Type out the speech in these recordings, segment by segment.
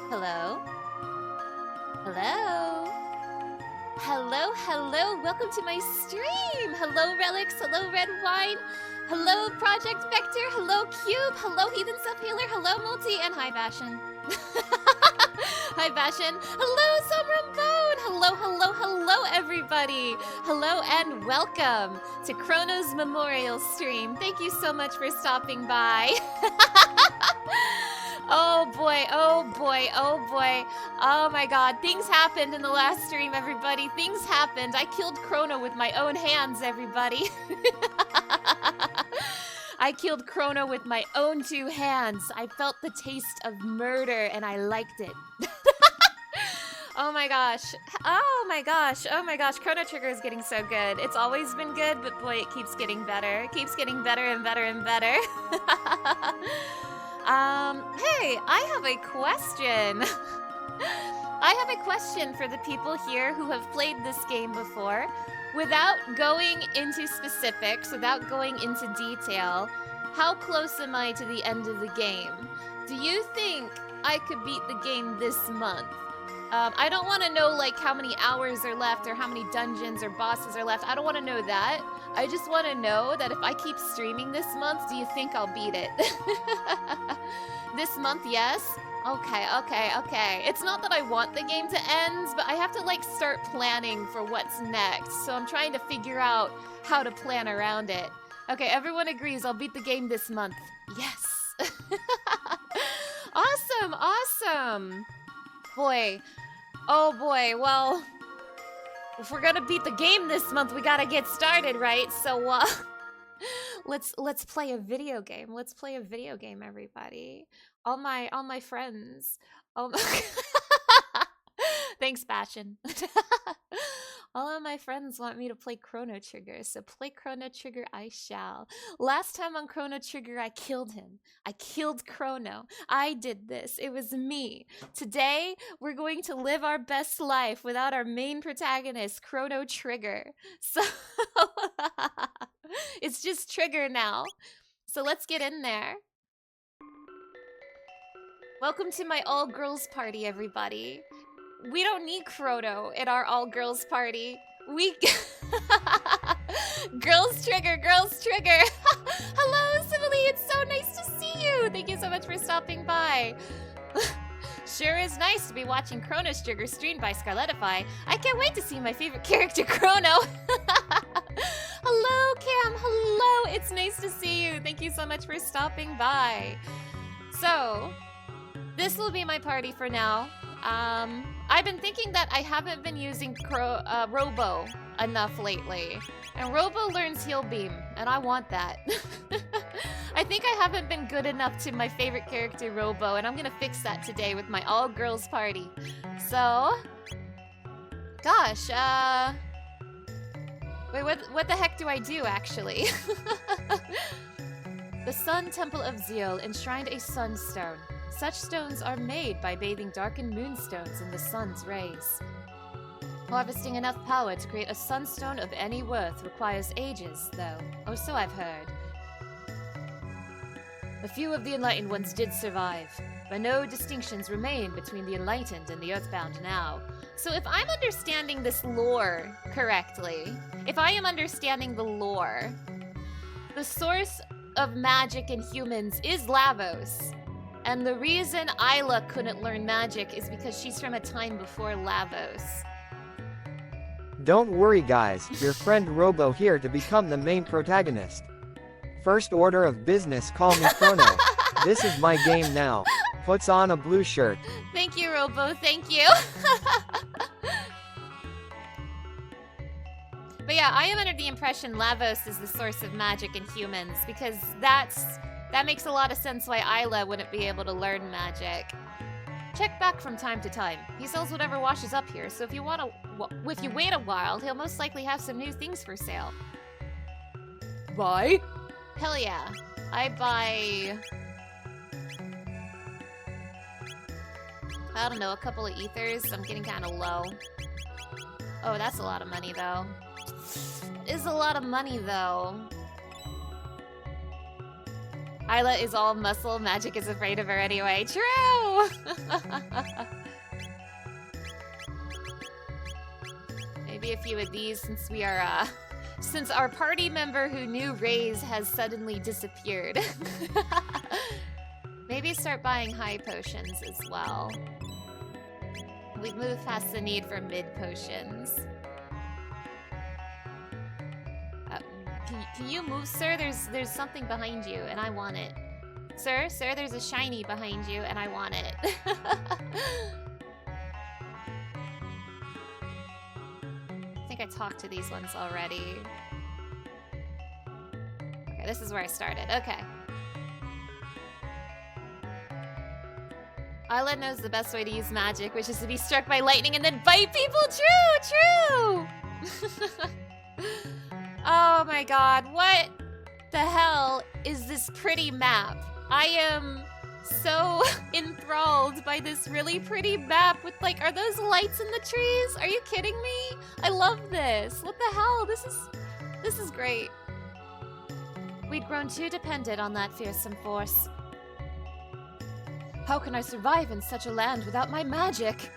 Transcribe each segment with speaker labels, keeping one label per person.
Speaker 1: Hello? Hello? Hello, hello, welcome to my stream! Hello, Relics, hello, Red Wine, hello, Project Vector, hello, Cube, hello, Heathen Self-Healer, hello, Multi, and hi, Bastion. Hi, Bastion. Hello, Summer Bone! Hello, hello, hello, everybody! Hello and welcome to Chrono's Memorial Stream. Thank you so much for stopping by. Oh boy, oh boy, oh boy. Oh my god, things happened in the last stream, everybody. Things happened. I killed Chrono with my own hands, everybody. I killed Chrono with my own 2 hands. I felt the taste of murder and I liked it. Oh my gosh. Oh my gosh. Oh my gosh. Chrono Trigger is getting so good. It's always been good, but boy, it keeps getting better. It keeps getting better and better and better. Hey, I have a question. I have a question for the people here who have played this game before. Without going into specifics, without going into detail, how close am I to the end of the game? Do you think I could beat the game this month? I don't want to know like how many hours are left or how many dungeons or bosses are left. I don't want to know that. I just want to know that if I keep streaming this month, do you think I'll beat it? This month, yes? Okay, okay, okay. It's not that I want the game to end, but I have to like start planning for what's next. So I'm trying to figure out how to plan around it. Okay, everyone agrees I'll beat the game this month. Yes. Awesome, awesome. Boy. Oh boy, well, if we're gonna beat the game this month, we gotta get started, right? So, let's play a video game. Let's play a video game, everybody. All my friends. Oh my Thanks, Bastion. All of my friends want me to play Chrono Trigger, so play Chrono Trigger I shall. Last time on Chrono Trigger, I killed him. I killed Chrono. I did this. It was me. Today, we're going to live our best life without our main protagonist, Chrono Trigger. So, it's just Trigger now. So let's get in there. Welcome to my all-girls party, everybody. We don't need Chrono in our all-girls party. We... Girls Trigger, Girls Trigger! Hello, Simile, it's so nice to see you! Thank you so much for stopping by. Sure is nice to be watching Chrono Trigger streamed by Scarletify. I can't wait to see my favorite character, Chrono! Hello, Cam, hello! It's nice to see you. Thank you so much for stopping by. So, this will be my party for now. I've been thinking that I haven't been using Robo enough lately. And Robo learns Heal Beam, and I want that. I think I haven't been good enough to my favorite character, Robo, and I'm gonna fix that today with my all-girls party. So... Gosh, wait, what the heck do I do, actually? The Sun Temple of Zeal enshrined a sunstone. Such stones are made by bathing darkened moonstones in the sun's rays. Harvesting enough power to create a sunstone of any worth requires ages, though, or so I've heard. A few of the Enlightened ones did survive, but no distinctions remain between the Enlightened and the Earthbound now. So if I'm understanding this lore correctly, if I am understanding the lore, the source of magic in humans is Lavos. And the reason Isla couldn't learn magic is because she's from a time before Lavos.
Speaker 2: Don't worry guys, your friend Robo here to become the main protagonist. First order of business, call me Chrono. This is my game now. Puts on a blue shirt.
Speaker 1: Thank you, Robo, thank you. But yeah, I am under the impression Lavos is the source of magic in humans, because that makes a lot of sense why Isla wouldn't be able to learn magic. Check back from time to time. He sells whatever washes up here, so if you wait a while, he'll most likely have some new things for sale. Buy? Hell yeah. I buy... I don't know, a couple of ethers. I'm getting kind of low. Oh, that's a lot of money, though. Is a lot of money, though. Isla is all muscle. Magic is afraid of her anyway. True! maybe a few of these since we are, since our party member who knew Raze has suddenly disappeared. Maybe start buying high potions as well. We've moved past the need for mid potions. Can you move, sir? There's something behind you, and I want it. Sir, there's a shiny behind you, and I want it. I think I talked to these ones already. Okay, this is where I started. Okay. Isla knows the best way to use magic, which is to be struck by lightning and then bite people. True! Oh my god, what the hell is this pretty map? I am so enthralled by this really pretty map with, like, are those lights in the trees? Are you kidding me? I love this. What the hell? This is great. We'd grown too dependent on that fearsome force. How can I survive in such a land without my magic?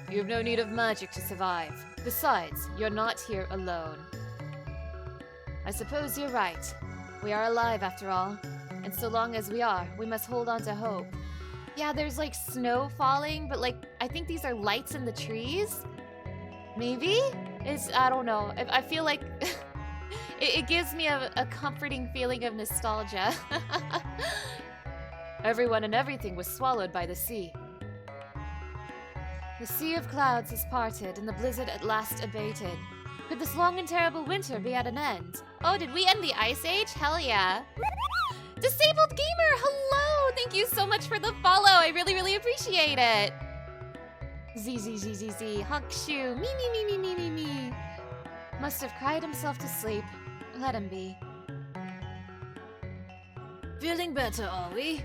Speaker 1: You have no need of magic to survive. Besides, you're not here alone. I suppose you're right. We are alive after all. And so long as we are, we must hold on to hope. Yeah, there's like snow falling, but like, I think these are lights in the trees? Maybe? I don't know. I feel like it gives me a comforting feeling of nostalgia. Everyone and everything was swallowed by the sea. The sea of clouds has parted, and the blizzard at last abated. Could this long and terrible winter be at an end? Oh, did we end the Ice Age? Hell yeah. Disabled Gamer, hello! Thank you so much for the follow. I really, really appreciate it. Z, Hakushu, me. Must have cried himself to sleep. Let him be. Feeling better, are we?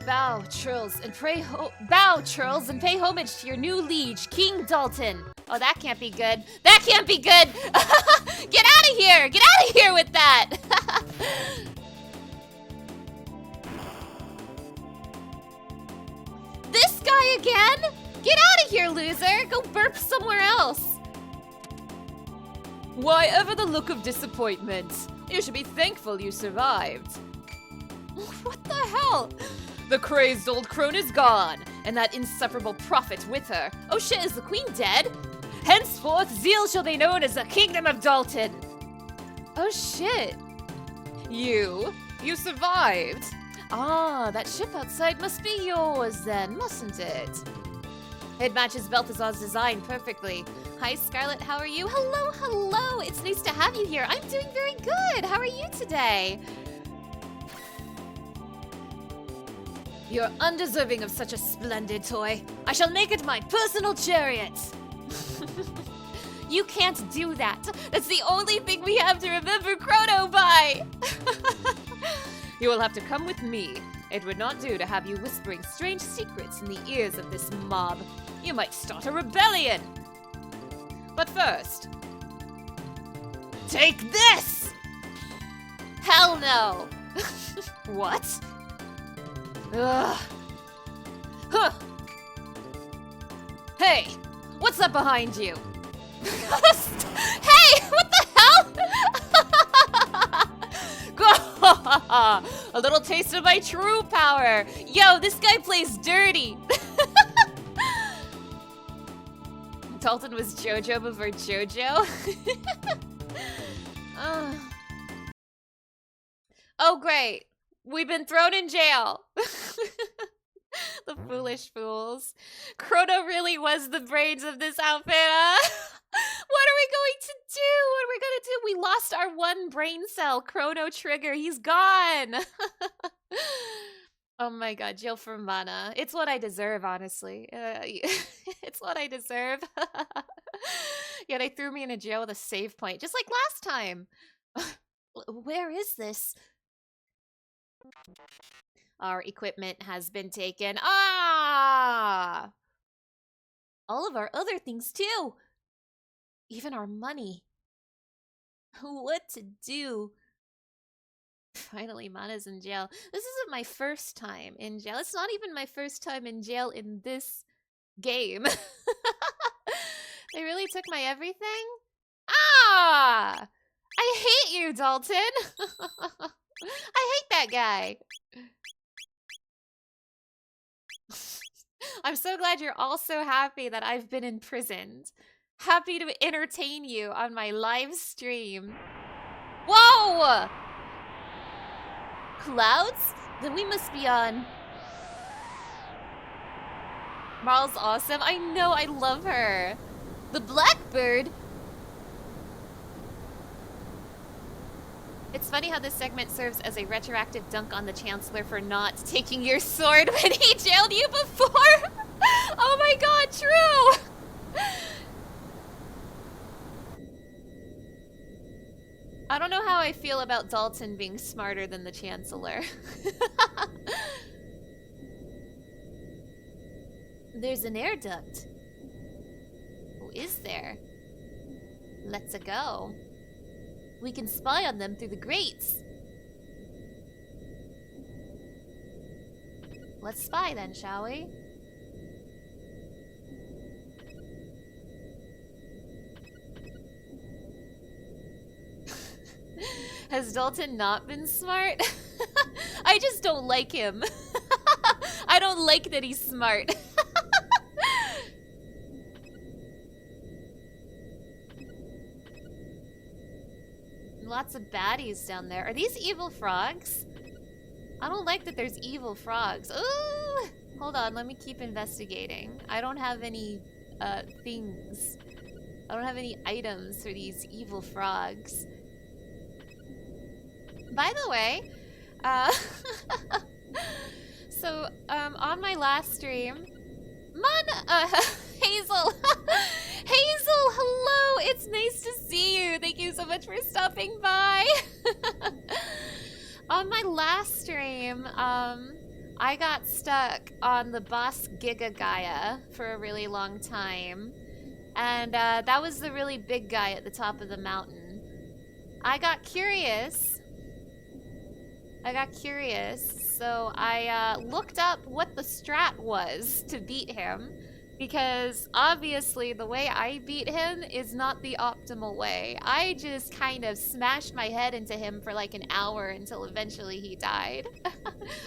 Speaker 1: Bow, churls, and pay homage to your new liege, King Dalton. Oh, that can't be good. That can't be good! Get out of here! Get out of here with that! This guy again? Get out of here, loser! Go burp somewhere else! Why ever the look of disappointment? You should be thankful you survived. What the hell? The crazed old crone is gone, and that insufferable prophet with her. Oh shit, is the queen dead? Henceforth, Zeal shall be known as the Kingdom of Dalton. Oh shit. You survived. Ah, that ship outside must be yours then, mustn't it? It matches Balthazar's design perfectly. Hi Scarlet, how are you? Hello, it's nice to have you here. I'm doing very good. How are you today? You're undeserving of such a splendid toy. I shall make it my personal chariot. You can't do that. That's the only thing we have to remember Chrono by. You will have to come with me. It would not do to have you whispering strange secrets in the ears of this mob. You might start a rebellion. But first, take this! Hell no! What? Ugh. Huh. Hey, what's up behind you? Hey, what the hell? A little taste of my true power. Yo, this guy plays dirty. Dalton was JoJo before JoJo. Oh, great. We've been thrown in jail. The foolish fools. Chrono really was the brains of this outfit, huh? What are we going to do? What are we going to do? We lost our one brain cell, Chrono Trigger. He's gone. Oh my god, jail for mana. It's what I deserve, honestly. It's what I deserve. Yeah, they threw me in a jail with a save point, just like last time. Where is this? Our equipment has been taken. Ah! All of our other things, too. Even our money. What to do? Finally, Mana's in jail. This isn't my first time in jail. It's not even my first time in jail in this game. They really took my everything? Ah! I hate you, Dalton! I hate that guy. I'm so glad you're also happy that I've been imprisoned. Happy to entertain you on my live stream. Whoa! Clouds? Then we must be on. Marl's awesome. I know, I love her. The Blackbird? It's funny how this segment serves as a retroactive dunk on the Chancellor for not taking your sword when he jailed you before. Oh my god, true! I don't know how I feel about Dalton being smarter than the Chancellor. There's an air duct. Oh, is there? Let's go. We can spy on them through the grates. Let's spy then, shall we? Has Dalton not been smart? I just don't like him. I don't like that he's smart. Lots of baddies down there. Are these evil frogs? I don't like that there's evil frogs. Ooh! Hold on, let me keep investigating. I don't have any things. I don't have any items for these evil frogs. By the way, so on my last stream, Hazel! Hazel, hello! It's nice to see you! Thank you so much for stopping by! On my last stream, I got stuck on the boss Giga Gaia for a really long time. And that was the really big guy at the top of the mountain. I got curious, so I looked up what the strat was to beat him, because obviously the way I beat him is not the optimal way. I just kind of smashed my head into him for like an hour until eventually he died.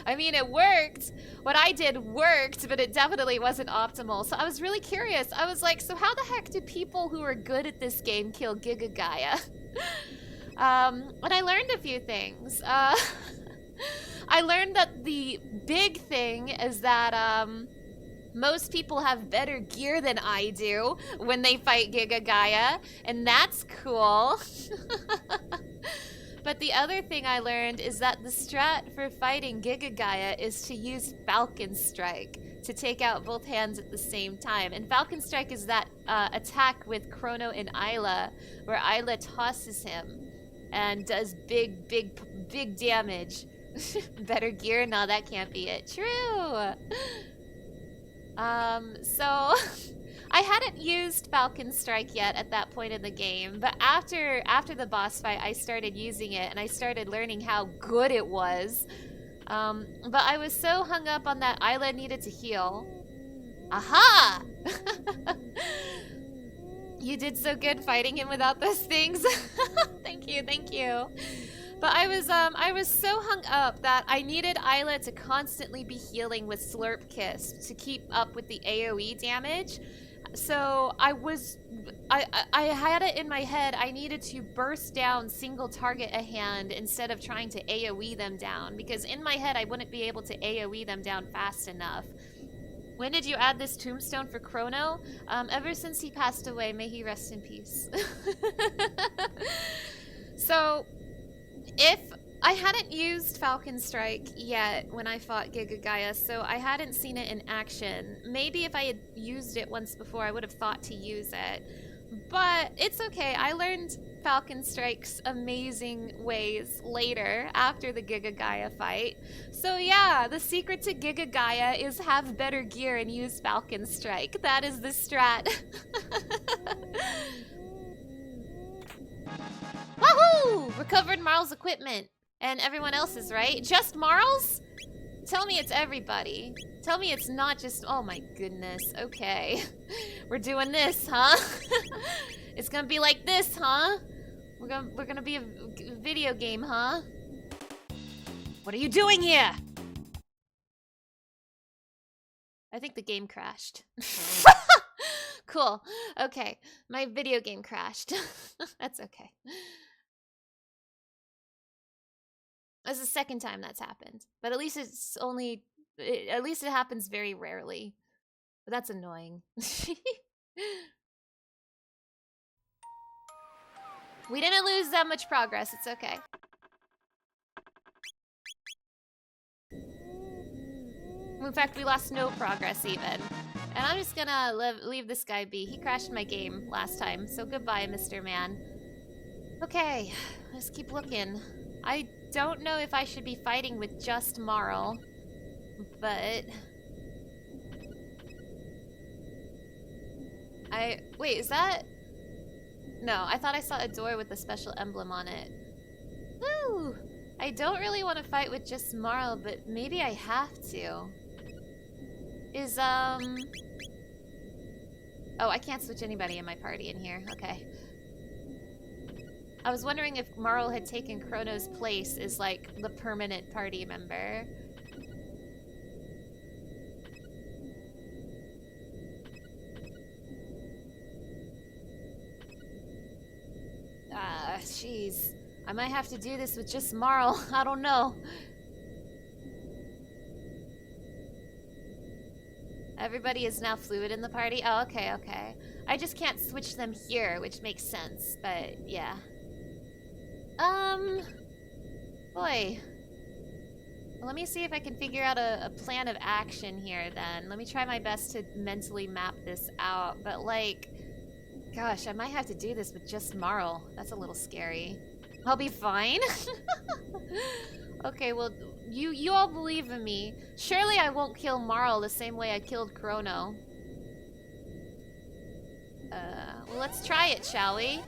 Speaker 1: I mean, it worked. What I did worked, but it definitely wasn't optimal. So I was really curious. I was like, so how the heck do people who are good at this game kill Giga Gaia? And I learned a few things. I learned that the big thing is that most people have better gear than I do when they fight Giga Gaia, and that's cool. But the other thing I learned is that the strat for fighting Giga Gaia is to use Falcon Strike to take out both hands at the same time. And Falcon Strike is that attack with Chrono and Isla, where Isla tosses him and does big damage. Better gear? No, that can't be it. True! So I hadn't used Falcon Strike yet at that point in the game, but after the boss fight, I started using it and I started learning how good it was. But I was so hung up on that Isla needed to heal. Aha! You did so good fighting him without those things. Thank you, thank you. But I was so hung up that I needed Isla to constantly be healing with Slurp Kiss to keep up with the AoE damage. So I had it in my head I needed to burst down single target a hand instead of trying to AoE them down, because in my head I wouldn't be able to AoE them down fast enough. When did you add this tombstone for Chrono? Ever since he passed away, may he rest in peace. So if I hadn't used Falcon Strike yet when I fought Giga Gaia, so I hadn't seen it in action. Maybe if I had used it once before, I would have thought to use it. But it's okay. I learned Falcon Strike's amazing ways later, after the Giga Gaia fight. So yeah, the secret to Giga Gaia is have better gear and use Falcon Strike. That is the strat. Woohoo! Recovered Marl's equipment. And everyone else's, right? Just Marl's? Tell me it's everybody. Tell me it's not just... Oh my goodness. Okay. We're doing this, huh? It's gonna be like this, huh? We're gonna be a video game, huh? What are you doing here? I think the game crashed. Cool. Okay. My video game crashed. That's okay. That's the second time that's happened. But at least it's only... At least it happens very rarely. But that's annoying. We didn't lose that much progress. It's okay. In fact, we lost no progress even. And I'm just gonna leave this guy be. He crashed my game last time, so goodbye, Mr. Man. Okay, let's keep looking. I don't know if I should be fighting with just Marl, but... Wait, is that... No, I thought I saw a door with a special emblem on it. Woo! I don't really want to fight with just Marl, but maybe I have to. Is, Oh, I can't switch anybody in my party in here. Okay. I was wondering if Marl had taken Chrono's place as, like, the permanent party member. Jeez. I might have to do this with just Marl. I don't know. Everybody is now fluid in the party? Oh, okay, okay. I just can't switch them here, which makes sense, but yeah. Boy. Well, let me see if I can figure out a plan of action here then. Let me try my best to mentally map this out, but like... Gosh, I might have to do this with just Marl. That's a little scary. I'll be fine. Okay, well, you all believe in me. Surely I won't kill Marl the same way I killed Chrono. Well, let's try it, shall we?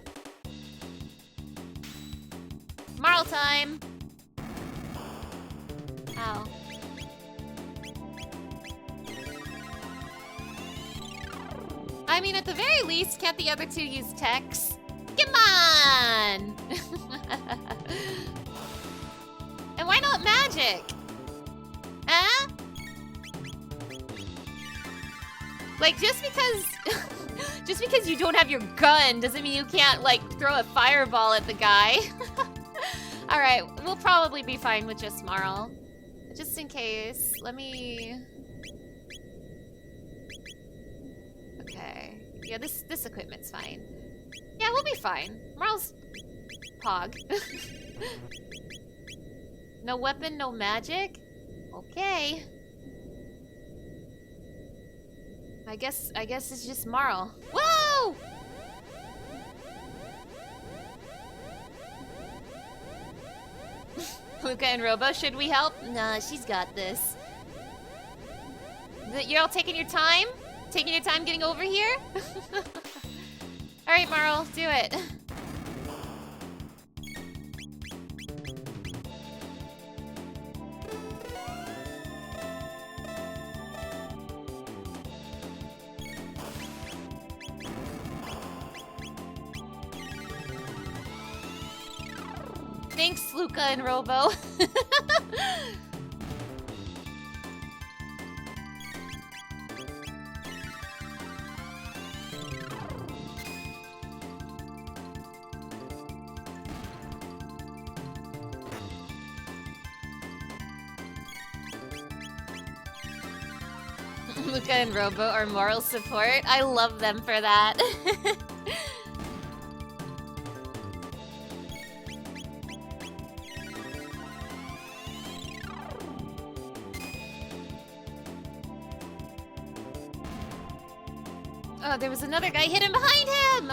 Speaker 1: Marl time! Ow. I mean, at the very least, can't the other two use techs? Come on! And why not magic? Huh? Like, just because you don't have your gun doesn't mean you can't, like, throw a fireball at the guy. Alright, we'll probably be fine with just Marl. Just in case, let me... Okay. Yeah, this equipment's fine. Yeah, we'll be fine. Marl's... Pog. No weapon, no magic? Okay. I guess it's just Marl. Whoa! Luca and Robo, should we help? Nah, she's got this. You're all taking your time? Taking your time getting over here? Alright, Marl, do it. Thanks, Luca and Robo. Luca and Robo are moral support. I love them for that. Oh, there was another guy hidden behind him!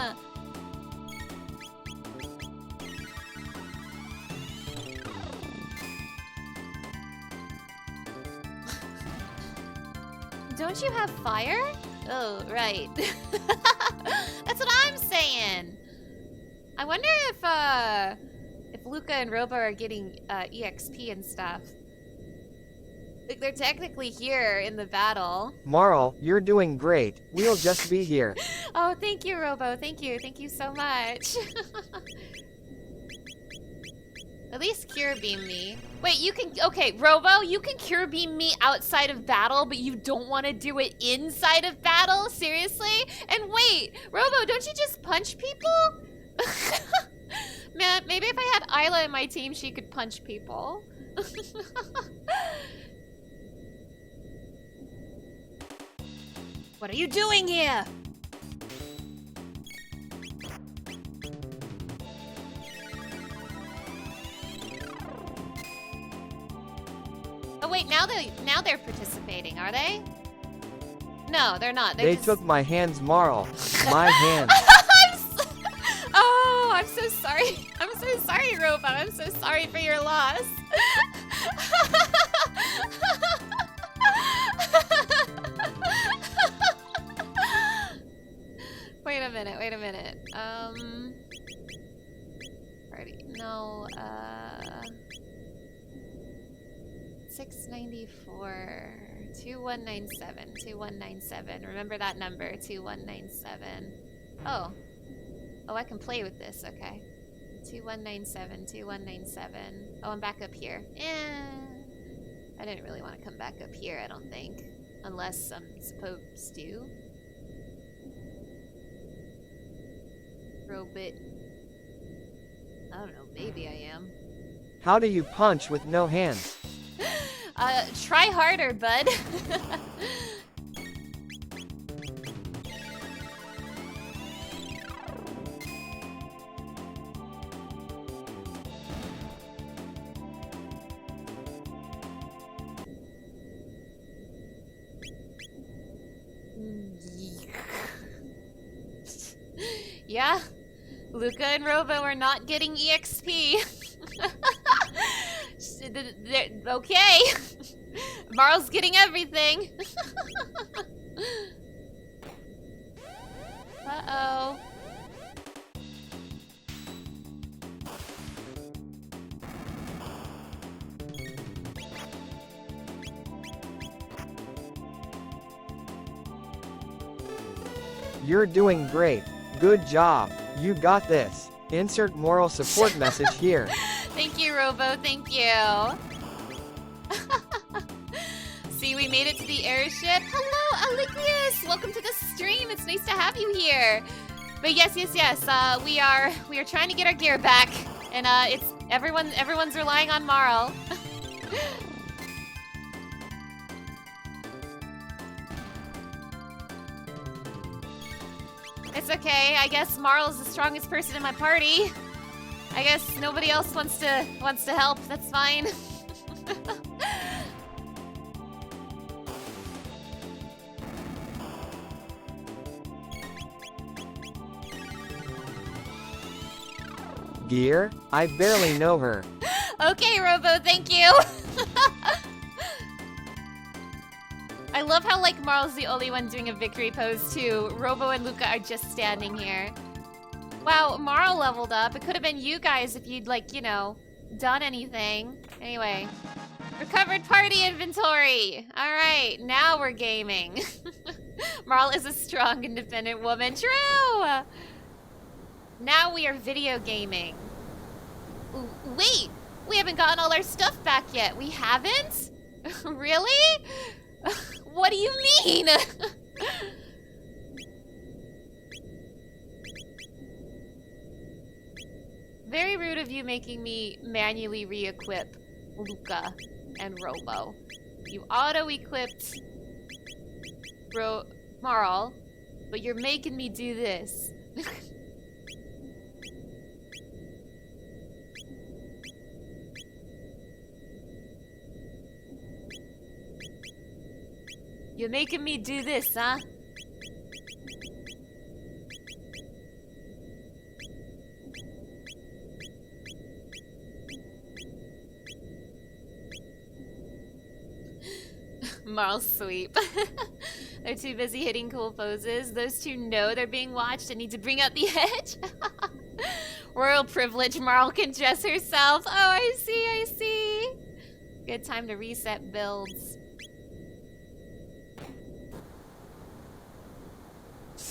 Speaker 1: Don't you have fire? Oh, right. That's what I'm saying. I wonder if Luca and Robo are getting EXP and stuff. Like, they're technically here in the battle.
Speaker 2: Marl, you're doing great. We'll just be here.
Speaker 1: Oh, thank you, Robo. Thank you. Thank you so much. At least cure beam me. Wait, you can... Okay, Robo, you can cure beam me outside of battle, but you don't want to do it inside of battle? Seriously? And wait, Robo, don't you just punch people? Man, maybe if I had Isla in my team, she could punch people. What are you doing here? Oh wait, now they're participating, are they? No, they're not.
Speaker 2: They took my hands, Marl. My hands.
Speaker 1: Oh, I'm so sorry. I'm so sorry, Robo. I'm so sorry for your loss. Wait a minute, wait a minute. Party, no, 694, 2197, 2197. Remember that number, 2197. Oh, I can play with this, okay. 2197, 2197. Oh, I'm back up here. I didn't really want to come back up here, I don't think. Unless I'm supposed to. Robot. I don't know, maybe I am.
Speaker 2: How do you punch with no hands?
Speaker 1: Try harder, bud. Yeah, Luca and Robo are not getting EXP. Okay. Marl's getting everything. Uh-oh.
Speaker 2: You're doing great. Good job. You got this. Insert moral support message here.
Speaker 1: Thank you, Robo. Thank you. See, we made it to the airship. Hello, Alikius. Welcome to the stream. It's nice to have you here. But yes. We are trying to get our gear back, and everyone's relying on Marl. It's okay. I guess Marl's the strongest person in my party. I guess nobody else wants to help. That's fine.
Speaker 2: Gear? I barely know her.
Speaker 1: Okay, Robo, thank you. I love how, like, Marl's the only one doing a victory pose, too. Robo and Luca are just standing here. Wow, Marl leveled up. It could have been you guys if you'd, like, you know, done anything. Anyway. Recovered party inventory. All right, now we're gaming. Marl is a strong, independent woman. True! Now we are video gaming. Wait! We haven't gotten all our stuff back yet. We haven't? Really? What do you mean? Very rude of you making me manually re-equip Luca and Robo. You auto-equipped Marl, but you're making me do this. You're making me do this, huh? Marl's sweep. They're too busy hitting cool poses. Those two know they're being watched and need to bring out the edge. Royal privilege, Marl can dress herself. Oh, I see, I see. Good time to reset builds.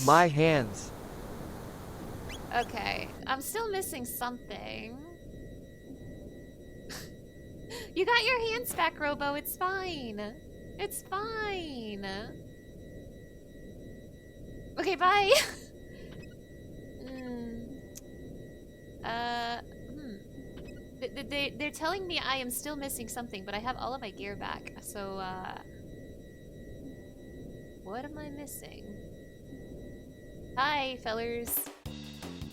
Speaker 2: My hands.
Speaker 1: Okay, I'm still missing something. You got your hands back, Robo. It's fine. It's fine. Okay, bye. They're telling me I am still missing something, but I have all of my gear back. So, what am I missing? Hi, fellers.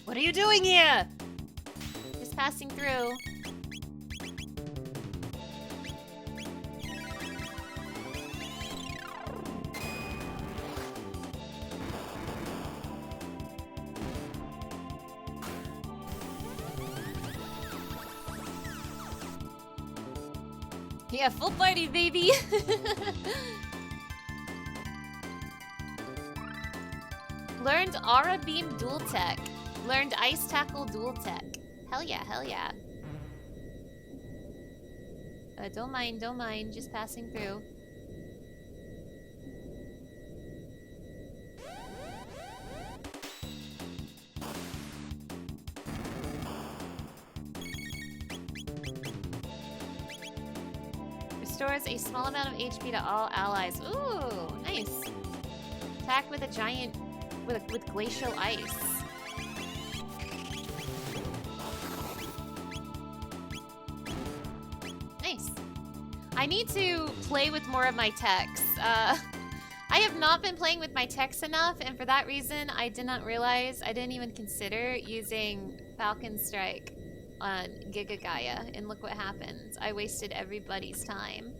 Speaker 1: What are you doing here? Just passing through. Yeah, full party, baby! Learned Aura Beam Dual Tech. Learned Ice Tackle Dual Tech. Hell yeah, hell yeah. Don't mind, just passing through. Restores a small amount of HP to all allies. Ooh, nice. Attack with a giant, with glacial ice. Nice. I need to play with more of my techs. I have not been playing with my techs enough, and for that reason, I did not realize, I didn't even consider using Falcon Strike on Giga Gaia, and look what happened. I wasted everybody's time.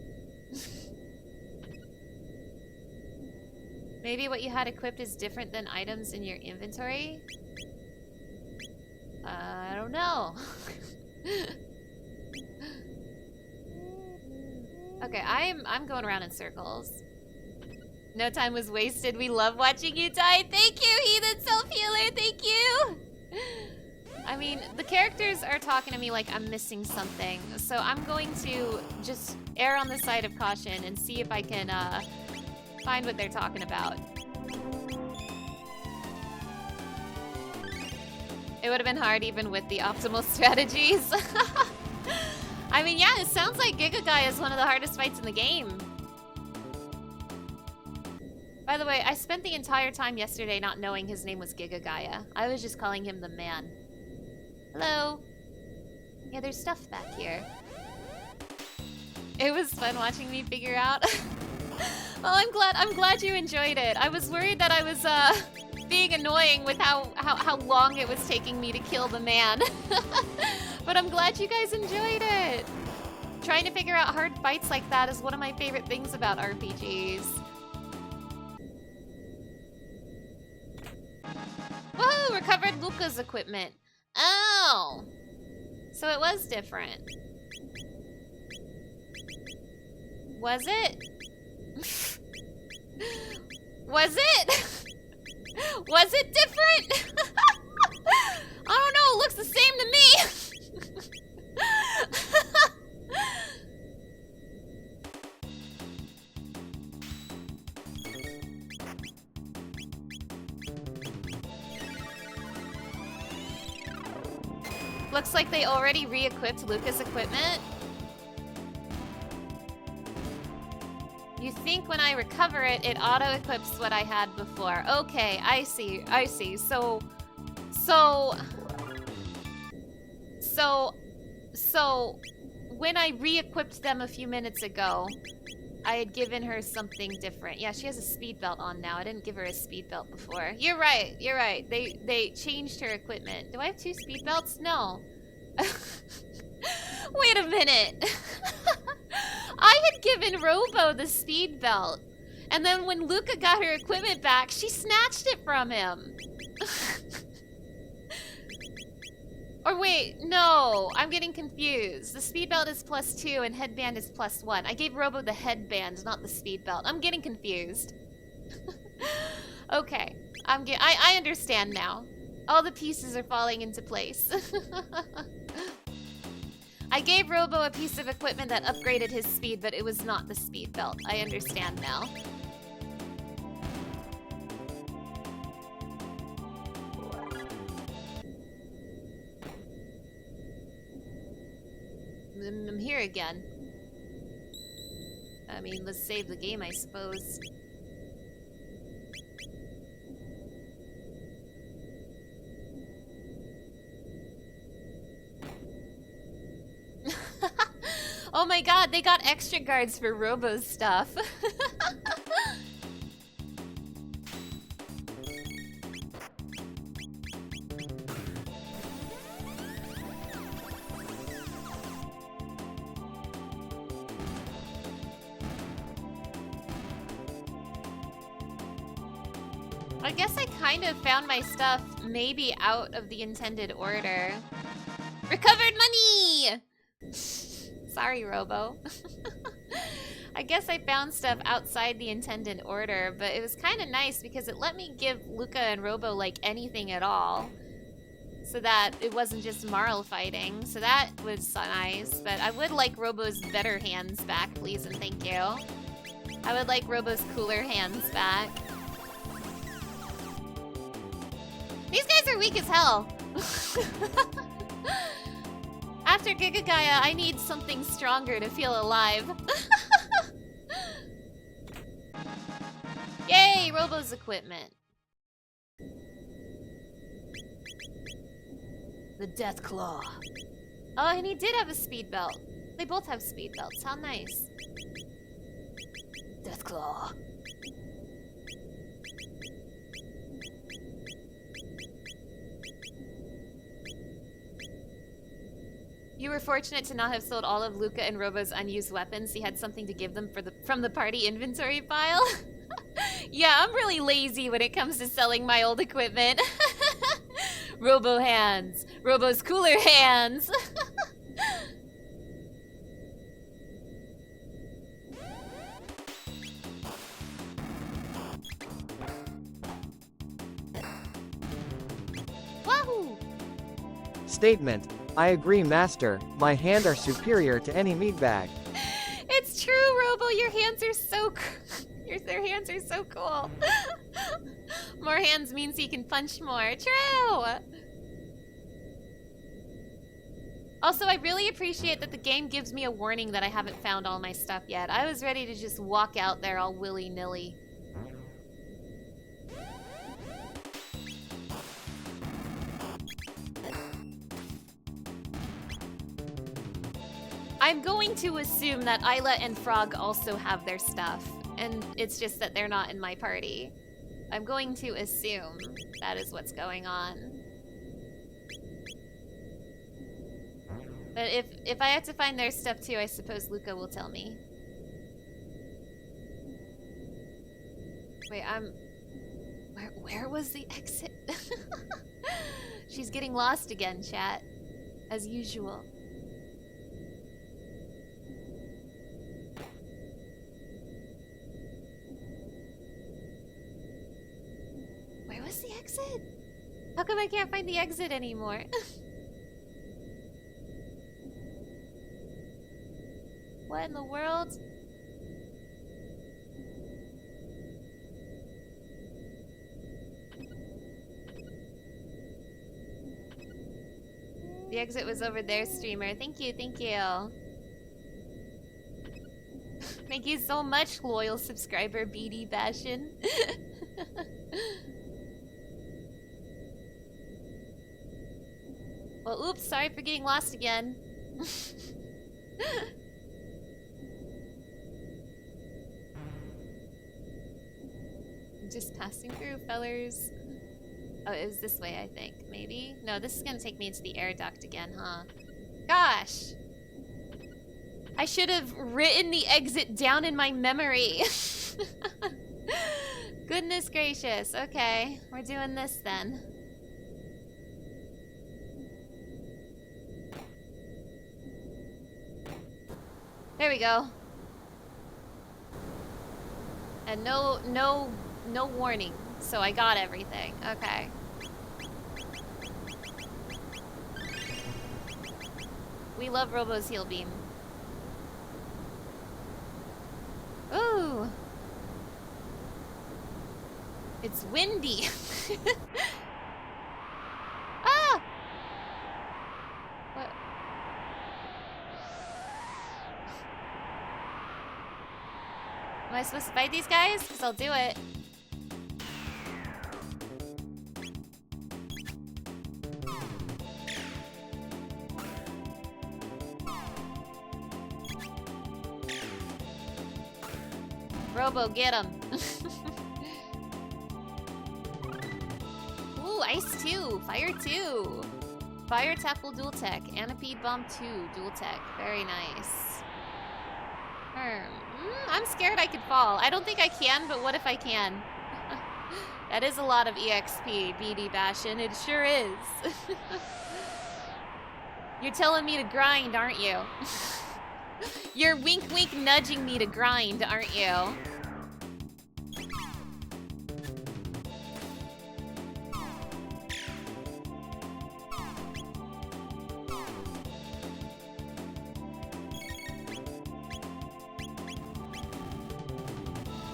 Speaker 1: Maybe what you had equipped is different than items in your inventory? I don't know. Okay, I'm going around in circles. No time was wasted. We love watching you die. Thank you, Heathen Self-Healer. Thank you. I mean, the characters are talking to me like I'm missing something, so I'm going to just err on the side of caution and see if I can find what they're talking about. It would have been hard even with the optimal strategies. I mean, yeah, it sounds like Giga Gaia is one of the hardest fights in the game. By the way, I spent the entire time yesterday not knowing his name was Giga Gaia. I was just calling him the man. Hello. Yeah, there's stuff back here. It was fun watching me figure out. Well, I'm glad you enjoyed it. I was worried that I was being annoying with how long it was taking me to kill the man. But I'm glad you guys enjoyed it. Trying to figure out hard fights like that is one of my favorite things about RPGs. Woohoo! Recovered Luca's equipment. Oh! So it was different. Was it? Was it? Was it different? I don't know, it looks the same to me. Looks like they already re-equipped Luca's equipment. You think when I recover it, it auto-equips what I had before. Okay, I see, I see. So when I re-equipped them a few minutes ago, I had given her something different. Yeah, she has a speed belt on now. I didn't give her a speed belt before. You're right, you're right. They changed her equipment. Do I have 2 speed belts? No. Wait a minute. I had given Robo the speed belt, and then when Luca got her equipment back, she snatched it from him. Or wait, no, I'm getting confused. The speed belt is +2 and headband is +1. I gave Robo the headband, not the speed belt. I'm getting confused. Okay, I understand now. All the pieces are falling into place. I gave Robo a piece of equipment that upgraded his speed, but it was not the speed belt. I understand now. I'm here again. I mean, let's save the game, I suppose. Oh my god, they got extra guards for Robo's stuff. I guess I kind of found my stuff maybe out of the intended order. Recovered money! Sorry, Robo. I guess I found stuff outside the intended order, but it was kind of nice because it let me give Luca and Robo, like, anything at all. So that it wasn't just Marl fighting. So that was nice. But I would like Robo's better hands back, please and thank you. I would like Robo's cooler hands back. These guys are weak as hell. After Giga Gaia, I need something stronger to feel alive. Yay, Robo's equipment. The Death Claw. Oh, and he did have a speed belt. They both have speed belts. How nice. Death Claw. You were fortunate to not have sold all of Luca and Robo's unused weapons. He had something to give them from the party inventory pile. Yeah, I'm really lazy when it comes to selling my old equipment. Robo hands. Robo's cooler hands. Wahoo!
Speaker 2: Statement. I agree, Master. My hands are superior to any meat bag.
Speaker 1: It's true, Robo. Your hands are so their hands are so cool. More hands means he can punch more. True! Also, I really appreciate that the game gives me a warning that I haven't found all my stuff yet. I was ready to just walk out there all willy-nilly. I'm going to assume that Isla and Frog also have their stuff, and it's just that they're not in my party. I'm going to assume that is what's going on. But if I have to find their stuff too, I suppose Luca will tell me. Wait, where was the exit? She's getting lost again, chat. As usual. Where was the exit? How come I can't find the exit anymore? What in the world? The exit was over there, streamer. Thank you, thank you. Thank you so much, loyal subscriber BD Bastion. Well, oops, sorry for getting lost again. I'm just passing through, fellers. Oh, it was this way, I think. Maybe? No, this is gonna take me into the air duct again, huh? Gosh! I should have written the exit down in my memory. Goodness gracious. Okay, we're doing this then. There we go. And no warning. So I got everything. Okay. We love Robo's heal beam. Ooh. It's windy. Ah! What? Am I supposed to fight these guys? Because I'll do it. Robo, get him. Ooh, Ice 2, Fire 2. Fire Tackle Dual Tech, Anapee Bomb 2 Dual Tech. Very nice. I'm scared I could fall. I don't think I can, but what if I can? That is a lot of EXP, BD Bastion. It sure is. You're telling me to grind, aren't you? You're wink wink nudging me to grind, aren't you?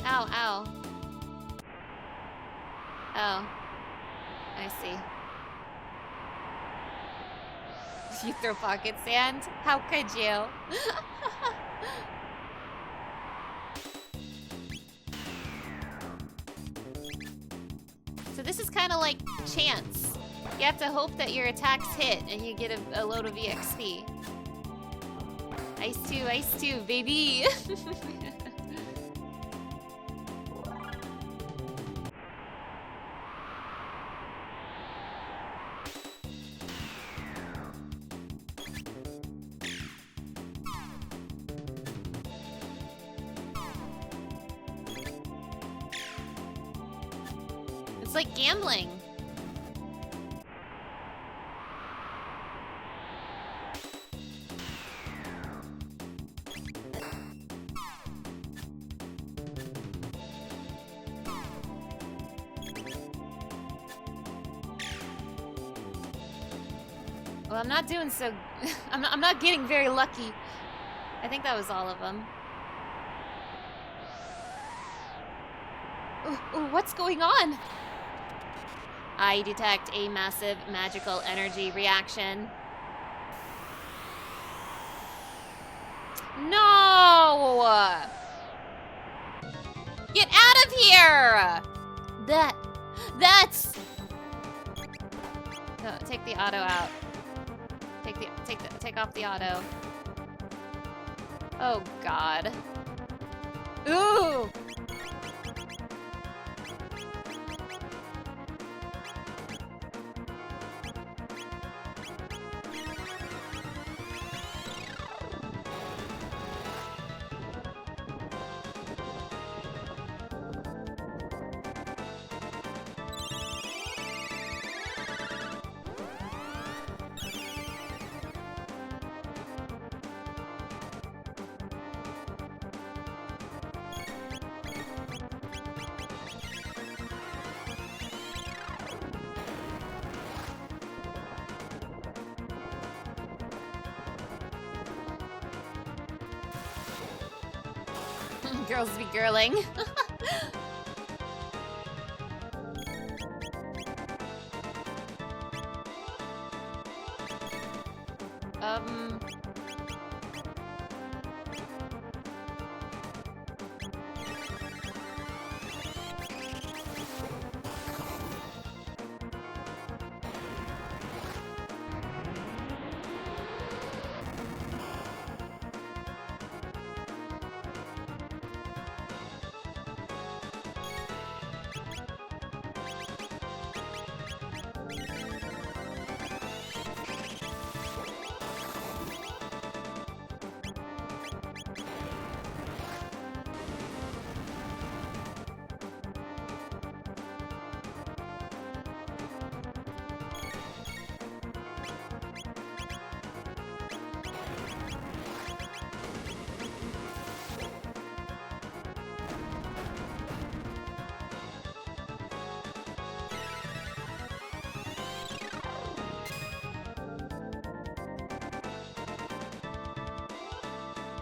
Speaker 1: Ow, ow. Oh. I see. You throw pocket sand? How could you? So this is kind of like chance. You have to hope that your attacks hit and you get a load of EXP. Ice 2, baby! It's like gambling. Well, I'm not doing so... I'm not getting very lucky. I think that was all of them. Ooh, what's going on? I detect a massive magical energy reaction. No! Get out of here! That's... No, take the auto out. Take off the auto. Oh God. Ooh! Girls be girling.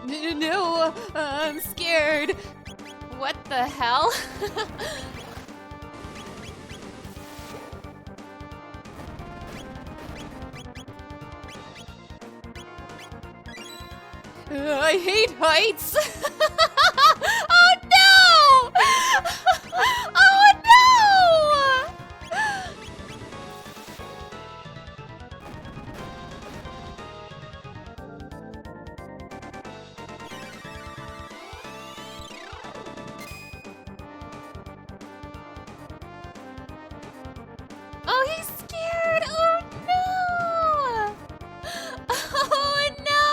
Speaker 1: No, I'm scared. What the hell? I hate heights. Oh no! Oh no! Oh, he's scared! Oh no! Oh no!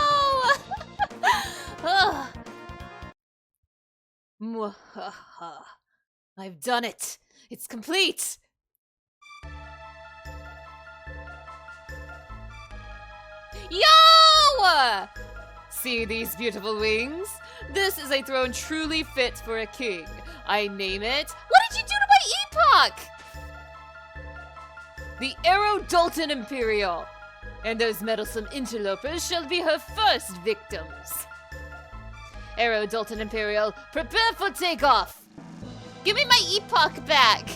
Speaker 1: Ugh. Mwahaha. I've done it! It's complete! Yo! See these beautiful wings? This is a throne truly fit for a king. I name it... What did you do to my epoch? The Arrow Dalton Imperial. And those meddlesome interlopers shall be her first victims. Arrow Dalton Imperial, prepare for takeoff! Give me my epoch back!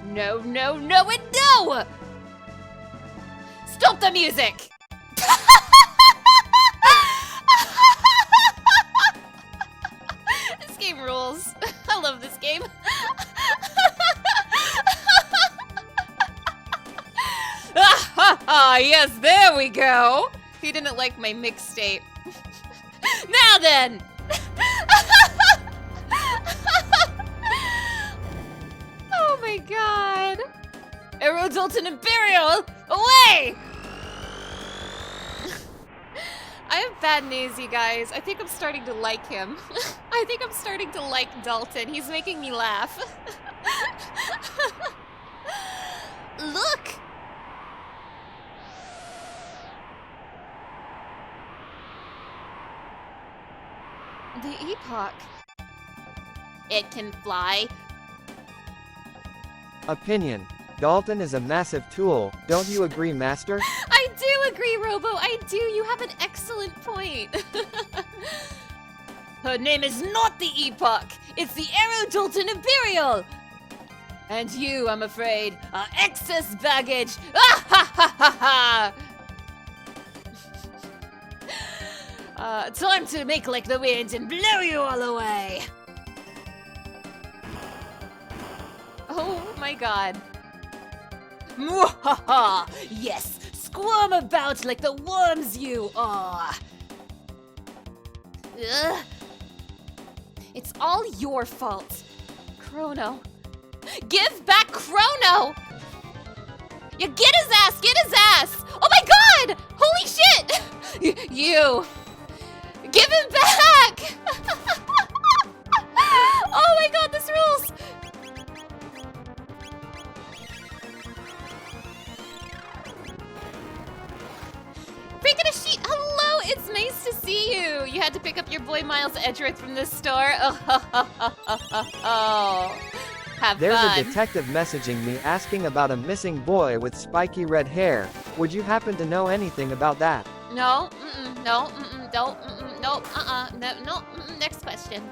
Speaker 1: No, no, no, and no! Stop the music! This game rules. I love this game. Ah, yes, there we go! He didn't like my mixtape. Now then! Oh my god! Arrow Dalton Imperial, away! I have bad news, you guys. I think I'm starting to like him. I think I'm starting to like Dalton. He's making me laugh. Look! The epoch. It can fly.
Speaker 2: Opinion. Dalton is a massive tool, don't you agree, Master?
Speaker 1: I do agree, Robo. I do. You have an excellent point. Her name is not the epoch. It's the Arrow Dalton Imperial. And you, I'm afraid, are excess baggage. Ah ha ha ha ha! Time to make like the wind and blow you all away! Oh my god. Mwahaha! Yes! Squirm about like the worms you are! Ugh. It's all your fault. Chrono. Give back Chrono! You get his ass! Get his ass! Oh my god! Holy shit! You! Give him back! Oh my god, this rules! Freaking a sheet! Hello! It's nice to see you! You had to pick up your boy Miles Edgeworth from the store? Oh. Have
Speaker 2: There's
Speaker 1: fun.
Speaker 2: a detective messaging me asking about a missing boy with spiky red hair. Would you happen to know anything about that?
Speaker 1: No, no, no, no, no, next question.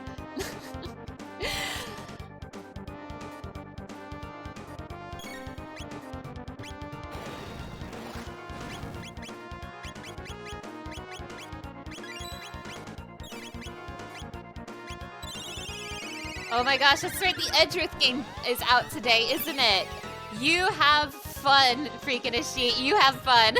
Speaker 1: Oh my gosh, that's right, the Edgeworth game is out today, isn't it? You have fun, freaking a sheet. You have fun.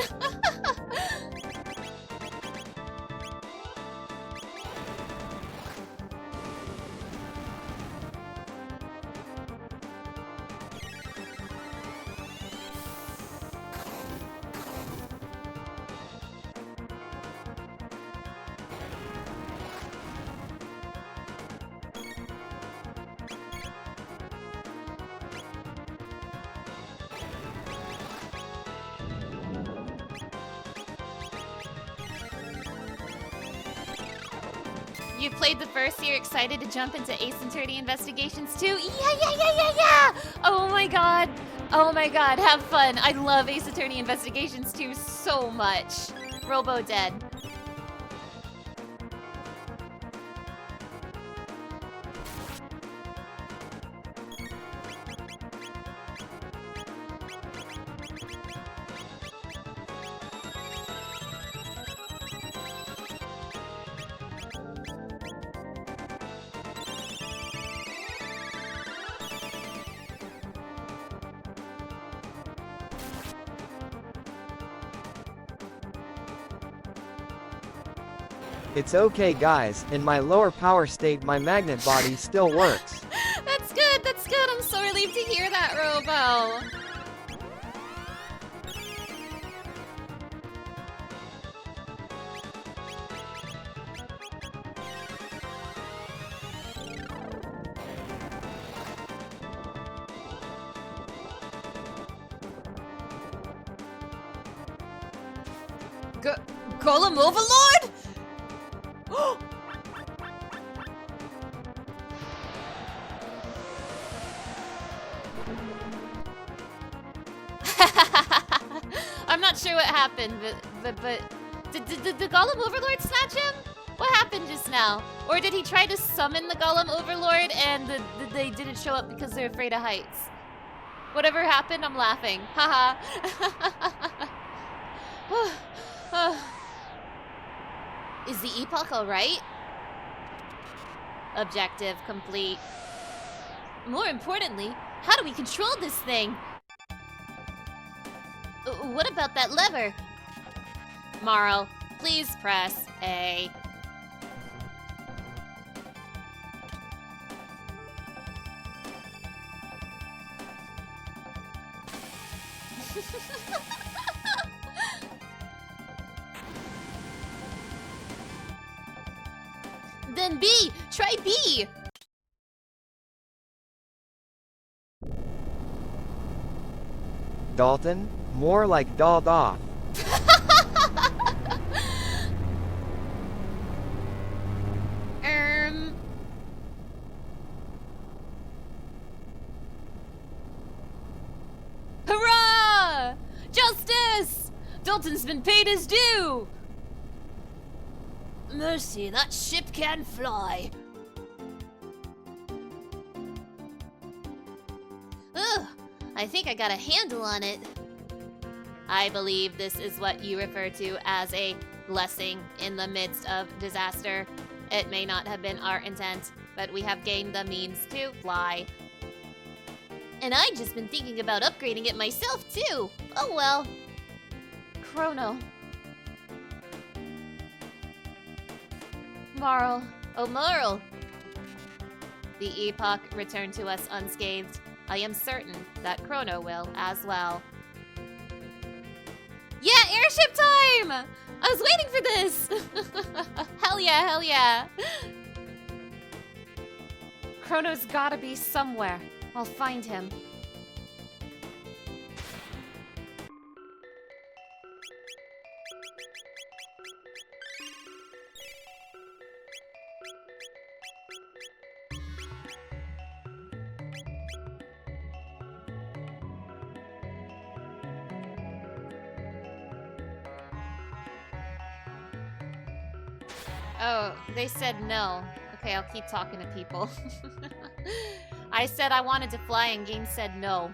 Speaker 1: You played the first, you're excited to jump into Ace Attorney Investigations too? Yeah! Oh my god, have fun. I love Ace Attorney Investigations 2 so much. Robo dead.
Speaker 2: It's okay guys, in my lower power state my magnet body still works.
Speaker 1: That's good, that's good. I'm so relieved to hear that, Robo. Golem Overlord? I'm not sure what happened, but did the Golem Overlord snatch him? What happened just now? Or did he try to summon the Golem Overlord and they didn't show up because they're afraid of heights? Whatever happened, I'm laughing. Haha. Is the epoch alright? Objective complete. More importantly, how do we control this thing? What about that lever? Marl, please press A. Then B! Try B!
Speaker 2: Dalton? More like dolled off.
Speaker 1: Hurrah! Justice! Dalton's been paid his due! Mercy, that ship can fly. Ugh, I think I got a handle on it. I believe this is what you refer to as a blessing in the midst of disaster. It may not have been our intent, but we have gained the means to fly. And I've just been thinking about upgrading it myself, too. Oh well. Chrono. Marl. Oh, Marl. The epoch returned to us unscathed. I am certain that Chrono will as well. Yeah, airship time! I was waiting for this! Hell yeah, hell yeah. Chrono's gotta be somewhere. I'll find him. Oh, they said no. Okay, I'll keep talking to people. I said I wanted to fly and Game said no.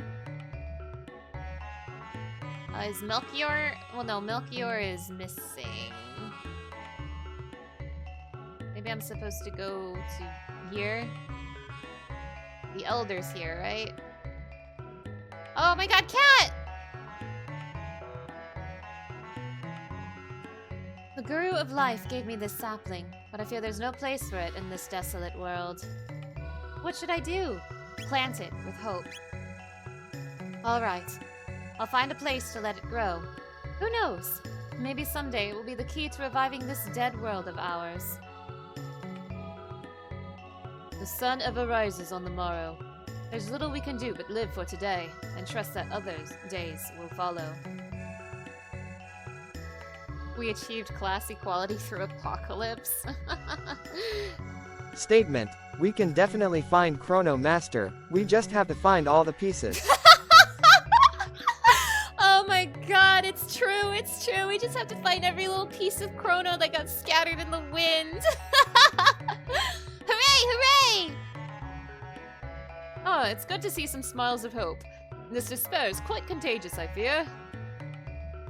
Speaker 1: Is Melchior... Well, no, Melchior is missing. Maybe I'm supposed to go to here? The Elder's here, right? Oh my god, cat! The Guru of Life gave me this sapling, but I fear there's no place for it in this desolate world. What should I do? Plant it with hope. Alright. I'll find a place to let it grow. Who knows? Maybe someday it will be the key to reviving this dead world of ours. The sun ever rises on the morrow. There's little we can do but live for today, and trust that others' days will follow. We achieved class equality through apocalypse.
Speaker 2: Statement. We can definitely find Chrono Master. We just have to find all the pieces.
Speaker 1: Oh my god, it's true, it's true. We just have to find every little piece of Chrono that got scattered in the wind. Hooray, hooray! Oh, it's good to see some smiles of hope. This despair is quite contagious, I fear.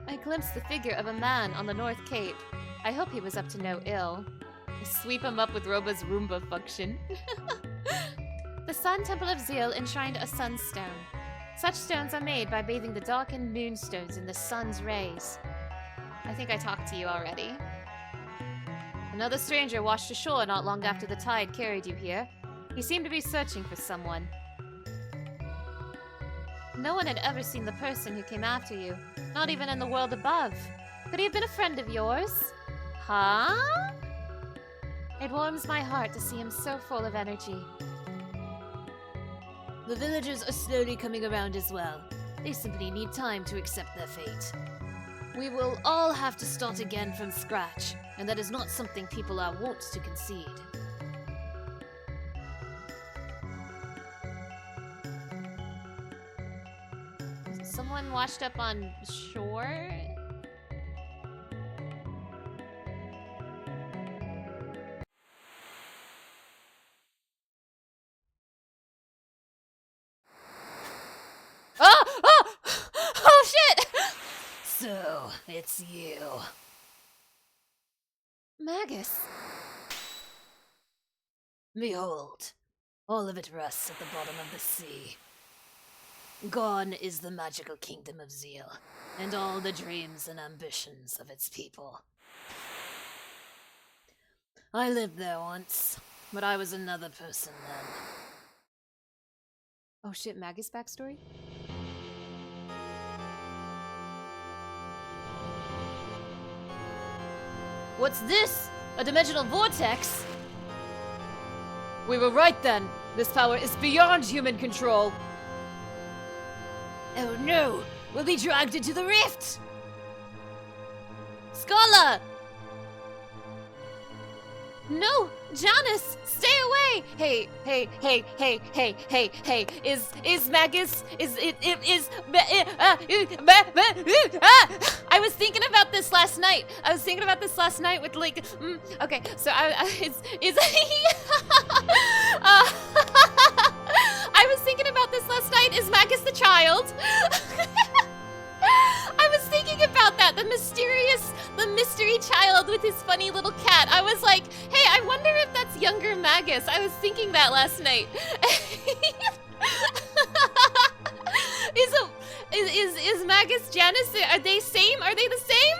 Speaker 1: I glimpsed the figure of a man on the North Cape. I hope he was up to no ill. I sweep him up with Roba's Roomba function. The Sun Temple of Zeal enshrined a sunstone. Such stones are made by bathing the darkened moonstones in the sun's rays. I think I talked to you already. Another stranger washed ashore not long after the tide carried you here. He seemed to be searching for someone. No one had ever seen the person who came after you, not even in the world above. Could he have been a friend of yours? Huh? It warms my heart to see him so full of energy. The villagers are slowly coming around as well. They simply need time to accept their fate. We will all have to start again from scratch, and that is not something people are wont to concede. Someone washed up on shore? Oh! Oh! Oh shit! So, it's you. Magus. Behold, all of it rests at the bottom of the sea. Gone is the magical kingdom of Zeal, and all the dreams and ambitions of its people. I lived there once, but I was another person then. Oh shit, Magus backstory? What's this? A dimensional vortex? We were right then. This power is beyond human control. Oh no! We'll be dragged into the rift! Scholar! No! Janice! Stay away! Hey! Is Magus... I was thinking about this last night. With like... okay, so I was thinking about this last night. Is Magus the child? I was thinking about that. The mystery child with his funny little cat. I was like, hey, I wonder if that's younger Magus. I was thinking that last night. Is Magus Janice? Are they same? Are they the same?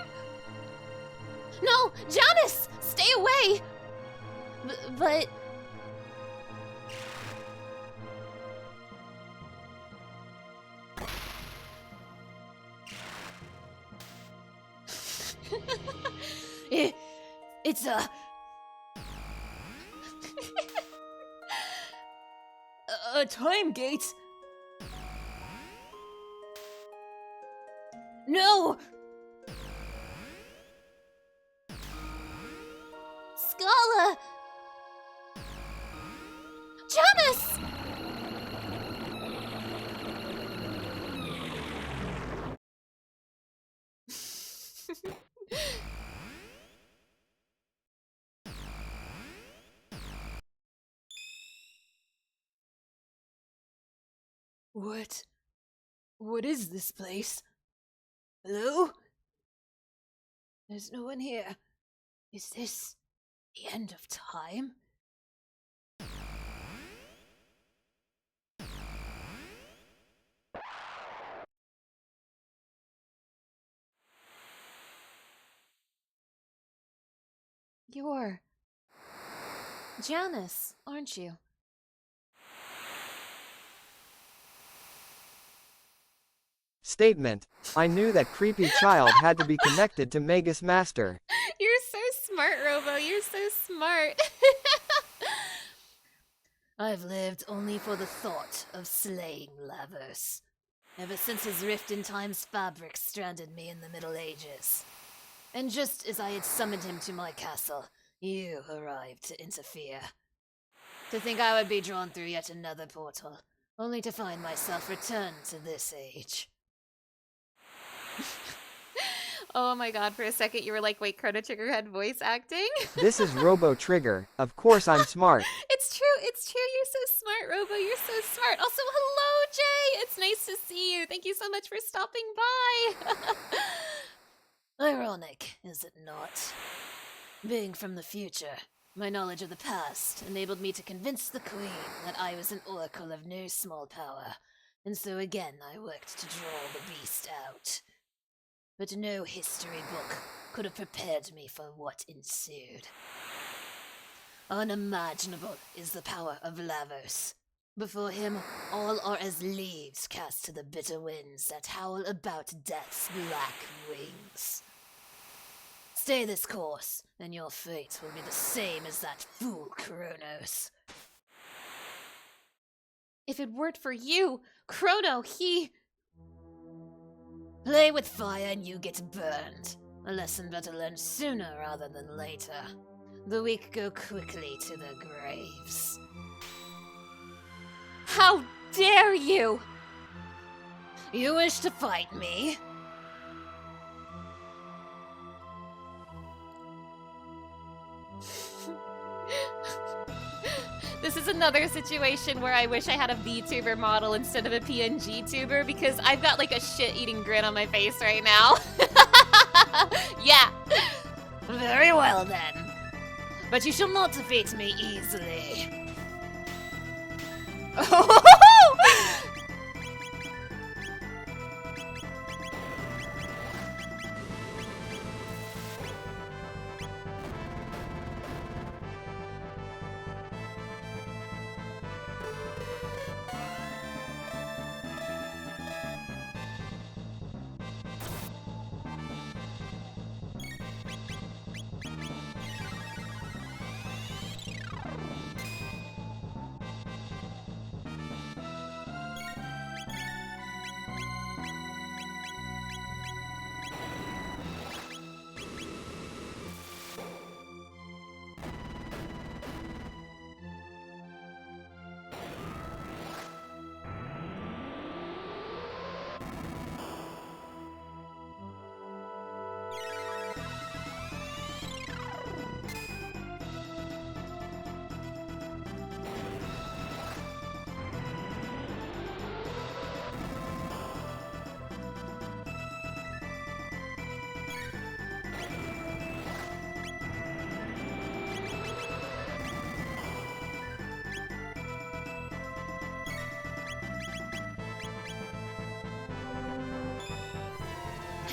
Speaker 1: No, Janice, stay away. But. It's a time gate. No! Scala! Janice! What is this place? Hello? There's no one here. Is this the end of time? You're Janice, aren't you?
Speaker 2: Statement. I knew that creepy child had to be connected to Magus Master.
Speaker 1: You're so smart, Robo. You're so smart. I've lived only for the thought of slaying Lavos. Ever since his rift in time's fabric stranded me in the Middle Ages. And just as I had summoned him to my castle, you arrived to interfere. To think I would be drawn through yet another portal, only to find myself returned to this age. Oh my god, for a second you were like, wait, Chrono Trigger had voice acting?
Speaker 2: This is Robo Trigger. Of course I'm smart.
Speaker 1: It's true, you're so smart, Robo, you're so smart. Also, hello, Jay! It's nice to see you. Thank you so much for stopping by. Ironic, is it not? Being from the future, my knowledge of the past enabled me to convince the Queen that I was an oracle of no small power, and so again I worked to draw the beast out. But no history book could have prepared me for what ensued.
Speaker 3: Unimaginable is the power of Lavos. Before him, all are as leaves cast to the bitter winds that howl about death's black wings. Stay this course, and your fate will be the same as that fool Chronos.
Speaker 1: If it weren't for you, Chrono, he...
Speaker 3: Play with fire and you get burned. A lesson better learned sooner rather than later. The weak go quickly to their graves.
Speaker 1: How dare you!
Speaker 3: You wish to fight me?
Speaker 1: This is another situation where I wish I had a VTuber model instead of a PNG tuber because I've got like a shit-eating grin on my face right now. Yeah.
Speaker 3: Very well then. But you shall not defeat me easily.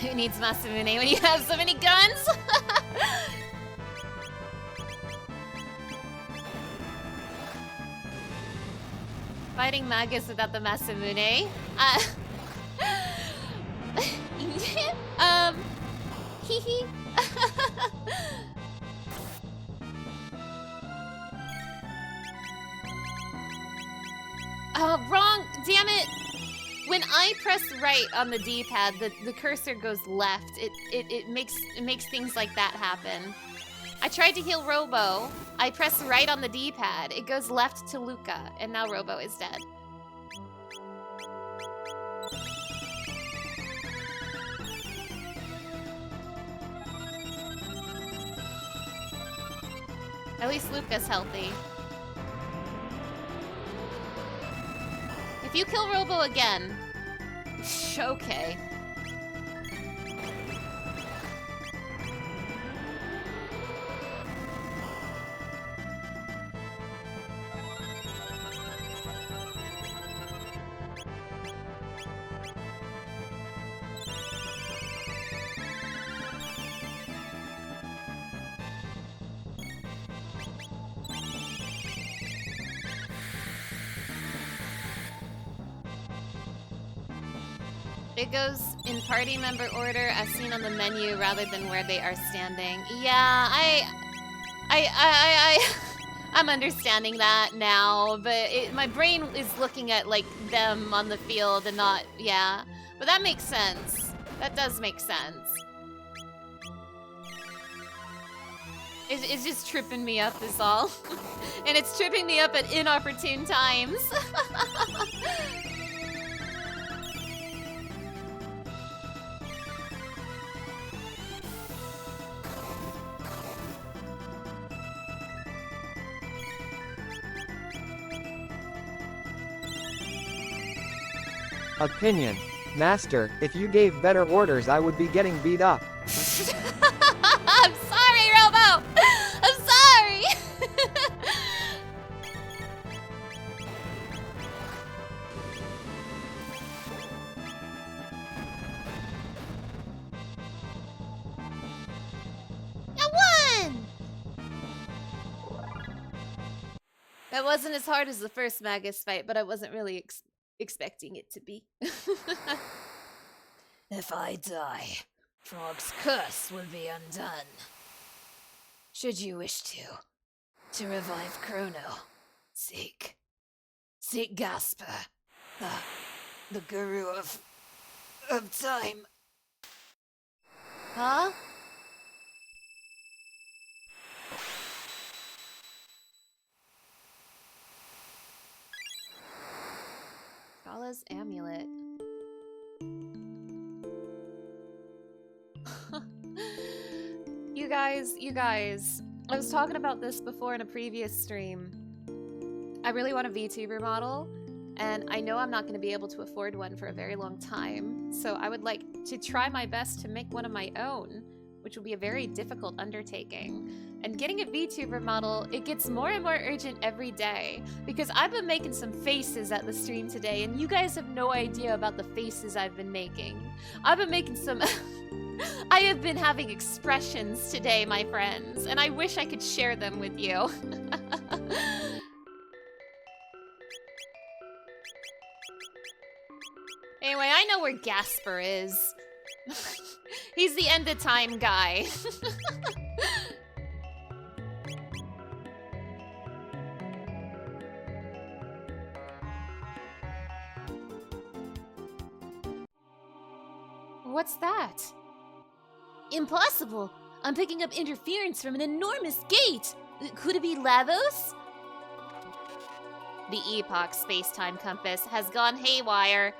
Speaker 1: Who needs Masamune when you have so many guns? Fighting Magus without the Masamune? Hee hee. Wrong, damn it. When I press right on the D-pad, the cursor goes left. It makes things like that happen. I tried to heal Robo. I press right on the D-pad. It goes left to Luca, and now Robo is dead. At least Luca's healthy. If you kill Robo again, okay. It goes in party member order as seen on the menu rather than where they are standing. Yeah, I'm understanding that now, but my brain is looking at like them on the field and not, yeah. But that makes sense. That does make sense. It's just tripping me up is all. And it's tripping me up at inopportune times.
Speaker 2: Opinion. Master, if you gave better orders I would be getting beat up.
Speaker 1: I'm sorry, Robo! I'm sorry! I won! It wasn't as hard as the first Magus fight, but I wasn't really expecting it to be.
Speaker 3: If I die, Frog's curse will be undone. Should you wish to revive Chrono, seek Gasper, the guru of time.
Speaker 1: Huh? Scala's amulet. You guys. I was talking about this before in a previous stream. I really want a VTuber model, and I know I'm not going to be able to afford one for a very long time, so I would like to try my best to make one of my own, which will be a very difficult undertaking. And getting a VTuber model, it gets more and more urgent every day, because I've been making some faces at the stream today, and you guys have no idea about the faces I've been making. I've been making some... I have been having expressions today, my friends, and I wish I could share them with you. Anyway, I know where Gasper is. He's the end of time guy. What's that? Impossible! I'm picking up interference from an enormous gate! Could it be Lavos? The Epoch space-time compass has gone haywire.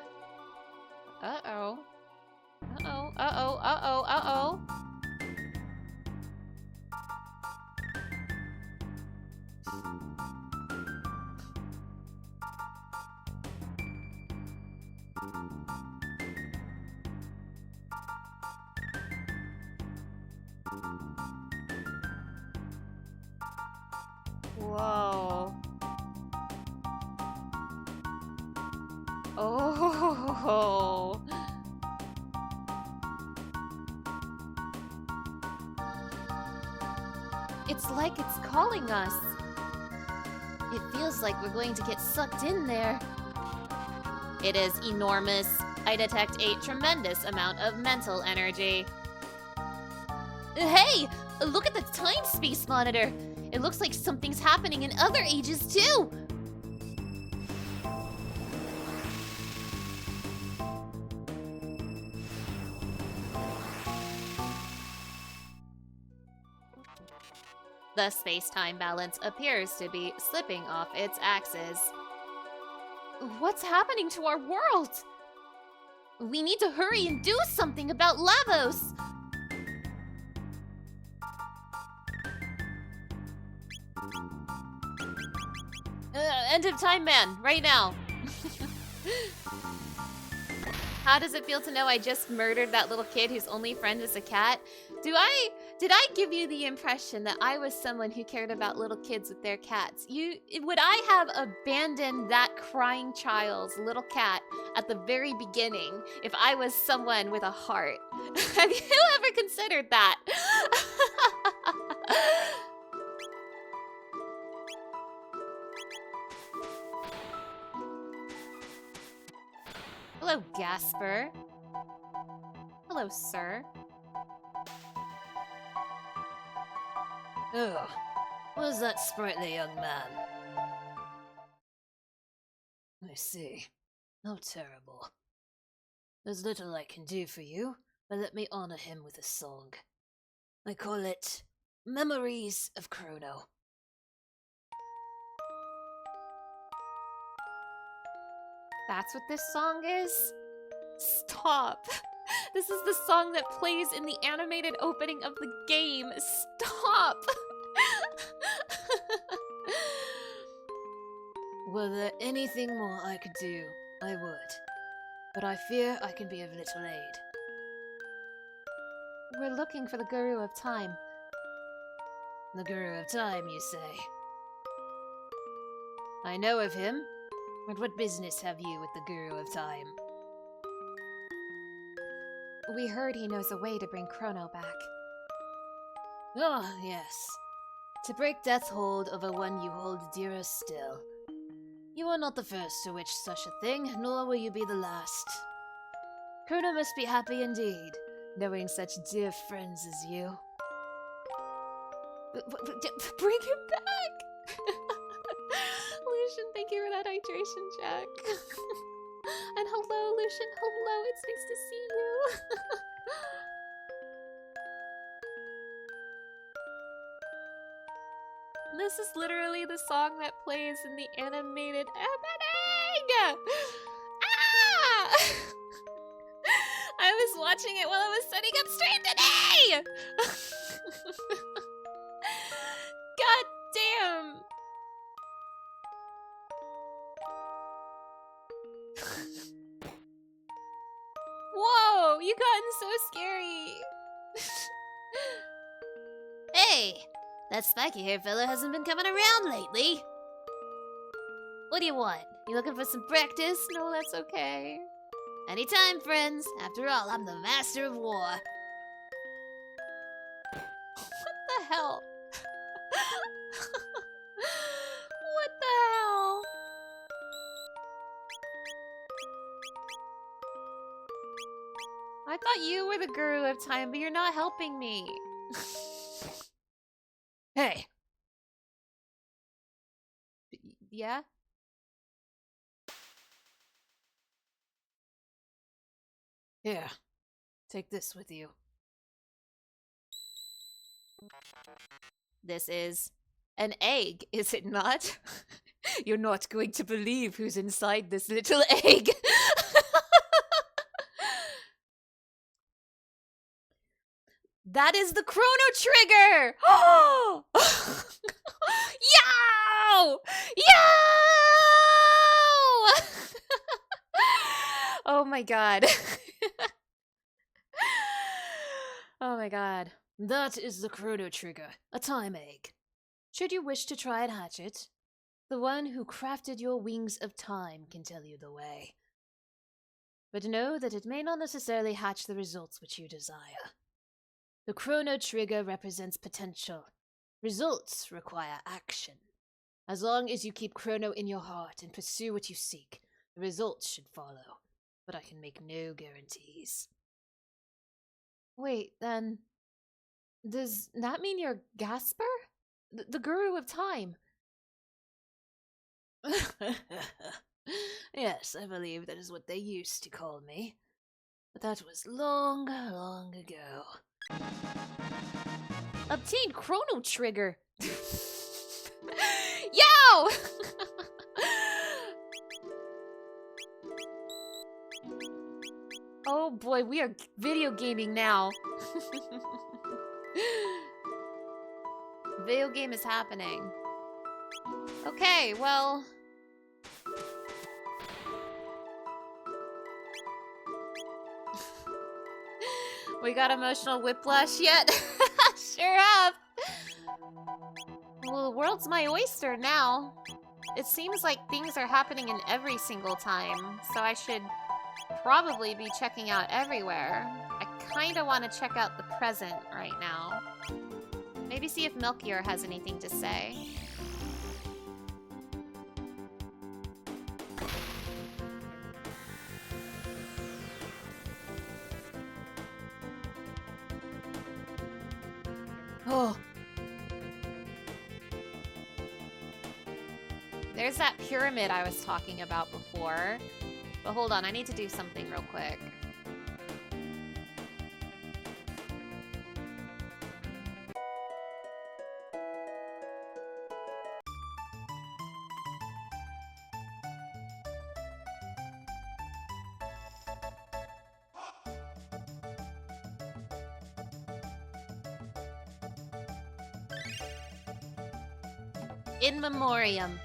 Speaker 1: Uh-oh. Uh-oh, uh-oh, uh-oh, uh-oh. Whoa. Oh. It's like it's calling us. It feels like we're going to get sucked in there. It is enormous. I detect a tremendous amount of mental energy. Hey! Look at the time-space monitor! It looks like something's happening in other ages, too! The space-time balance appears to be slipping off its axis. What's happening to our world? We need to hurry and do something about Lavos! End of time man, right now. How does it feel to know I just murdered that little kid whose only friend is a cat? Did I give you the impression that I was someone who cared about little kids with their cats? Would I have abandoned that crying child's little cat at the very beginning if I was someone with a heart? Have you ever considered that? Hello, Gasper. Hello, sir.
Speaker 3: Ugh, was that sprightly young man? I see. How terrible. There's little I can do for you, but let me honor him with a song. I call it Memories of Chrono.
Speaker 1: That's what this song is? Stop. This is the song that plays in the animated opening of the game. Stop.
Speaker 3: Were there anything more I could do, I would. But I fear I can be of little aid.
Speaker 1: We're looking for the Guru of Time.
Speaker 3: The Guru of Time, you say? I know of him. But what business have you with the Guru of Time?
Speaker 1: We heard he knows a way to bring Chrono back.
Speaker 3: Ah, yes. to break death's hold over one you hold dearer still. You are not the first to wish such a thing, nor will you be the last. Chrono must be happy indeed, knowing such dear friends as you.
Speaker 1: Bring him back! Lucian, thank you for that hydration check. And hello, Lucian. Hello, it's nice to see you. This is literally the song that plays in the animated opening! Ah! I was watching it while I was setting up stream today! God damn! Whoa, you gotten so scary.
Speaker 3: Hey, that spiky hair fella hasn't been coming around lately. What do you want? You looking for some practice?
Speaker 1: No, that's okay.
Speaker 3: Anytime, friends. After all, I'm the master of war.
Speaker 1: What the hell? What the hell? I thought you were the guru of time, but you're not helping me.
Speaker 3: Hey!
Speaker 1: Yeah?
Speaker 3: Here, take this with you.
Speaker 1: This is an egg, is it not? You're not going to believe who's inside this little egg. That is the Chrono Trigger! Oh! Yo! Yo! Oh my god. Oh my god.
Speaker 3: That is the Chrono Trigger, a time egg. Should you wish to try and hatch it, the one who crafted your wings of time can tell you the way. But know that it may not necessarily hatch the results which you desire. The Chrono Trigger represents potential. Results require action. As long as you keep Chrono in your heart and pursue what you seek, the results should follow. But I can make no guarantees.
Speaker 1: Wait, then... does that mean you're Gasper? The guru of time?
Speaker 3: Yes, I believe that is what they used to call me. But that was long, long ago.
Speaker 1: Obtain Chrono Trigger! Yo! Oh boy, we are video gaming now. Video game is happening. Okay, well... we got emotional whiplash yet? Sure have. Well, the world's my oyster now. It seems like things are happening in every single time, so I should probably be checking out everywhere. I kinda want to check out the present right now. Maybe see if Melchior has anything to say.
Speaker 3: Oh,
Speaker 1: There's that pyramid I was talking about before. But hold on, I need to do something real quick. In memoriam.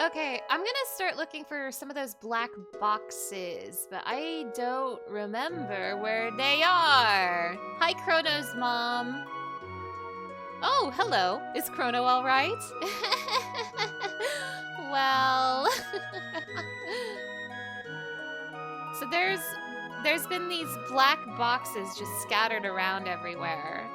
Speaker 1: Okay, I'm gonna start looking for some of those black boxes, but I don't remember where they are. Hi, Chrono's mom. Oh, hello. Is Chrono all right? well. So there's been these black boxes just scattered around everywhere.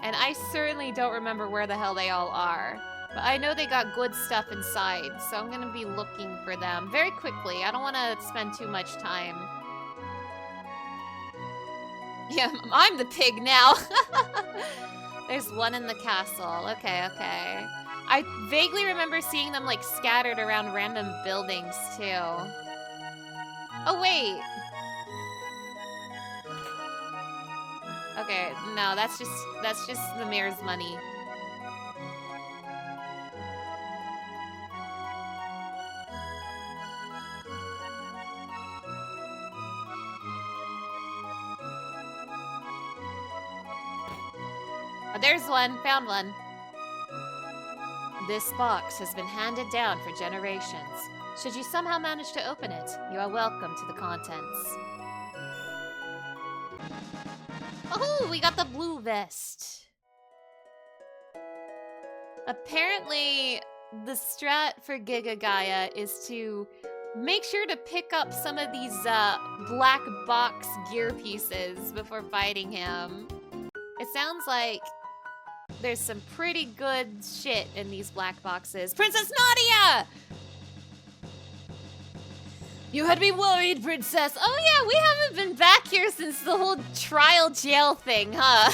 Speaker 1: And I certainly don't remember where the hell they all are. But I know they got good stuff inside, so I'm gonna be looking for them very quickly. I don't want to spend too much time. Yeah, I'm the pig now. There's one in the castle. Okay, okay. I vaguely remember seeing them, like, scattered around random buildings, too. Oh, wait. Okay, no, that's just the mayor's money. Oh, there's one. Found one. This box has been handed down for generations. Should you somehow manage to open it, you are welcome to the contents. Oh, we got the blue vest. Apparently, the strat for Giga Gaia is to make sure to pick up some of these black box gear pieces before fighting him. It sounds like there's some pretty good shit in these black boxes. Princess Nadia! You had me worried, Princess. Oh yeah, we haven't been back here since the whole trial jail thing, huh?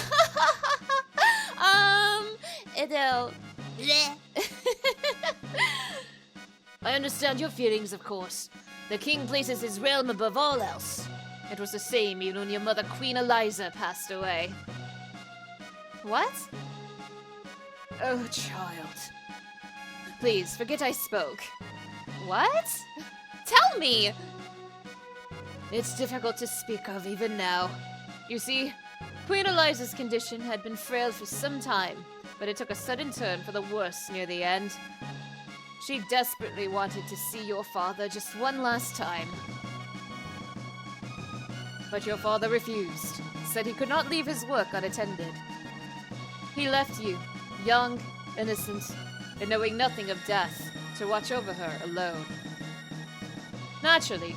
Speaker 1: I understand your feelings, of course. The king places his realm above all else. It was the same even when your mother, Queen Eliza, passed away. What? Oh, child. Please, forget I spoke. What? Tell me! It's difficult to speak of even now. You see, Queen Eliza's condition had been frail for some time, but it took a sudden turn for the worse near the end. She desperately wanted to see your father just one last time. But your father refused, said he could not leave his work unattended. He left you, young, innocent, and knowing nothing of death, to watch over her alone. Naturally,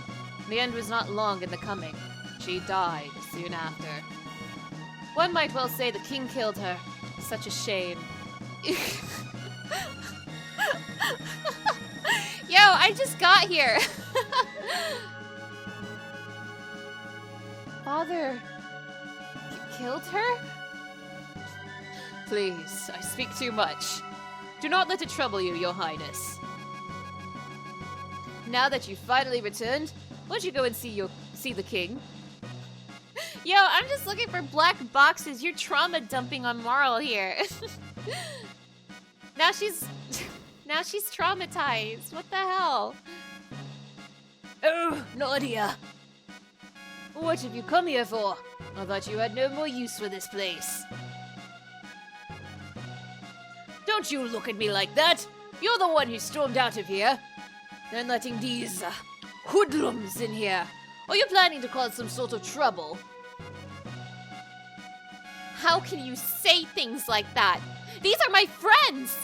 Speaker 1: the end was not long in the coming. She died soon after. One might well say the king killed her. Such a shame. Yo, I just got here. Father killed her? Please, I speak too much. Do not let it trouble you, Your Highness. Now that you've finally returned, why don't you go and see the king? Yo, I'm just looking for black boxes. You're trauma dumping on Marl here. Now she's traumatized. What the hell? Oh, Nadia. What have you come here for? I thought you had no more use for this place. Don't you look at me like that. You're the one who stormed out of here. And letting these hoodlums in here. Are you planning to cause some sort of trouble? How can you say things like that? These are my friends!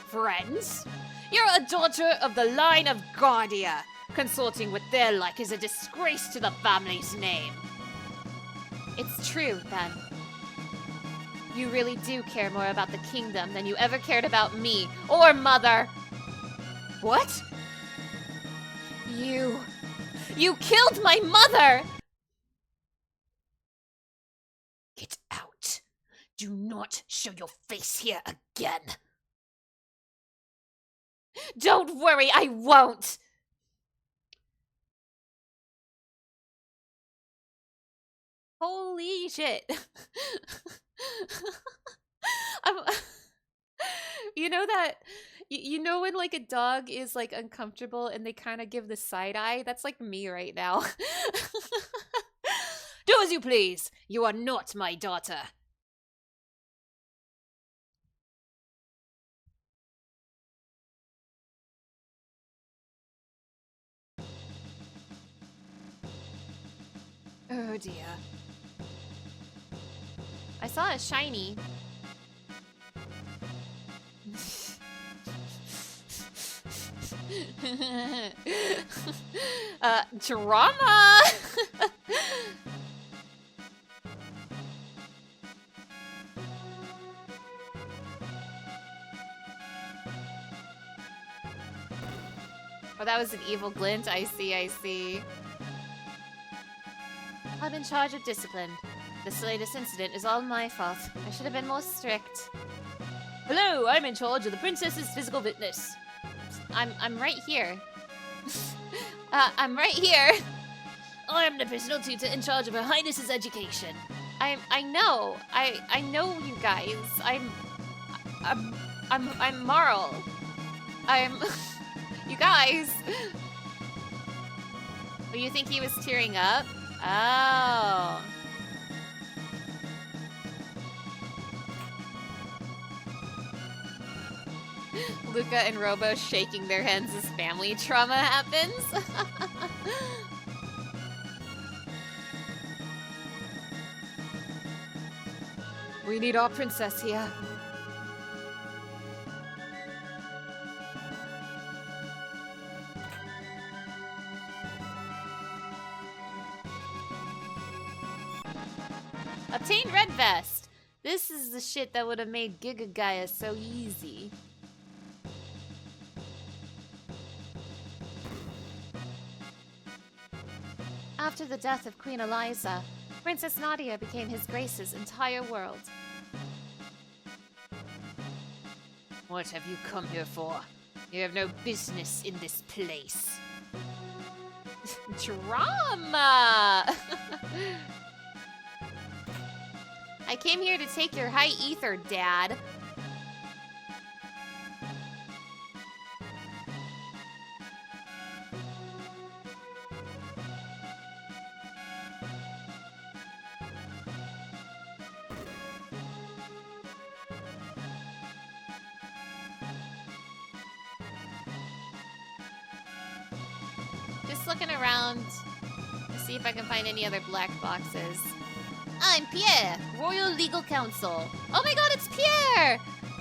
Speaker 1: Friends? You're a daughter of the line of Guardia. Consorting with their like is a disgrace to the family's name. It's true, then. You really do care more about the kingdom than you ever cared about me or Mother. What? You killed my mother! Get out. Do not show your face here again. Don't worry, I won't. Holy shit. You know that, you know when like a dog is like uncomfortable and they kind of give the side eye? That's like me right now. Do as you please. You are not my daughter. Oh dear. I saw a shiny. Drama! Oh, that was an evil glint. I see, I see. I'm in charge of discipline. This latest incident is all my fault. I should have been more strict. Hello, I'm in charge of the princess's physical fitness. I'm right here. I'm right here.
Speaker 3: I am the personal tutor in charge of Her Highness's education.
Speaker 1: I know. I know you guys. I'm Marl. I'm you guys. Oh, you think he was tearing up? Oh. Luca and Robo shaking their hands as family trauma happens. We need our princess here. Obtain Red Vest. This is the shit that would have made Giga Gaia so easy. After the death of Queen Eliza, Princess Nadia became His Grace's entire world. What have you come here for? You have no business in this place. Drama! I came here to take your high ether, Dad. Just looking around to see if I can find any other black boxes. I'm Pierre, Royal Legal Counsel. Oh my god, it's Pierre!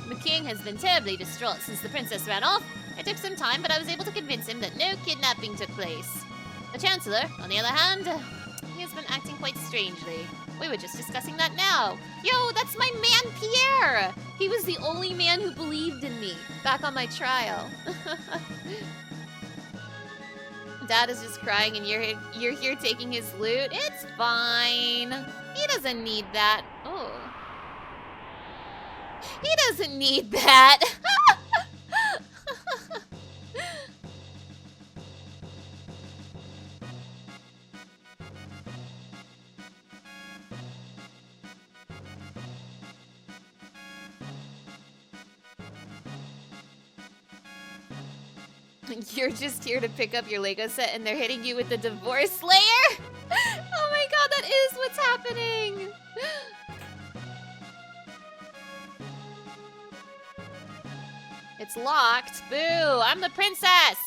Speaker 1: The king has been terribly distraught since the princess ran off. It took some time, but I was able to convince him that no kidnapping took place. The Chancellor, on the other hand, he has been acting quite strangely. We were just discussing that now. Yo, that's my man Pierre! He was the only man who believed in me, back on my trial. Dad is just crying and you're here taking his loot. It's fine. He doesn't need that. Oh. He doesn't need that. You're just here to pick up your Lego set and they're hitting you with the divorce layer? Oh my god, that is what's happening! It's locked. Boo! I'm the princess!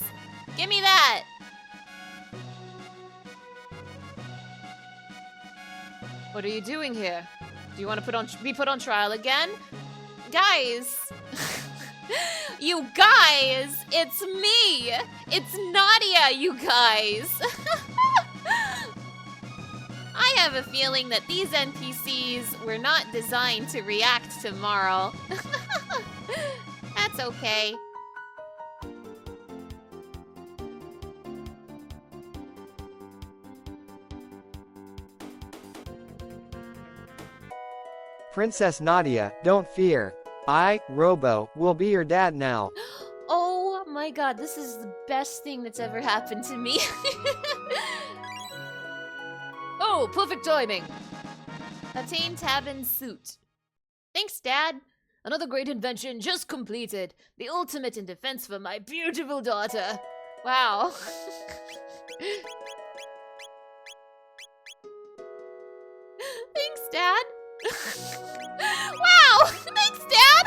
Speaker 1: Give me that! What are you doing here? Do you want to be put on trial again? Guys! You guys! It's me! It's Nadia, you guys! I have a feeling that these NPCs were not designed to react to Marl. That's okay.
Speaker 2: Princess Nadia, don't fear. I, Robo, will be your dad now.
Speaker 1: Oh my god, this is the best thing that's ever happened to me. Oh, perfect timing. Obtain Tabin's suit. Thanks, Dad. Another great invention just completed. The ultimate in defense for my beautiful daughter. Wow. Thanks, Dad. Wow! Thanks, Dad!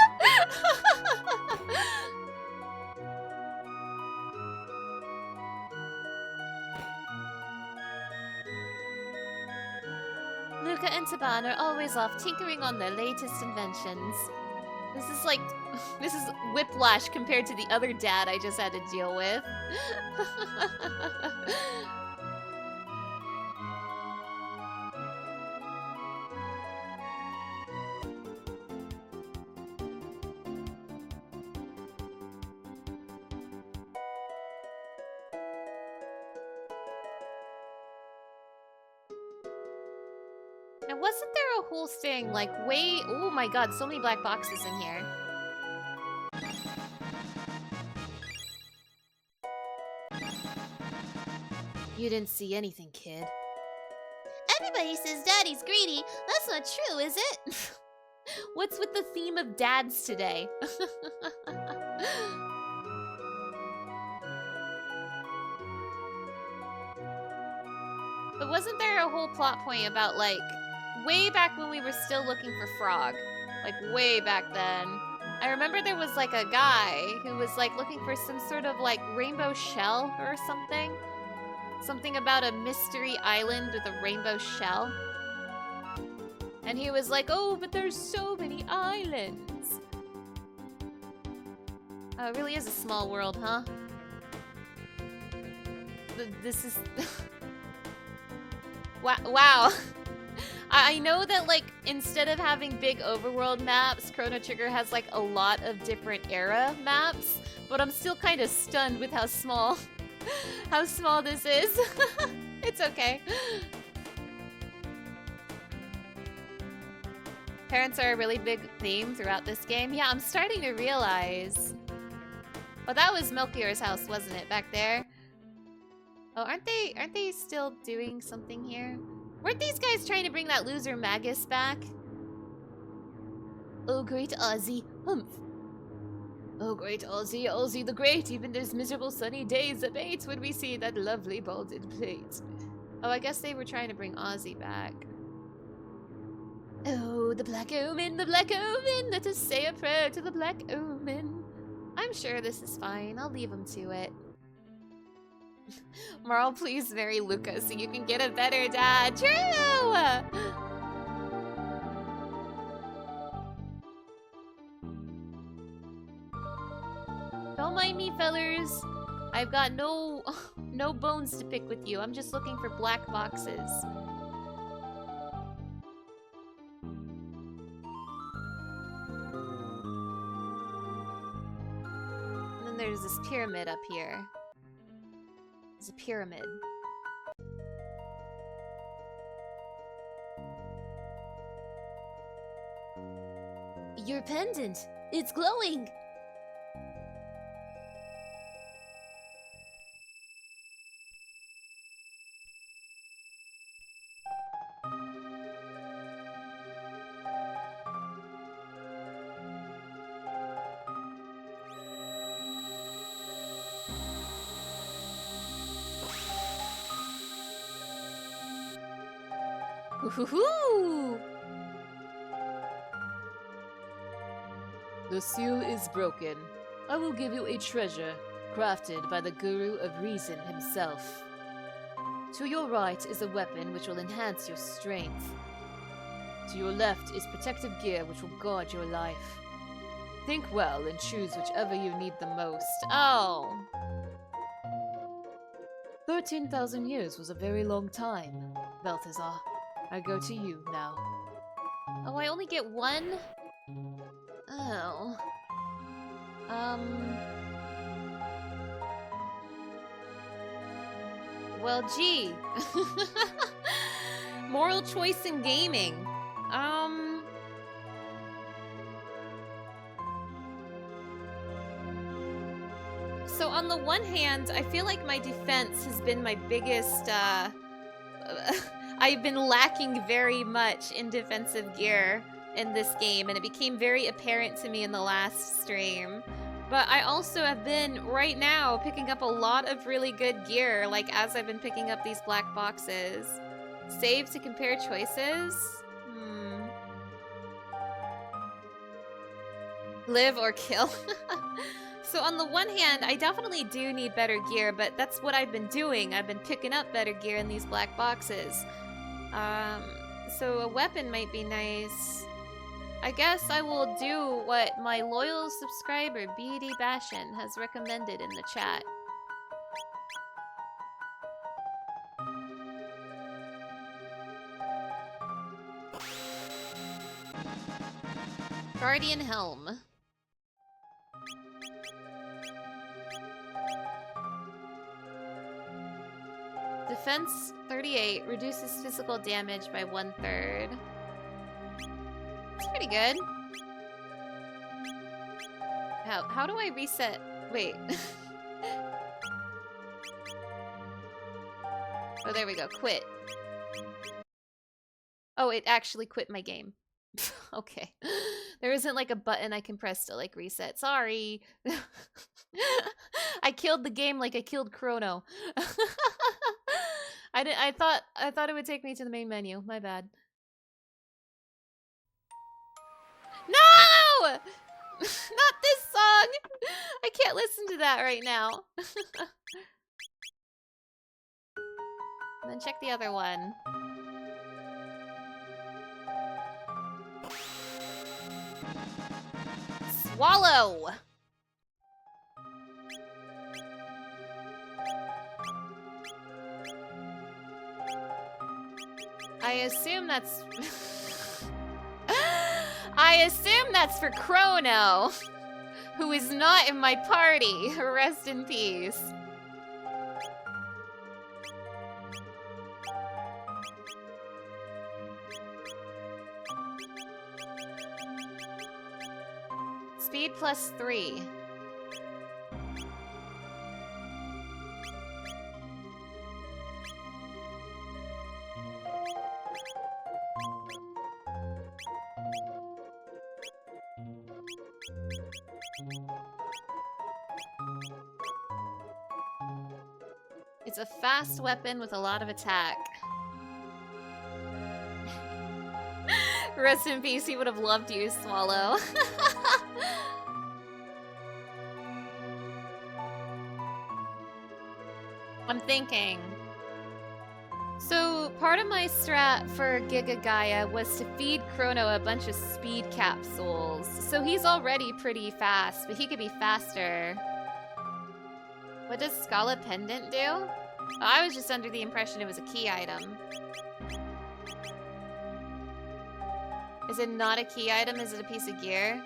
Speaker 1: Luca and Taban are always off tinkering on their latest inventions. This is like, this is whiplash compared to the other dad I just had to deal with. Now, wasn't there a whole thing, like, oh my god, so many black boxes in here.
Speaker 3: You didn't see anything, kid.
Speaker 1: Everybody says Daddy's greedy. That's not true, is it? What's with the theme of dads today? But wasn't there a whole plot point about, like, way back when we were still looking for Frog? Like, way back then. I remember there was, like, a guy who was, like, looking for some sort of, like, rainbow shell or something. Something about a mystery island with a rainbow shell. And he was like, oh, but there's so many islands. Oh, it really is a small world, huh? This is... Wow. I know that, like, instead of having big overworld maps, Chrono Trigger has, like, a lot of different era maps, but I'm still kind of stunned with how small this is. It's okay. Parents are a really big theme throughout this game. Yeah, I'm starting to realize. Oh, that was Melchior's house, wasn't it, back there? Oh, aren't they still doing something here? Weren't these guys trying to bring that loser Magus back? Oh, great Ozzy, humph. Oh, great Ozzy, Ozzy the Great, even those miserable sunny days abate when we see that lovely balded plate. Oh, I guess they were trying to bring Ozzy back. Oh, the Black Omen, let us say a prayer to the Black Omen. I'm sure this is fine, I'll leave him to it. Marl, please marry Luca so you can get a better dad. True! Don't mind me, fellers. I've got no bones to pick with you. I'm just looking for black boxes. And then there's this pyramid up here. There's a pyramid.
Speaker 3: Your pendant! It's glowing!
Speaker 1: Woohoo!
Speaker 3: The seal is broken. I will give you a treasure, crafted by the Guru of Reason himself. To your right is a weapon which will enhance your strength. To your left is protective gear which will guard your life. Think well and choose whichever you need the most.
Speaker 1: Oh.
Speaker 3: 13,000 years was a very long time, Balthazar. I go to you now.
Speaker 1: Oh, I only get one? Oh. Well, gee. Moral choice in gaming. So on the one hand, I feel like my defense has been my biggest, I've been lacking very much in defensive gear in this game, and it became very apparent to me in the last stream. But I also have been, right now, picking up a lot of really good gear, like as I've been picking up these black boxes. Save to compare choices? Live or kill? So on the one hand, I definitely do need better gear, but that's what I've been doing. I've been picking up better gear in these black boxes. So a weapon might be nice. I guess I will do what my loyal subscriber BD Bashin has recommended in the chat. Guardian Helm. Defense 38 reduces physical damage by 1/3. That's pretty good. How do I reset? Wait. Oh, there we go. Quit. Oh, it actually quit my game. Okay. There isn't like a button I can press to like reset. Sorry. I killed the game like I killed Chrono. I thought it would take me to the main menu. My bad. No! Not this song. I can't listen to that right now. And then check the other one. Swallow. I assume that's I assume that's for Chrono, who is not in my party. Rest in peace. Speed +3. It's a fast weapon with a lot of attack. Rest in peace, he would have loved you, Swallow. I'm thinking. So, part of my strat for Giga Gaia was to feed Chrono a bunch of speed capsules. So he's already pretty fast, but he could be faster. What does Scala Pendant do? Oh, I was just under the impression it was a key item. Is it not a key item? Is it a piece of gear?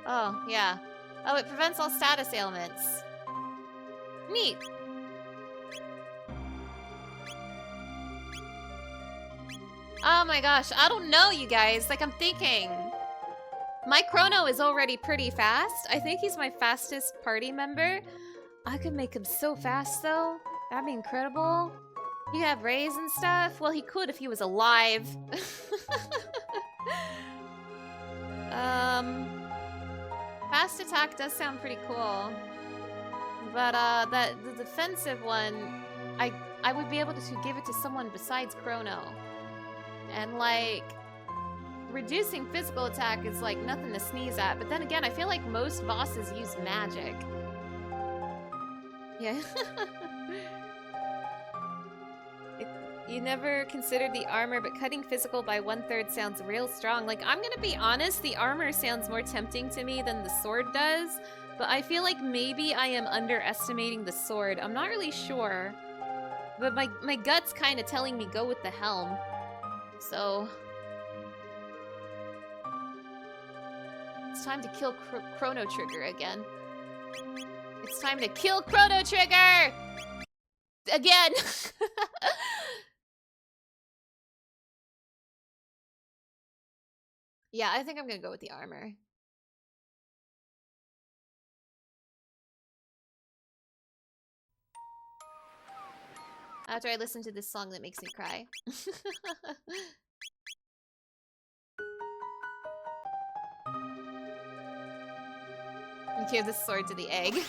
Speaker 1: Oh, yeah. Oh, it prevents all status ailments. Neat. Oh my gosh, I don't know, you guys. Like, I'm thinking. My Chrono is already pretty fast. I think he's my fastest party member. I could make him so fast, though. That'd be incredible. You have rays and stuff? Well, he could if he was alive. Fast attack does sound pretty cool. But, the defensive one, I would be able to give it to someone besides Chrono. And, like, reducing physical attack is, like, nothing to sneeze at. But then again, I feel like most bosses use magic. Yeah. You never considered the armor, but cutting physical by 1/3 sounds real strong. Like, I'm gonna be honest, the armor sounds more tempting to me than the sword does. But I feel like maybe I am underestimating the sword. I'm not really sure. But my gut's kind of telling me go with the helm. So... it's time to kill Chrono Trigger again. It's time to kill Chrono Trigger! Again! Yeah, I think I'm gonna go with the armor. After I listen to this song that makes me cry. You give the sword to the egg.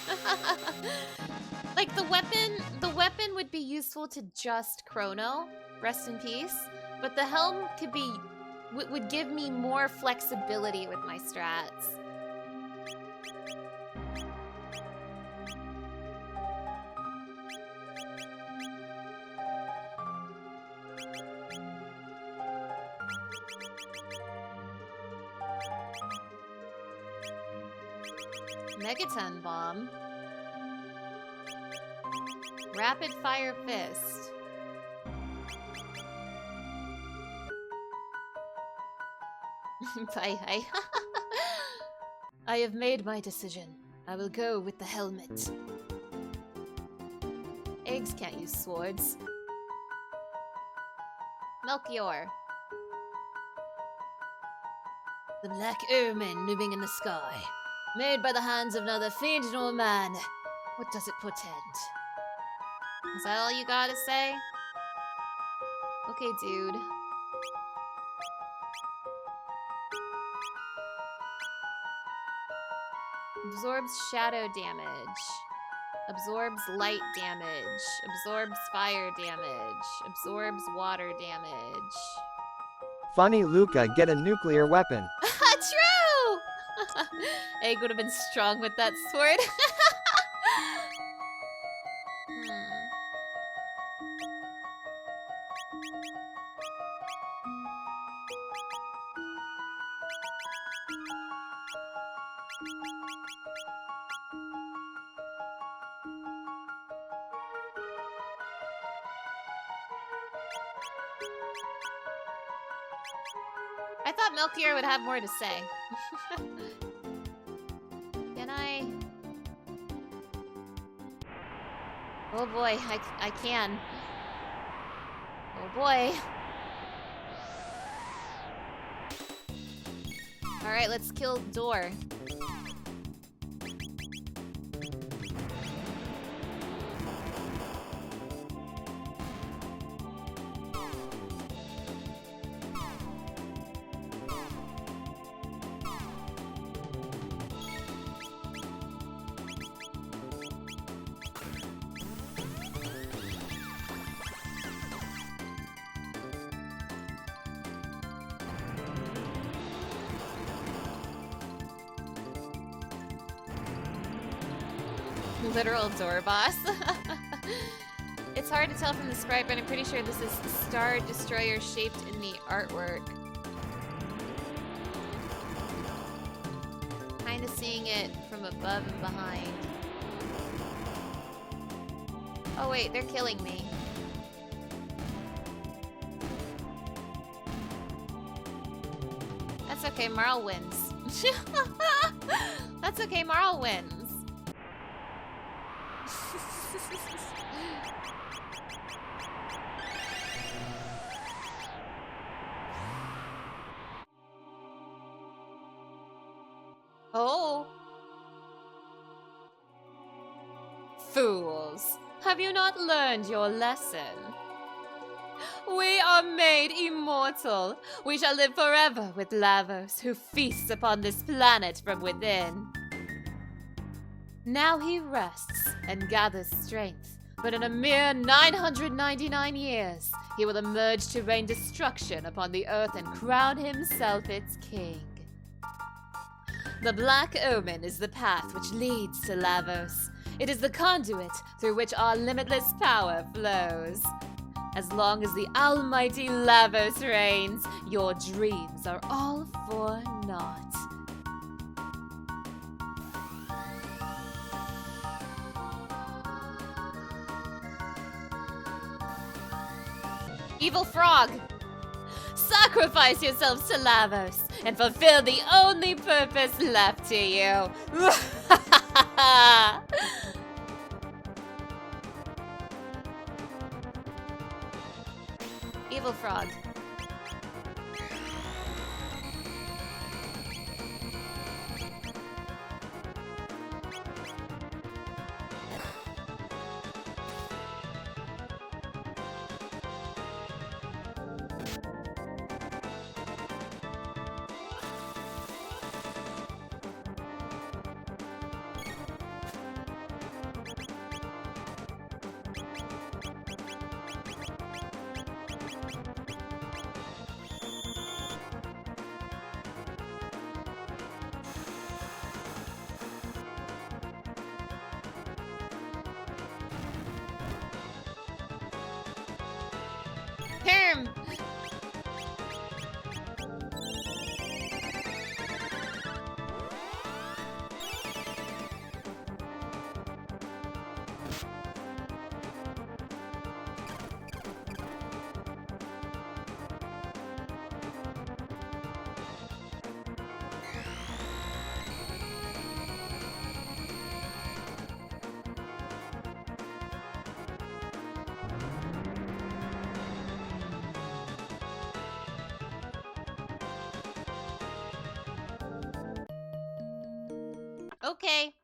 Speaker 1: Like, the weapon would be useful to just Chrono, rest in peace. But the helm could be, would give me more flexibility with my strats. Megaton Bomb. Rapid Fire Fist. Bye. I have made my decision. I will go with the helmet. Eggs can't use swords. Melchior.
Speaker 3: The black ermine moving in the sky. Made by the hands of neither fiend nor man. What does it portend?
Speaker 1: Is that all you gotta say? Okay, dude. Absorbs shadow damage. Absorbs light damage. Absorbs fire damage. Absorbs water damage.
Speaker 2: Funny Luca, get a nuclear weapon.
Speaker 1: True! Egg would have been strong with that sword. I thought Melchior would have more to say. Can I? Oh boy, I can. Oh boy. Alright, let's kill Door. Literal door boss. It's hard to tell from the sprite, but I'm pretty sure this is the Star Destroyer shaped in the artwork. Kinda seeing it from above and behind. Oh wait, they're killing me. That's okay, Marl wins. That's okay, Marl wins. Oh. Fools, have you not learned your lesson? We are made immortal. We shall live forever with Lavos, who feasts upon this planet from within. Now he rests and gathers strength, but in a mere 999 years, he will emerge to rain destruction upon the earth and crown himself its king. The Black Omen is the path which leads to Lavos. It is the conduit through which our limitless power flows. As long as the almighty Lavos reigns, your dreams are all for naught. Evil frog! Sacrifice yourselves to Lavos and fulfill the only purpose left to you. Evil frog. Herm! Okay.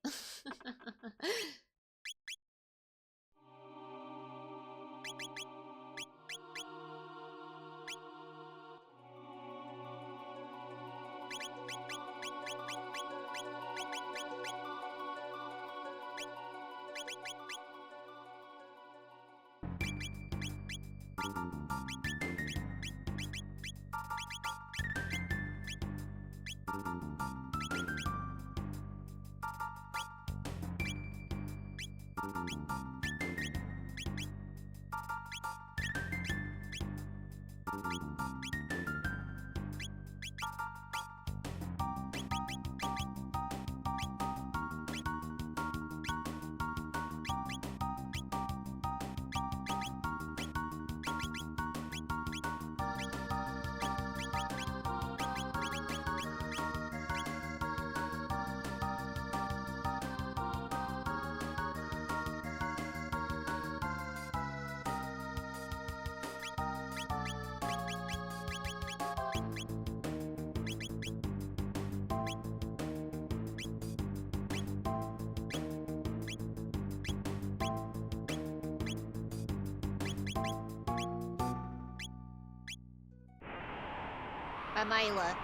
Speaker 1: Amila.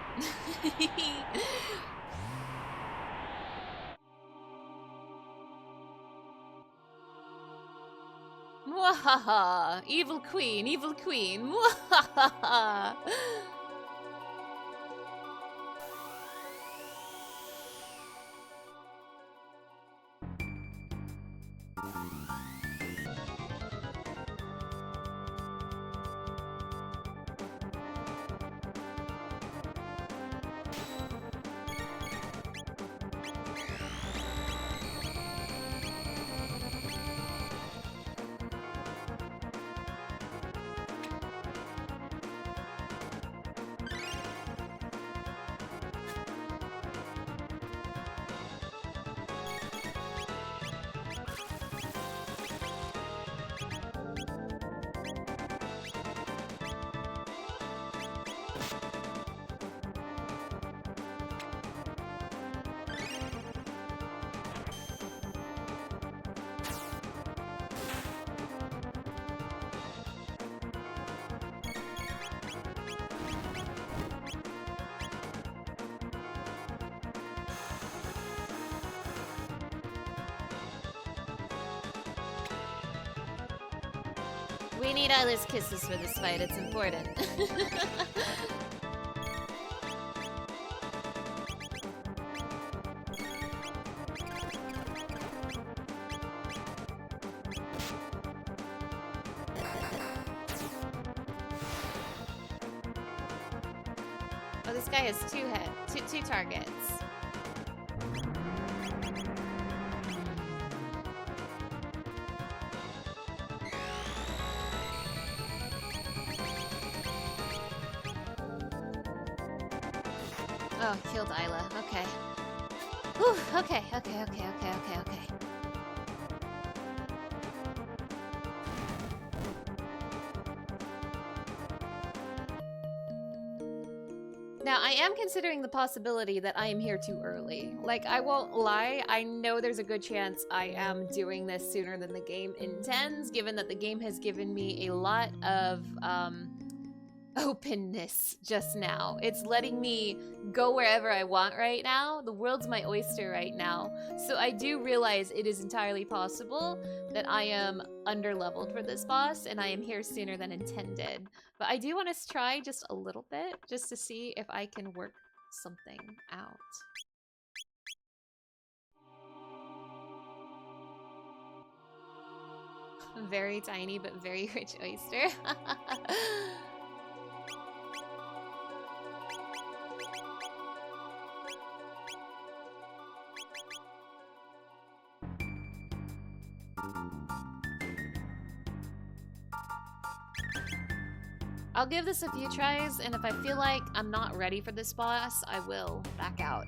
Speaker 1: Mwahaha! Evil queen, evil queen. Mwahaha! We need Isla's kisses for this fight, it's important. Oh, this guy has two targets. Oh, killed Isla. Okay. Whew, okay. Now, I am considering the possibility that I am here too early. Like, I won't lie, I know there's a good chance I am doing this sooner than the game intends, given that the game has given me a lot of, openness just now. It's letting me go wherever I want right now. The world's my oyster right now. So I do realize it is entirely possible that I am underleveled for this boss and I am here sooner than intended. But I do want to try just a little bit just to see if I can work something out. Very tiny but very rich oyster. I'll give this a few tries, and if I feel like I'm not ready for this boss, I will back out.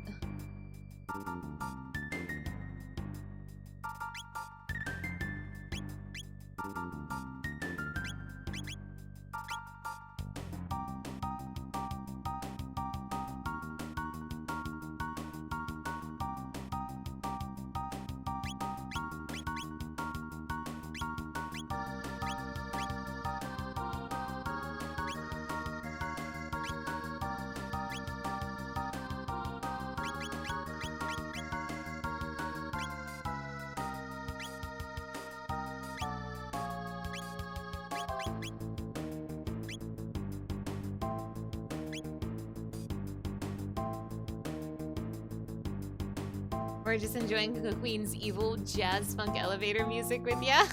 Speaker 1: We're just enjoying the Queen's evil jazz funk elevator music with ya.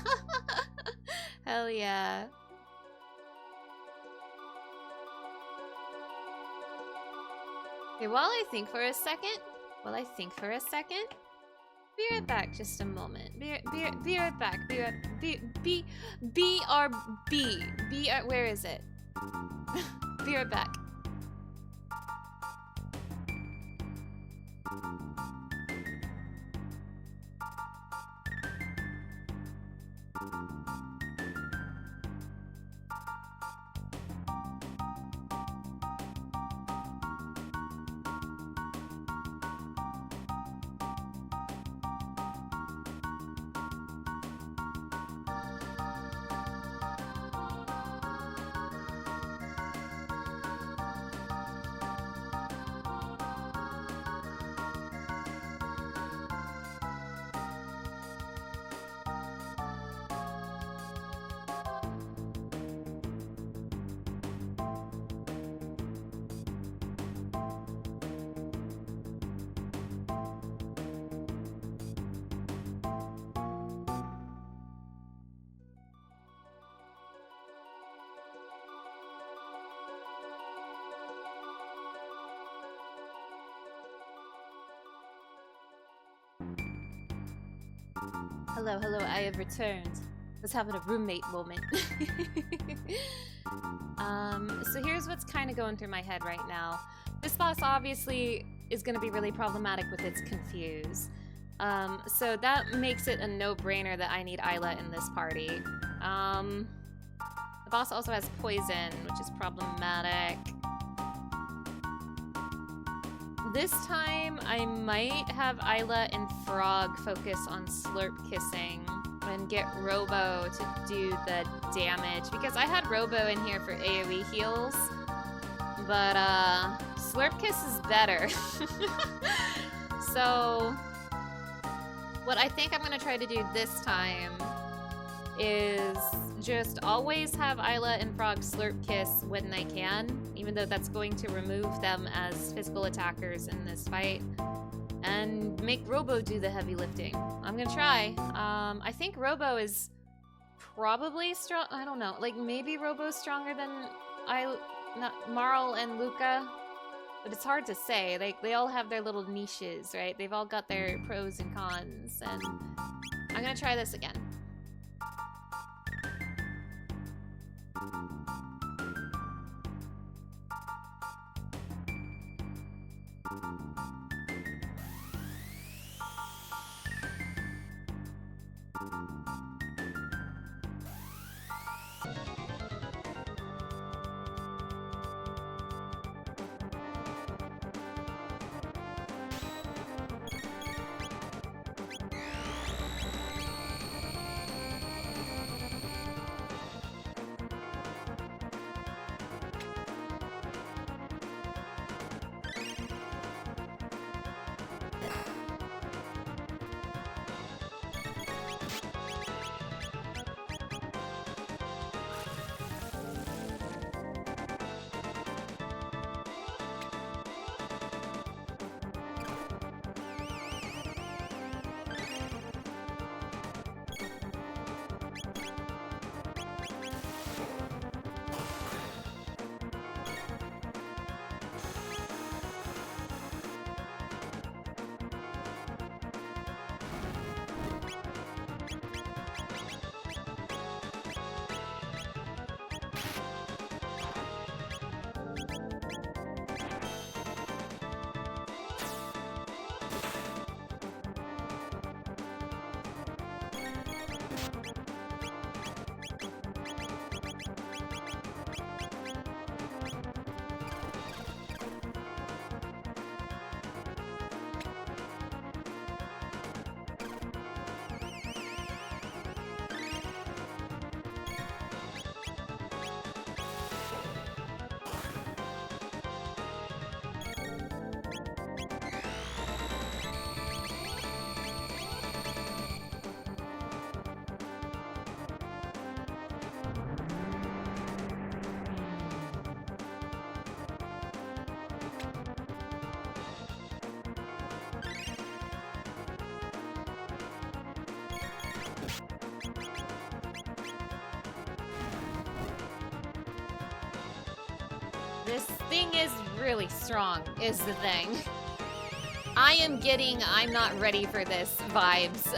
Speaker 1: Hell yeah. Okay, while I think for a second, be right back just a moment. Be right back. Where is it? Be right back. Hello, I have returned. Was having a roommate moment. So here's what's kind of going through my head right now. This boss obviously is going to be really problematic with its confuse. So that makes it a no-brainer that I need Isla in this party. The boss also has poison, which is problematic. This time, I might have Isla and Frog focus on Slurp Kissing and get Robo to do the damage, because I had Robo in here for AoE heals, but Slurp Kiss is better. So what I think I'm gonna try to do this time is just always have Isla and Frog Slurp Kiss when they can, even though that's going to remove them as physical attackers in this fight, and make Robo do the heavy lifting. I'm gonna try. I think Robo is probably strong. I don't know. Like, maybe Robo's stronger than Marl and Luca, but it's hard to say. Like, they all have their little niches, right? They've all got their pros and cons, and I'm gonna try this again. This thing is really strong, is the thing. I am getting I'm not ready for this vibes.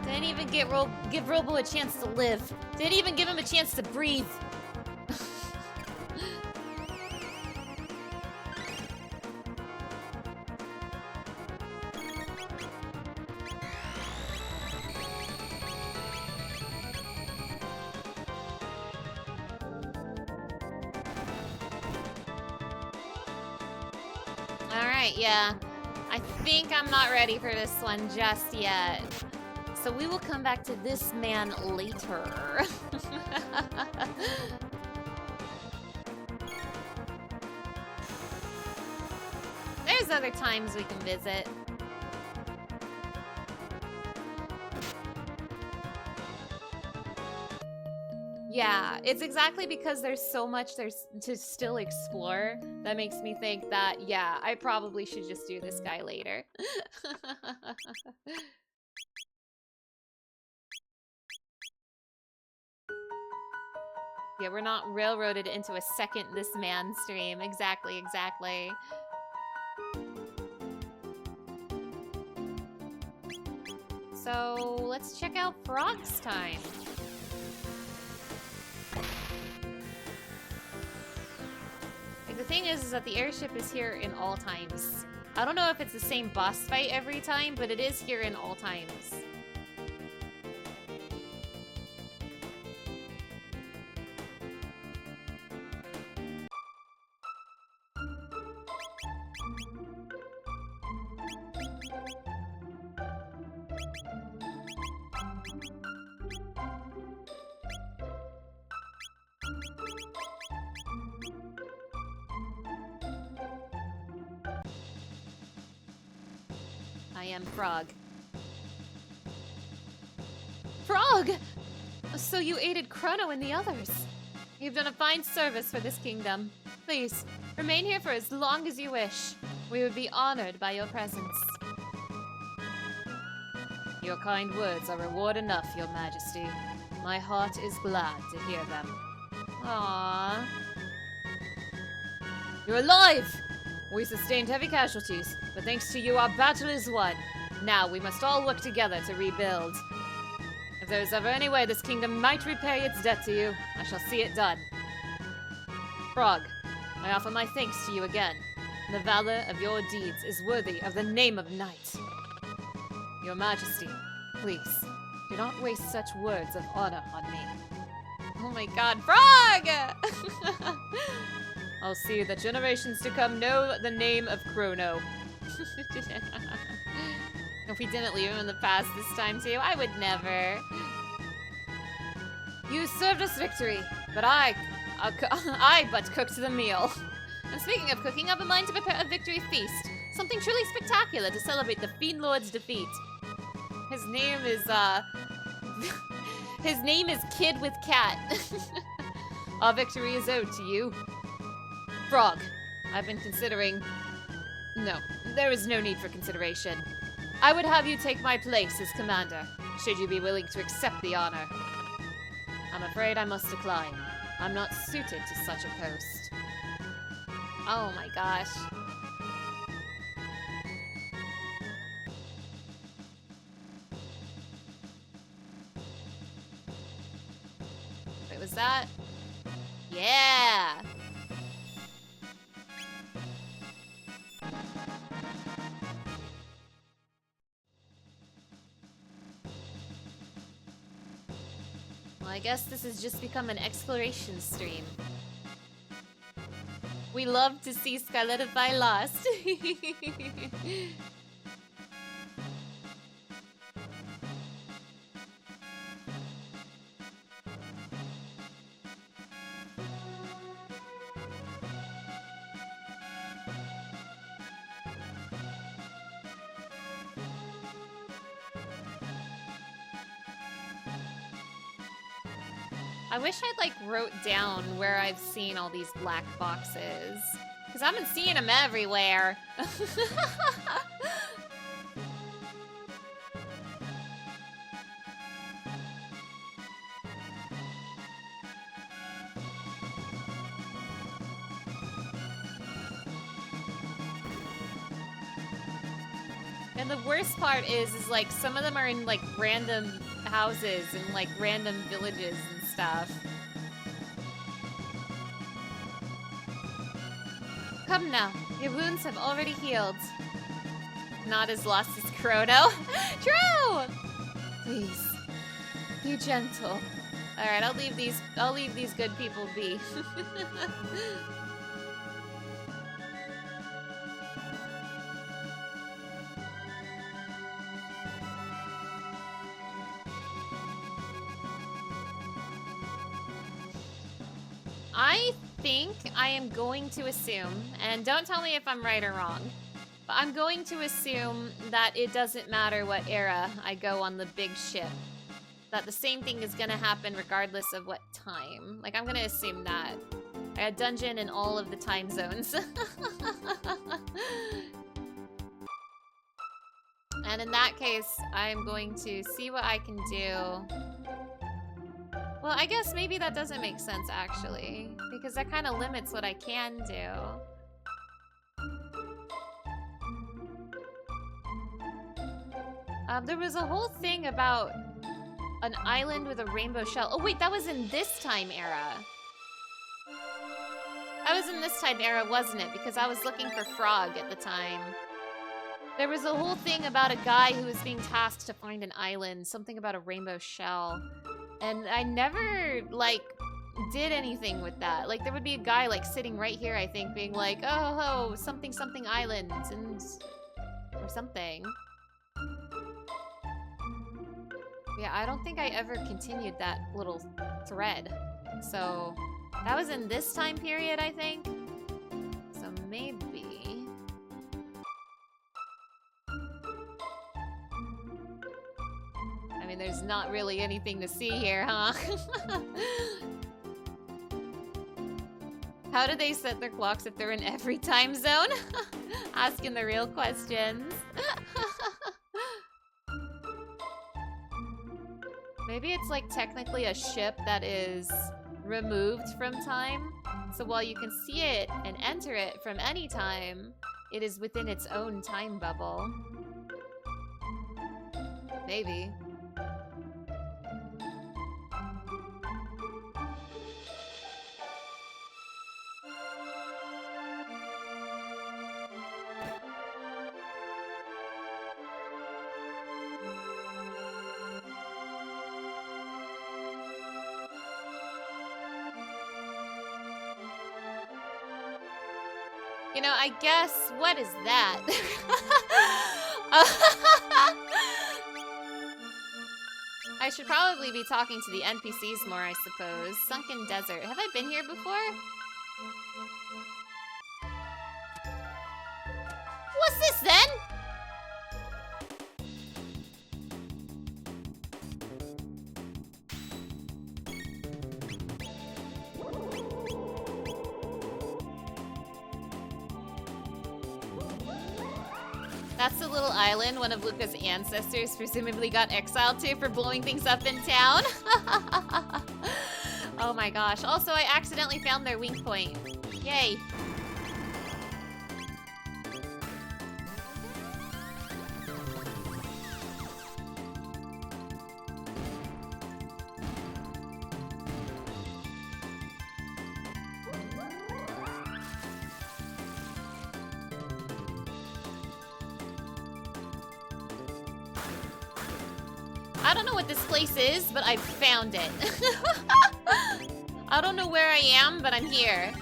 Speaker 1: Didn't even give Robo a chance to live. Didn't even give him a chance to breathe. Alright, yeah. I think I'm not ready for this one just yet. So we will come back to this man later. There's other times we can visit. Yeah, it's exactly because there's so much there's to still explore that makes me think that, yeah, I probably should just do this guy later. Yeah, we're not railroaded into a second this man stream. Exactly, exactly. So, let's check out Frog's time. Like, the thing is that the airship is here in all times. I don't know if it's the same boss fight every time, but it is here in all times. I am Frog. Frog! So you aided Chrono and the others. You've done a fine service for this kingdom. Please, remain here for as long as you wish. We would be honored by your presence. Your kind words are reward enough, Your Majesty. My heart is glad to hear them. Aww. You're alive! We sustained heavy casualties, but thanks to you our battle is won. Now we must all work together to rebuild. If there is ever any way this kingdom might repay its debt to you, I shall see it done. Frog, I offer my thanks to you again. The valor of your deeds is worthy of the name of knight. Your Majesty, please, do not waste such words of honor on me. Oh my god, Frog! I'll see that generations to come know the name of Chrono. If we didn't leave him in the past this time too, I would never. You served us victory, but I I but cooked the meal. And speaking of cooking, I've in mind to prepare a victory feast. Something truly spectacular to celebrate the Fiend Lord's defeat. His name is, his name is Kid with Cat. Our victory is owed to you. Frog, I've been considering... No, there is no need for consideration. I would have you take my place as commander, should you be willing to accept the honor. I'm afraid I must decline. I'm not suited to such a post. Oh my gosh. Wait, was that? Yeah! Well, I guess this has just become an exploration stream. We love to see Skyletify lost. I wish I'd like wrote down where I've seen all these black boxes. Because I've been seeing them everywhere. And the worst part is like some of them are in like random houses and like random villages and stuff. Come now, your wounds have already healed. Not as lost as Chrono. True! Please, be gentle. Alright, I'll leave these good people be. I think I am going to assume, and don't tell me if I'm right or wrong, but I'm going to assume that it doesn't matter what era I go on the big ship. That the same thing is gonna happen regardless of what time. Like, I'm gonna assume that. I had dungeon in all of the time zones. And in that case, I'm going to see what I can do. Well, I guess maybe that doesn't make sense, actually. Because that kind of limits what I can do. There was a whole thing about an island with a rainbow shell. Oh, wait, that was in this time era. That was in this time era, wasn't it? Because I was looking for Frog at the time. There was a whole thing about a guy who was being tasked to find an island. Something about a rainbow shell. And I never, like, did anything with that. Like, there would be a guy, like, sitting right here, I think, being like, oh, something, something island, and... or something. Yeah, I don't think I ever continued that little thread. So, that was in this time period, I think? So, maybe... I mean, there's not really anything to see here, huh? How do they set their clocks if they're in every time zone? Asking the real questions. Maybe it's like technically a ship that is removed from time. So while you can see it and enter it from any time, it is within its own time bubble. Maybe. You know, I guess, what is that? I should probably be talking to the NPCs more, I suppose. Sunken Desert. Have I been here before? What's this then? That's the little island one of Luca's ancestors presumably got exiled to for blowing things up in town. Oh my gosh. Also, I accidentally found their weak point. Yay. I don't know what this place is, but I found it. I don't know where I am, but I'm here.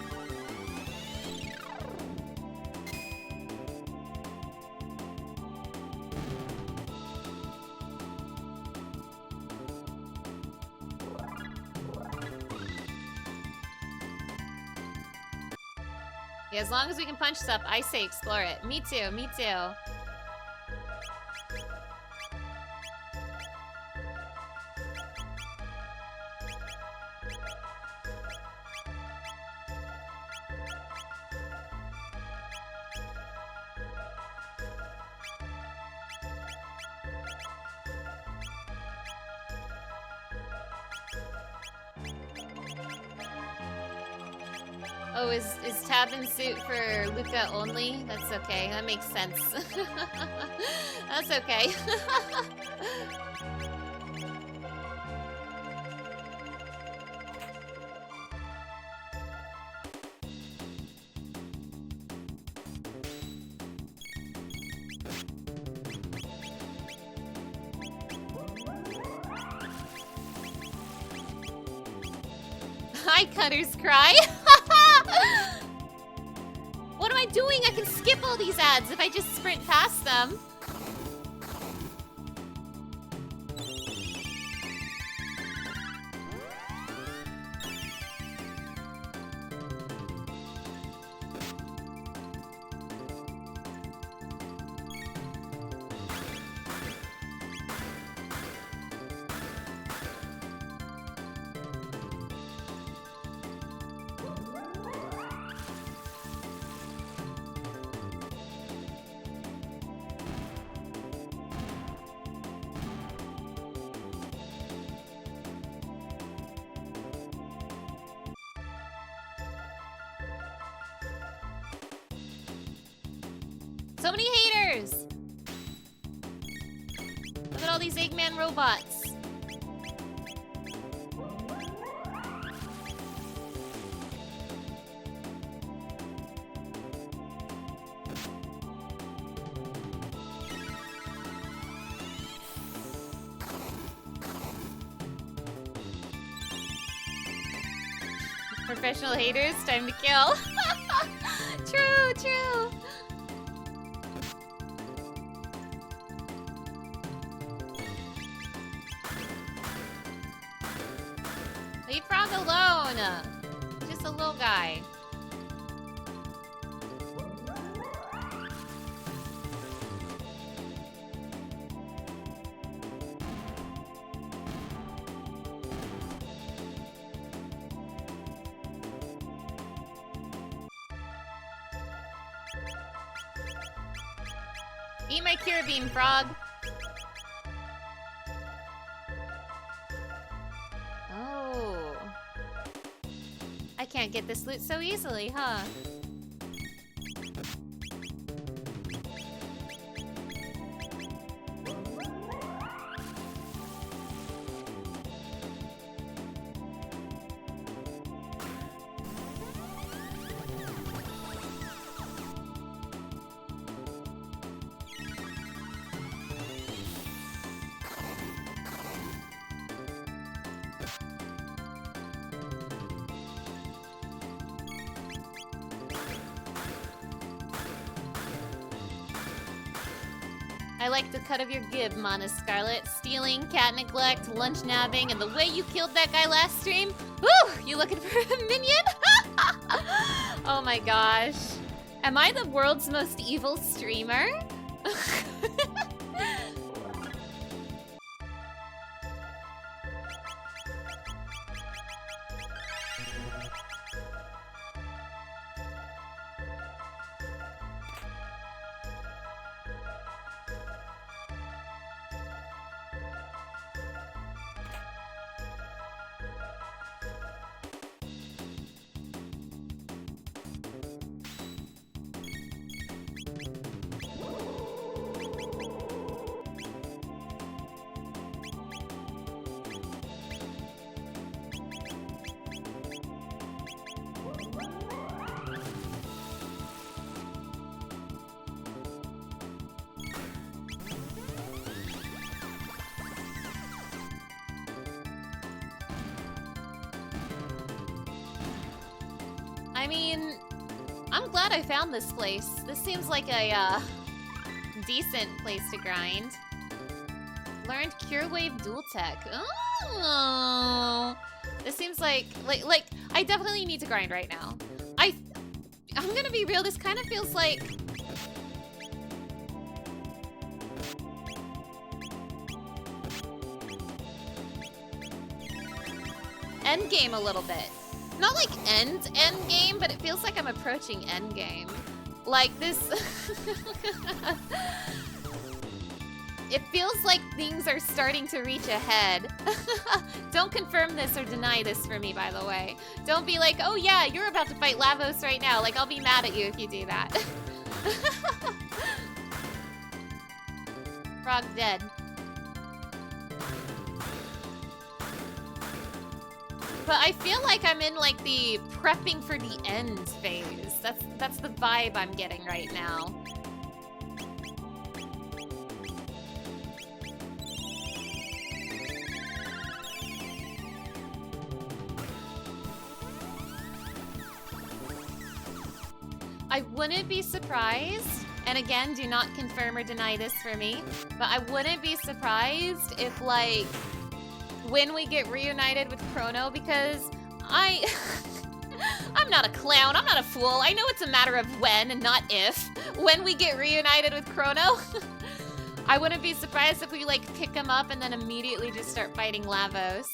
Speaker 1: Yeah, as long as we can punch stuff, I say explore it. Me too, me too. Oh, is Tab in suit for Luca only? That's okay. That makes sense. That's okay. Hi, Cutters Cry. What am I doing? I can skip all these ads if I just sprint past them. So many haters! Look at all these Eggman robots. Professional haters, time to kill. True, true. Leave Frog alone! Just a little guy. Eat my cure bean, Frog. Oh. I can't get this loot so easily, huh? I like the cut of your gib, Mana Scarlet. Stealing, cat neglect, lunch nabbing, and the way you killed that guy last stream. Woo! You looking for a minion? Oh my gosh. Am I the world's most evil streamer? I mean, I'm glad I found this place. This seems like a decent place to grind. Learned Cure Wave Dual Tech. Oh, this seems like I definitely need to grind right now. I'm gonna be real. This kind of feels like end game a little bit. Not like end game, but it feels like I'm approaching end game. Like this it feels like things are starting to reach ahead. Don't confirm this or deny this for me, by the way. Don't be like, oh yeah, you're about to fight Lavos right now. Like, I'll be mad at you if you do that. Frog dead. But I feel like I'm in like the prepping for the end phase. That's the vibe I'm getting right now. I wouldn't be surprised, and again, do not confirm or deny this for me, but I wouldn't be surprised if like when we get reunited with Chrono, because I'm not a clown, I'm not a fool. I know it's a matter of when and not if. When we get reunited with Chrono, I wouldn't be surprised if we like pick him up and then immediately just start fighting Lavos.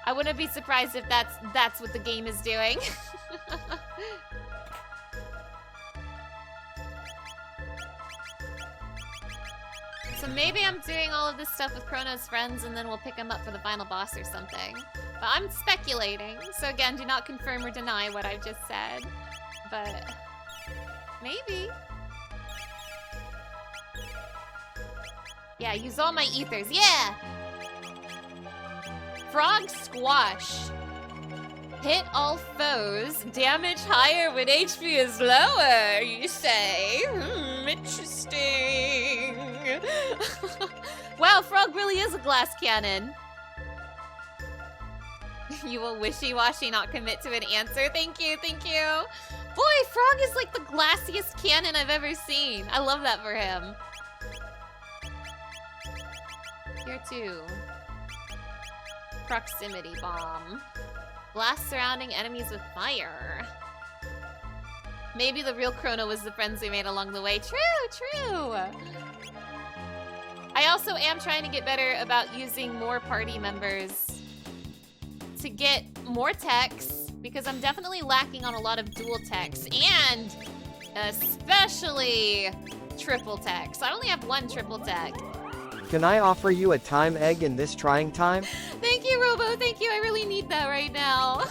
Speaker 1: I wouldn't be surprised if that's what the game is doing. So maybe I'm doing all of this stuff with Chrono's friends and then we'll pick him up for the final boss or something. But I'm speculating, so again, do not confirm or deny what I've just said. But maybe. Yeah, use all my ethers, yeah! Frog Squash. Hit all foes, damage higher when HP is lower, you say? Interesting. Wow, Frog really is a glass cannon. You will wishy-washy not commit to an answer. Thank you, thank you. Boy, Frog is like the glassiest cannon I've ever seen. I love that for him. Here too. Proximity bomb. Blast surrounding enemies with fire. Maybe the real Chrono was the friends we made along the way. True, true. I also am trying to get better about using more party members to get more techs, because I'm definitely lacking on a lot of dual techs, and especially triple techs. I only have one triple tech.
Speaker 2: Can I offer you a time egg in this trying time?
Speaker 1: Thank you, Robo. Thank you. I really need that right now.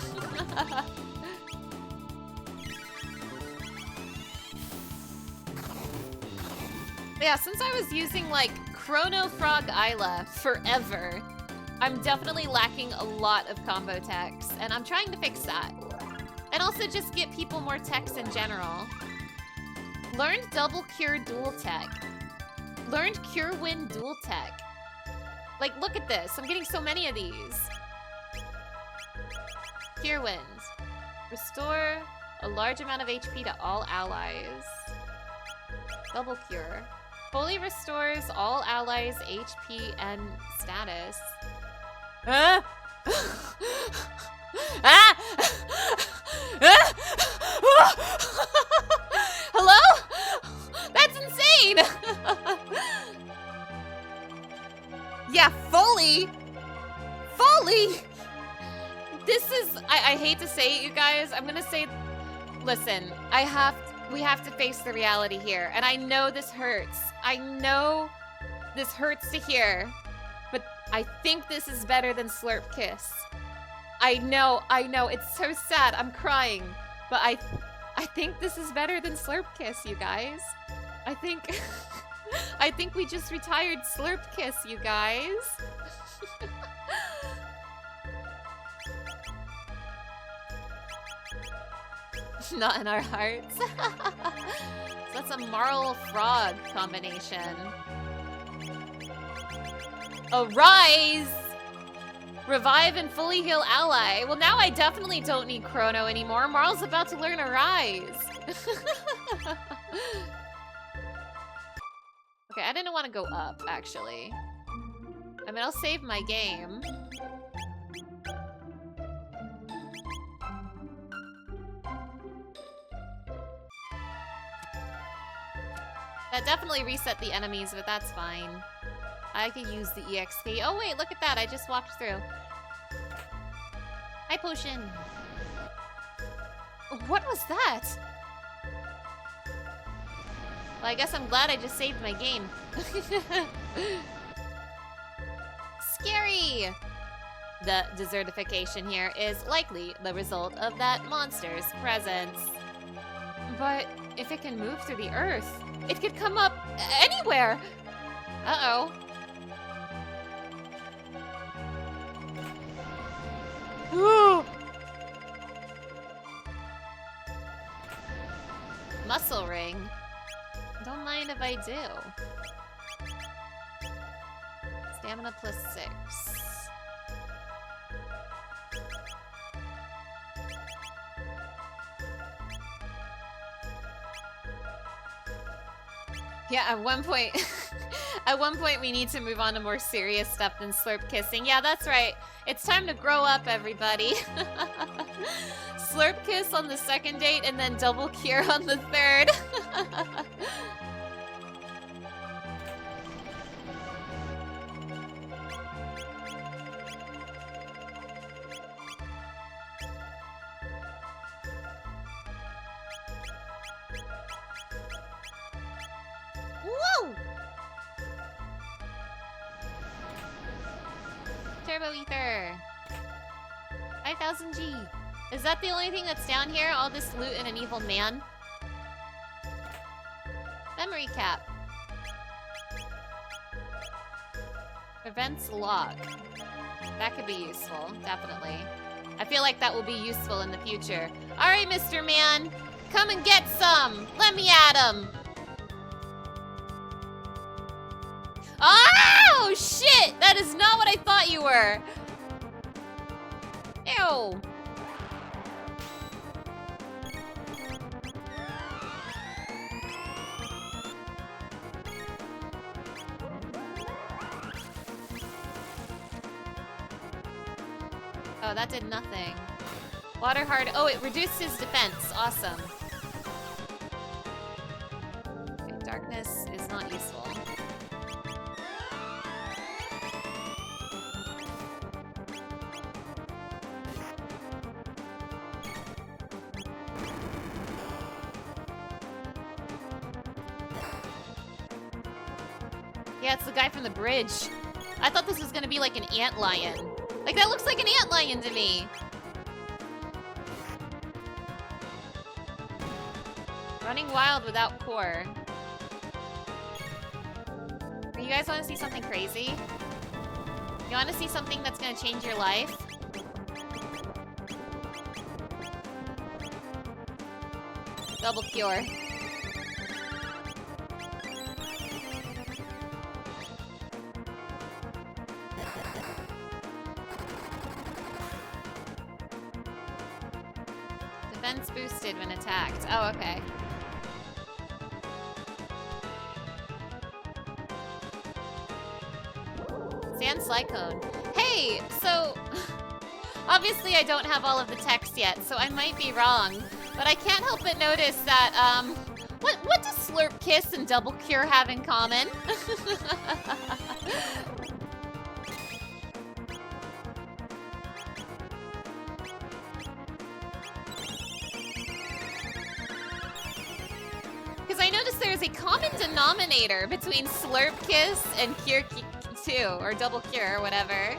Speaker 1: Yeah, since I was using like Chrono Frog Isla forever, I'm definitely lacking a lot of combo techs, and I'm trying to fix that. And also just get people more techs in general. Learned double cure dual tech. Learned Cure Wind Dual Tech. Like, look at this. I'm getting so many of these. Cure Wind. Restore a large amount of HP to all allies. Double Cure. Fully restores all allies' HP and status. Ah! Ah! Hello? That's insane! Yeah, fully! Fully! This is... I hate to say it, you guys. I'm gonna say... Listen, we have to face the reality here. And I know this hurts. I know this hurts to hear. But I think this is better than Slurp Kiss. I know. It's so sad. I'm crying. But I think this is better than Slurp Kiss, you guys. I think... I think we just retired Slurp Kiss, you guys. Not in our hearts. So that's a Marl Frog combination. Arise! Revive and fully heal ally. Well, now I definitely don't need Chrono anymore. Marl's about to learn Arise. Okay, I didn't want to go up, actually. I mean, I'll save my game. That definitely reset the enemies, but that's fine. I could use the EXP. Oh wait, look at that. I just walked through. Hi, potion. What was that? Well, I guess I'm glad I just saved my game. Scary! The desertification here is likely the result of that monster's presence. But if it can move through the earth, it could come up anywhere! Uh-oh. Ooh! Muscle ring. Don't mind if I do. Stamina +6. Yeah, at one point, we need to move on to more serious stuff than slurp kissing. Yeah, that's right. It's time to grow up, everybody. Slurp kiss on the second date and then double cure on the third. Whoa! Turbo Ether. 5000 G. Is that the only thing that's down here? All this loot and an evil man? Memory cap. Prevents lock. That could be useful, definitely. I feel like that will be useful in the future. Alright, Mr. Man. Come and get some. Let me at him. Oh, shit! That is not what I thought you were. Ew. Oh, that did nothing. Water hard. Oh, it reduced his defense. Awesome. Okay, darkness is not useful. Yeah, it's the guy from the bridge. I thought this was gonna be like an antlion. Like, that looks like an antlion to me. Running wild without core. You guys want to see something crazy? You want to see something that's gonna change your life? Double cure. Defense boosted when attacked. Oh, okay. Cyclone. Hey, so obviously I don't have all of the text yet, so I might be wrong, but I can't help but notice that what does Slurp Kiss and Double Cure have in common? Because I noticed there's a common denominator between Slurp Kiss and Cure 2, or Double Cure, or whatever.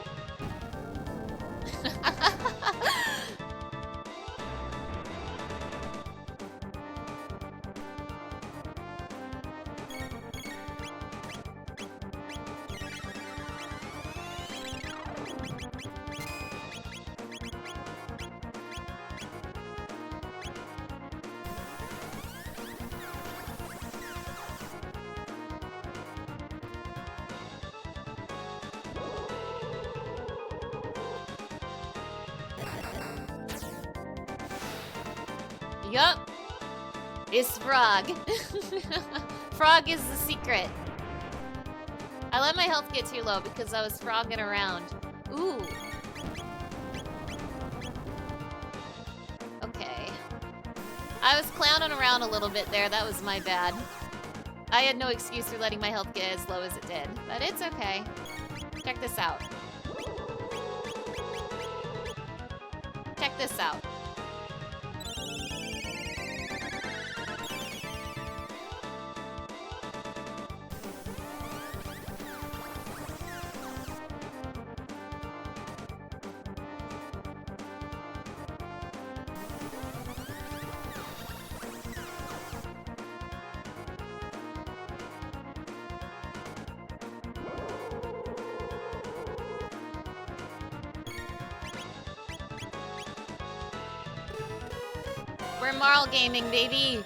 Speaker 1: Yup. It's Frog. Frog is the secret. I let my health get too low because I was frogging around. Ooh. Okay. I was clowning around a little bit there. That was my bad. I had no excuse for letting my health get as low as it did. But it's okay. Check this out. Check this out. We're Marl Gaming, baby.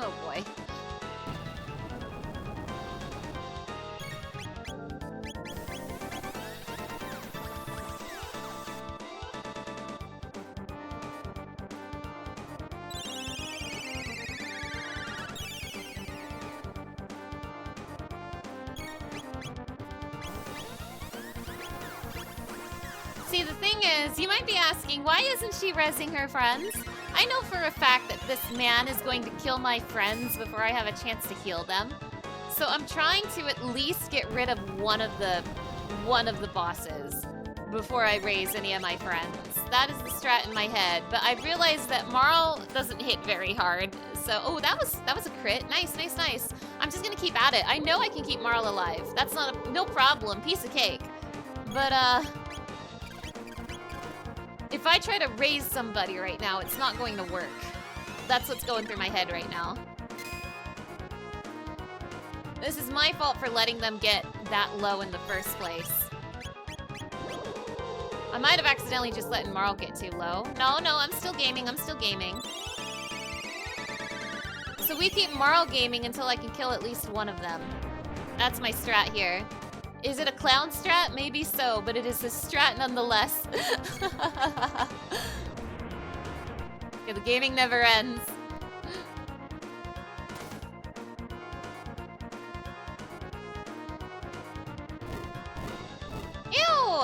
Speaker 1: Oh boy. See, the thing is, you might be asking, why isn't she rezzing her friends? I know for a fact that this man is going to kill my friends before I have a chance to heal them. So I'm trying to at least get rid of one of the bosses before I raise any of my friends. That is the strat in my head, but I realized that Marl doesn't hit very hard. So, oh, that was a crit. Nice, nice, nice. I'm just gonna keep at it. I know I can keep Marl alive. That's no problem. Piece of cake. But if I try to raise somebody right now, it's not going to work. That's what's going through my head right now. This is my fault for letting them get that low in the first place. I might have accidentally just let Marl get too low. No, I'm still gaming, So we keep Marl gaming until I can kill at least one of them. That's my strat here. Is it a clown strat? Maybe so, but it is a strat nonetheless. Okay, the gaming never ends. Ew!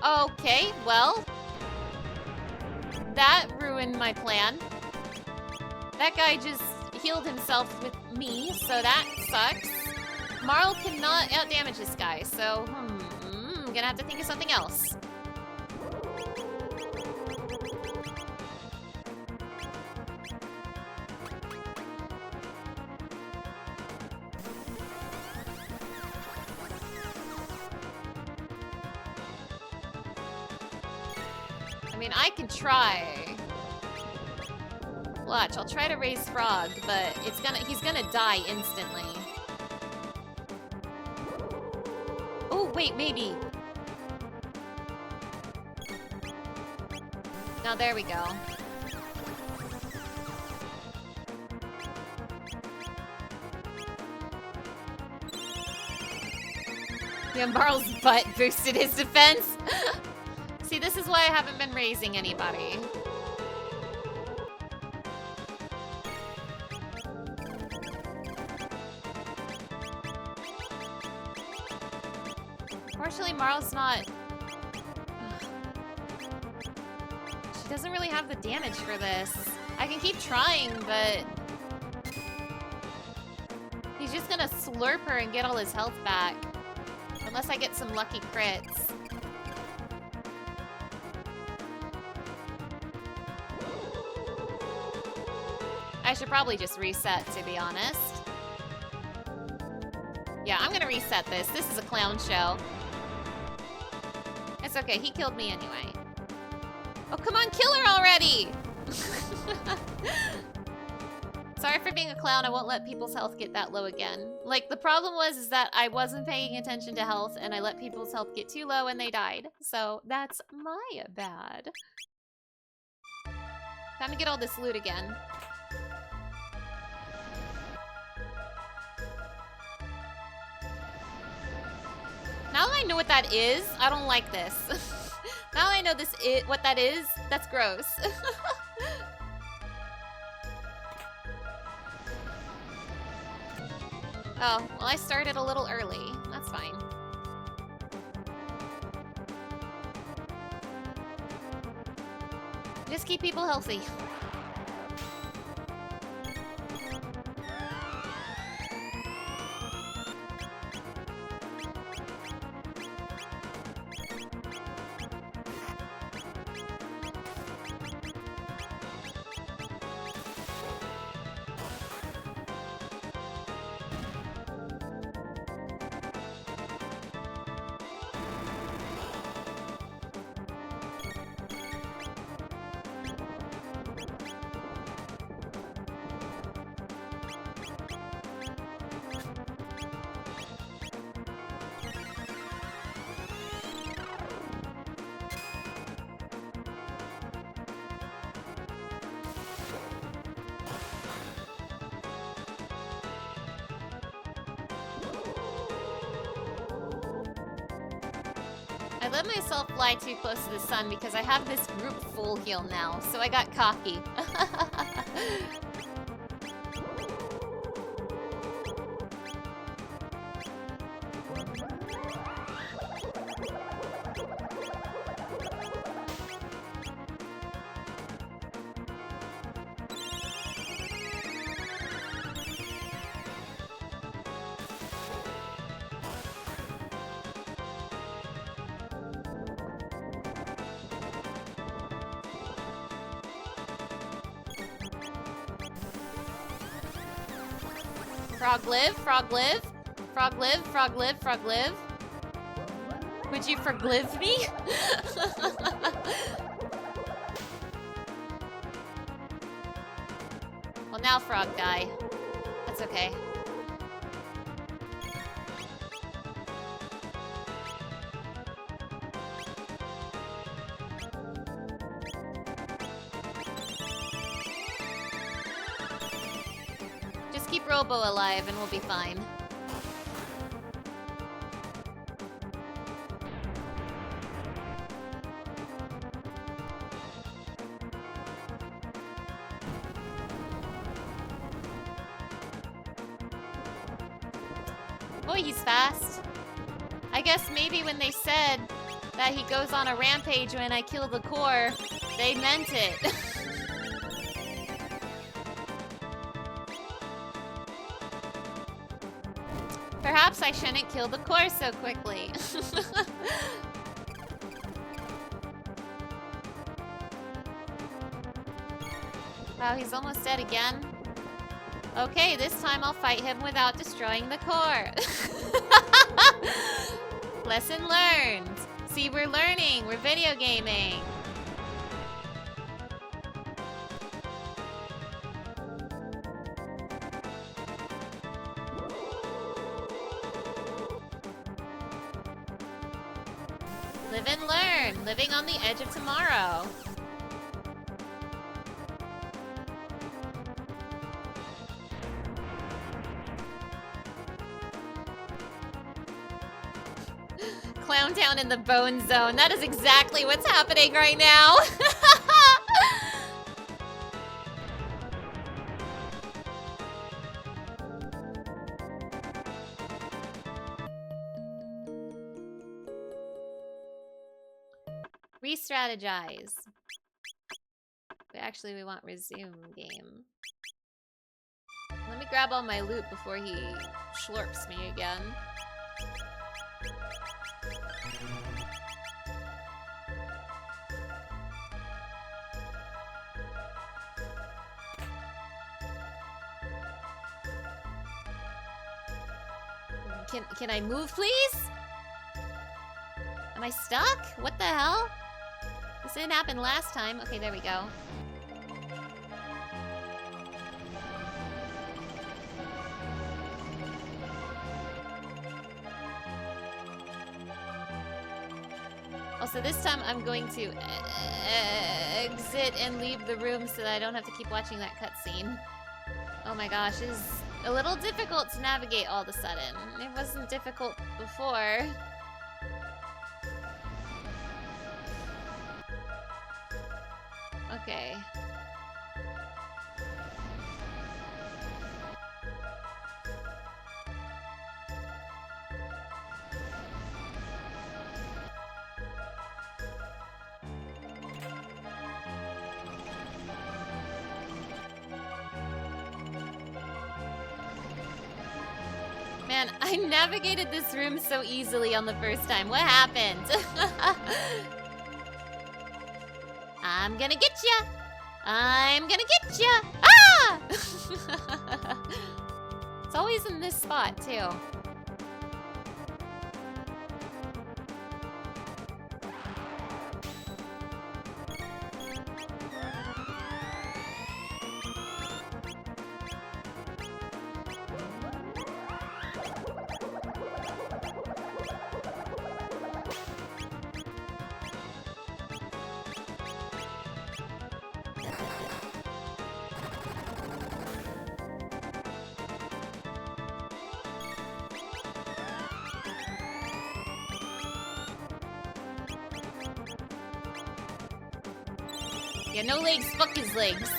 Speaker 1: Okay, well, that ruined my plan. That guy just healed himself with me, so that sucks. Marl cannot outdamage this guy, so, I'm gonna have to think of something else. I mean, I can try. Watch, I'll try to raise Frog, but he's gonna die instantly. Oh, wait, maybe. Now there we go. Yambarl's butt boosted his defense. See, this is why I haven't been raising anybody. Unfortunately, Marl's not... She doesn't really have the damage for this. I can keep trying, but... He's just gonna slurp her and get all his health back. Unless I get some lucky crits. I should probably just reset, to be honest. Yeah, I'm gonna reset this. This is a clown show. It's okay, he killed me anyway. Oh, come on, kill her already! Sorry for being a clown, I won't let people's health get that low again. Like, the problem is that I wasn't paying attention to health, and I let people's health get too low and they died. So, that's my bad. Time to get all this loot again. Now that I know what that is, I don't like this. Now that I know what that is, that's gross. Oh, well, I started a little early. That's fine. Just keep people healthy. I let myself fly too close to the sun because I have this group full heal now, so I got cocky. Frog live, frog live, frog live, frog live, frog live. Would you forglive me? Well, now frog die. That's okay. Keep Robo alive and we'll be fine. Boy, he's fast. I guess maybe when they said that he goes on a rampage when I kill the core, they meant it. Perhaps I shouldn't kill the core so quickly. Wow, he's almost dead again. Okay, this time I'll fight him without destroying the core. Lesson learned. See, we're learning. We're video gaming. Live and learn. Living on the edge of tomorrow. Clown Town in the Bone Zone. That is exactly what's happening right now. Re-strategize. Actually, we want resume game. Let me grab all my loot before he schlurps me again. Can I move, please? Am I stuck? What the hell? This didn't happen last time. Okay, there we go. Also, this time I'm going to exit and leave the room so that I don't have to keep watching that cutscene. Oh my gosh, it's a little difficult to navigate all of a sudden. It wasn't difficult before. Okay. Man, I navigated this room so easily on the first time. What happened? I'm gonna get ya! I'm gonna get ya! Ah! It's always in this spot, too. Yeah, no legs, fuck his legs.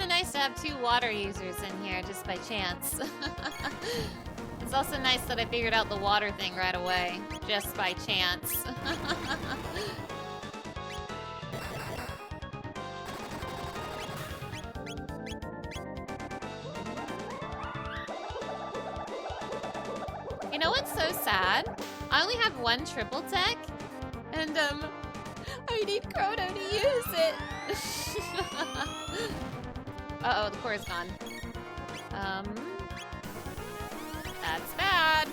Speaker 1: Nice to have two water users in here just by chance. It's also nice that I figured out the water thing right away, just by chance. You know what's so sad? I only have one triple tech, and I need Chrono to use it. Uh-oh, the core is gone. That's bad.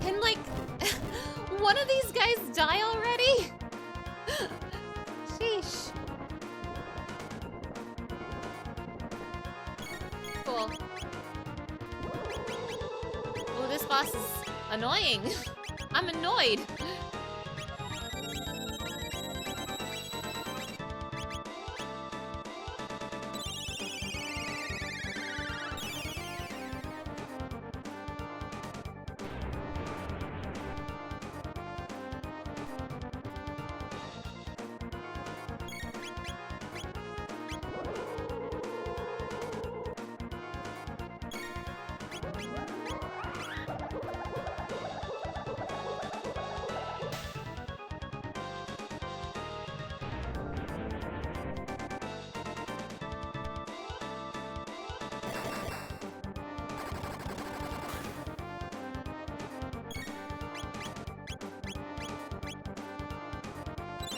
Speaker 1: Can, like, one of these guys die already? Sheesh. Cool. Oh, this boss is annoying. I'm annoyed.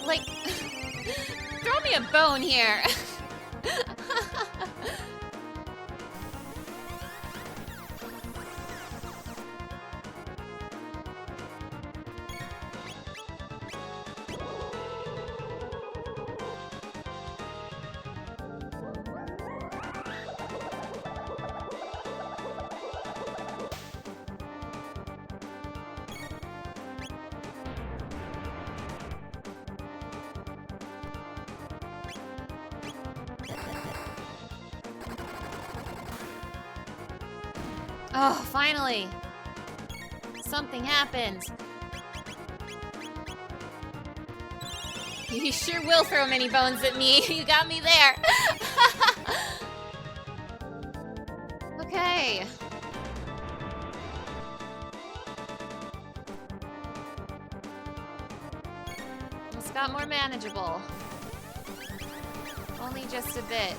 Speaker 1: Like, throw me a bone here. Oh, finally! Something happened. You sure will throw many bones at me. You got me there. Okay. This got more manageable. Only just a bit.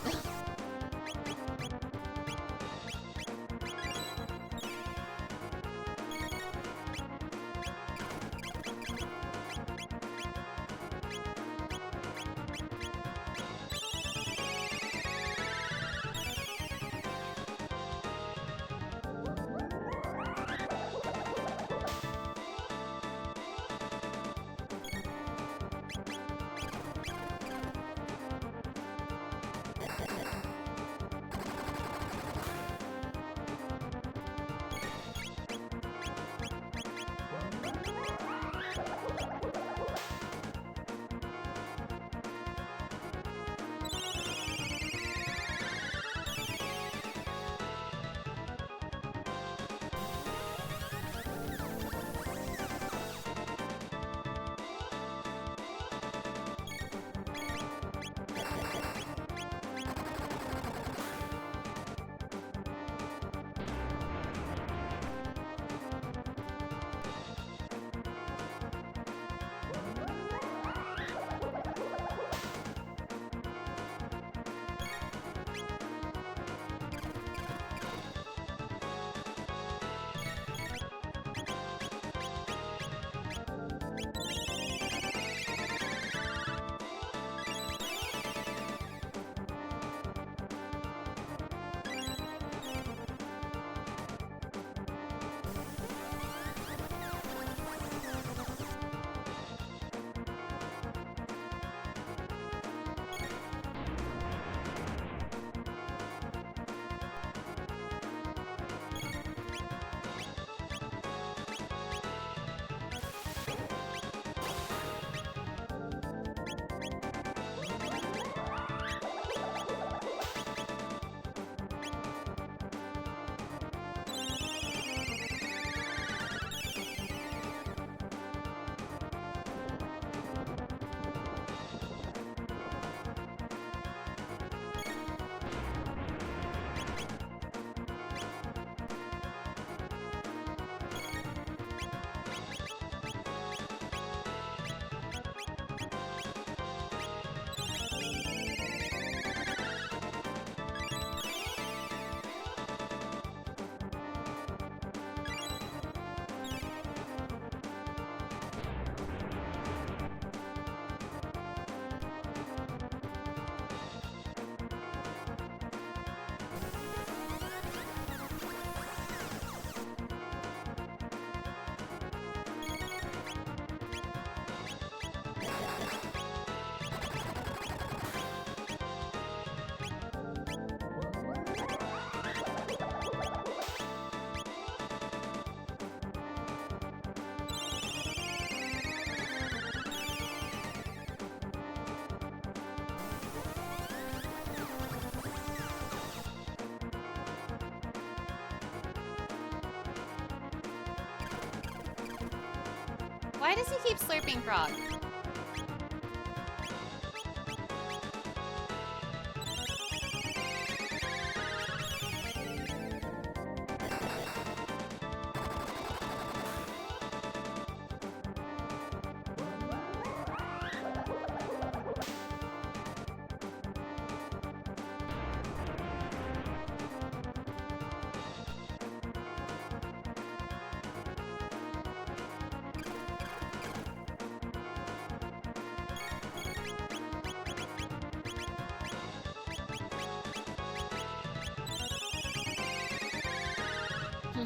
Speaker 1: Why does he keep slurping frog?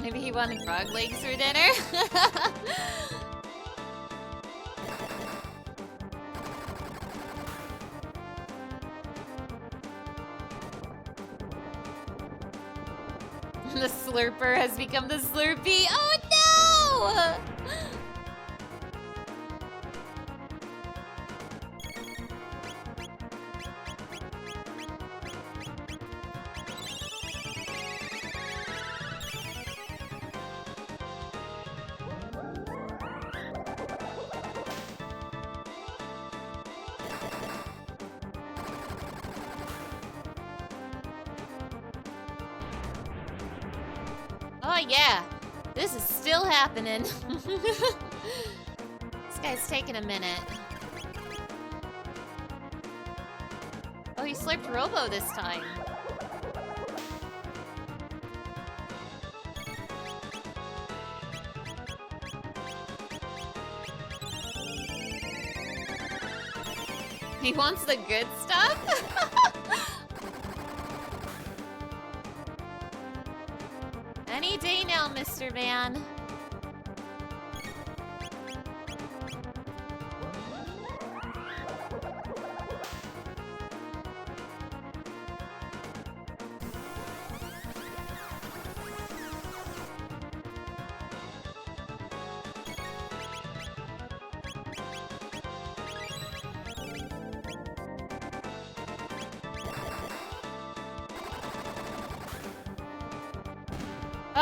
Speaker 1: Maybe he wanted frog legs for dinner? The slurper has become the slurpee. Oh no! Oh yeah, this is still happening. This guy's taking a minute. Oh, he slurped Robo this time. He wants the good stuff? Any day now, Mr. Man.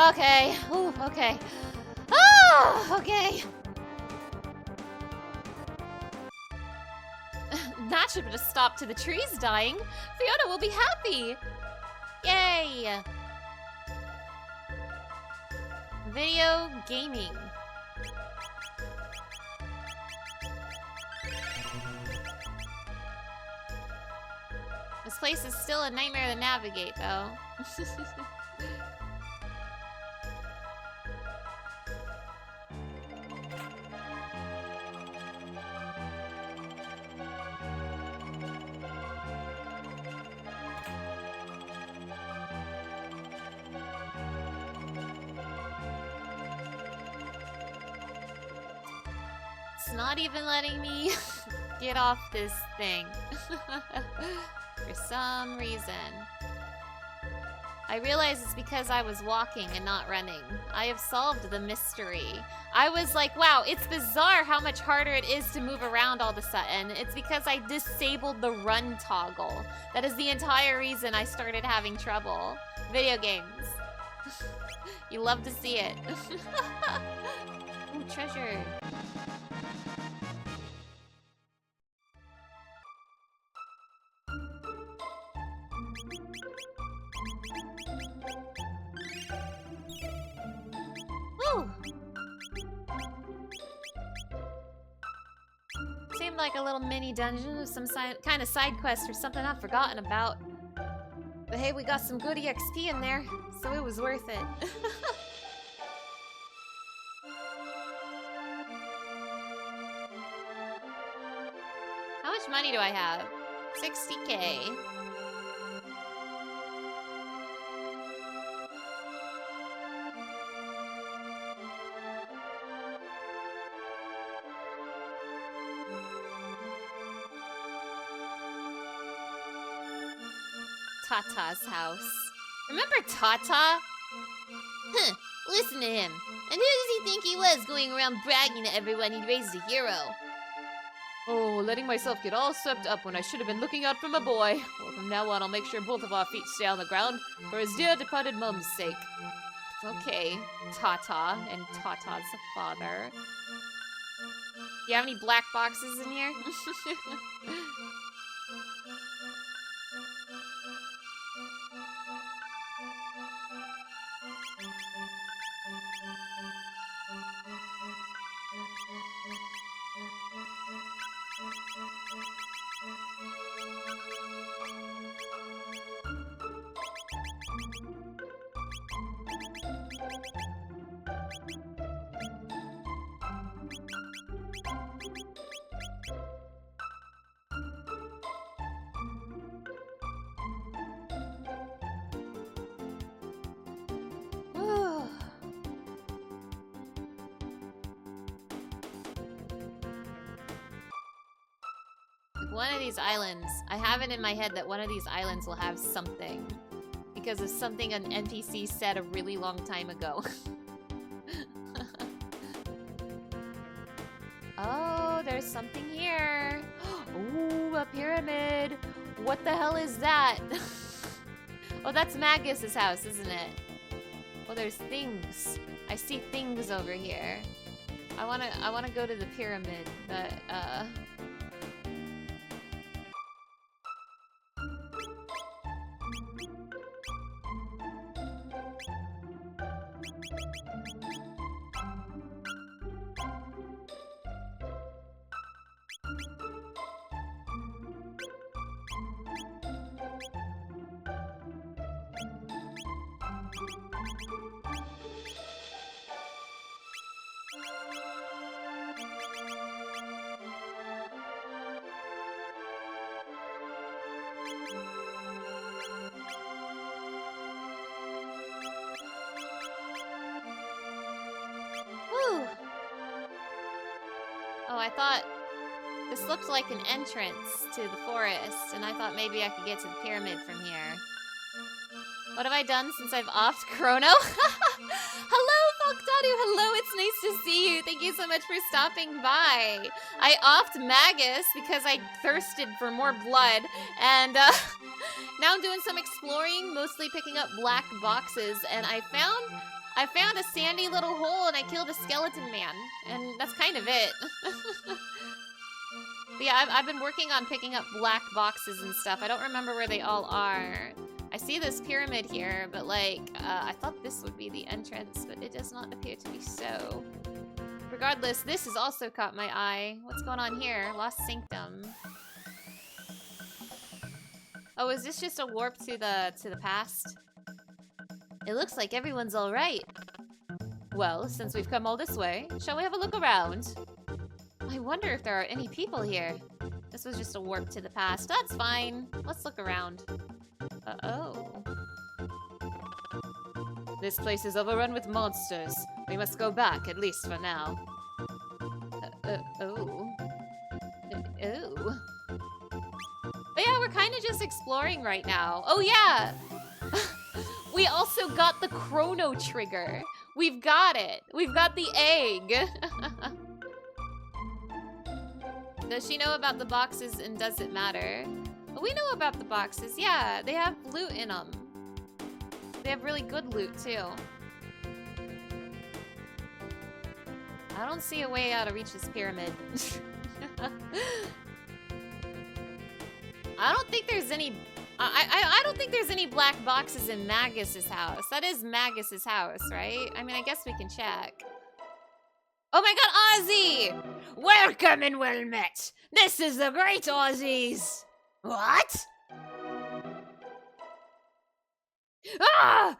Speaker 1: Okay. Ooh, okay. Oh, okay. That should put a stop to the trees dying. Fiona will be happy. Yay. Video gaming. This place is still a nightmare to navigate, though. It's not even letting me get off this thing. For some reason. I realize it's because I was walking and not running. I have solved the mystery. I was like, wow, it's bizarre how much harder it is to move around all of a sudden. It's because I disabled the run toggle. That is the entire reason I started having trouble. Video games. You love to see it. Ooh, treasure. Woo! Seemed like a little mini dungeon with some kind of side quest or something I've forgotten about. But hey, we got some good EXP in there, so it was worth it. How much money do I have? 60K. Tata's house. Remember Tata? Huh, listen to him. And who does he think he was going around bragging to everyone he'd raised a hero? Oh, letting myself get all swept up when I should have been looking out for my boy. Well, from now on, I'll make sure both of our feet stay on the ground for his dear departed mum's sake. Okay, Tata and Tata's father. You have any black boxes in here? One of these islands, I have it in my head that one of these islands will have something. Because of something an NPC said a really long time ago. Oh, there's something here. Ooh, a pyramid. What the hell is that? Oh, that's Magus's house, isn't it? Oh, there's things. I see things over here. I wanna go to the pyramid, but whew. Oh, I thought this looked like an entrance to the forest, and I thought maybe I could get to the pyramid from here. What have I done since I've offed Chrono? Hello, Falkdadu! Hello, it's nice to see you. Thank you so much for stopping by. I offed Magus because I thirsted for more blood, and now I'm doing some exploring, mostly picking up black boxes, and I found a sandy little hole and I killed a skeleton man, and that's kind of it. But yeah, I've been working on picking up black boxes and stuff. I don't remember where they all are. I see this pyramid here, but like, I thought this would be the entrance, but it does not appear to be so. Regardless, this has also caught my eye. What's going on here? Lost Sanctum. Oh, is this just a warp to the past? It looks like everyone's all right. Well, since we've come all this way, shall we have a look around? I wonder if there are any people here. This was just a warp to the past. That's fine. Let's look around. Uh-oh. This place is overrun with monsters. We must go back, at least for now. Oh. Oh. But yeah, we're kind of just exploring right now. Oh yeah! We also got the Chrono trigger. We've got it. We've got the egg. Does she know about the boxes and does it matter? We know about the boxes. Yeah, they have loot in them. They have really good loot too. I don't see a way out to reach this pyramid. I don't think there's any... I don't think there's any black boxes in Magus's house. That is Magus's house, right? I mean, I guess we can check. Oh my god, Ozzy!
Speaker 3: Welcome and well met. This is the great Aussies. What? Ah!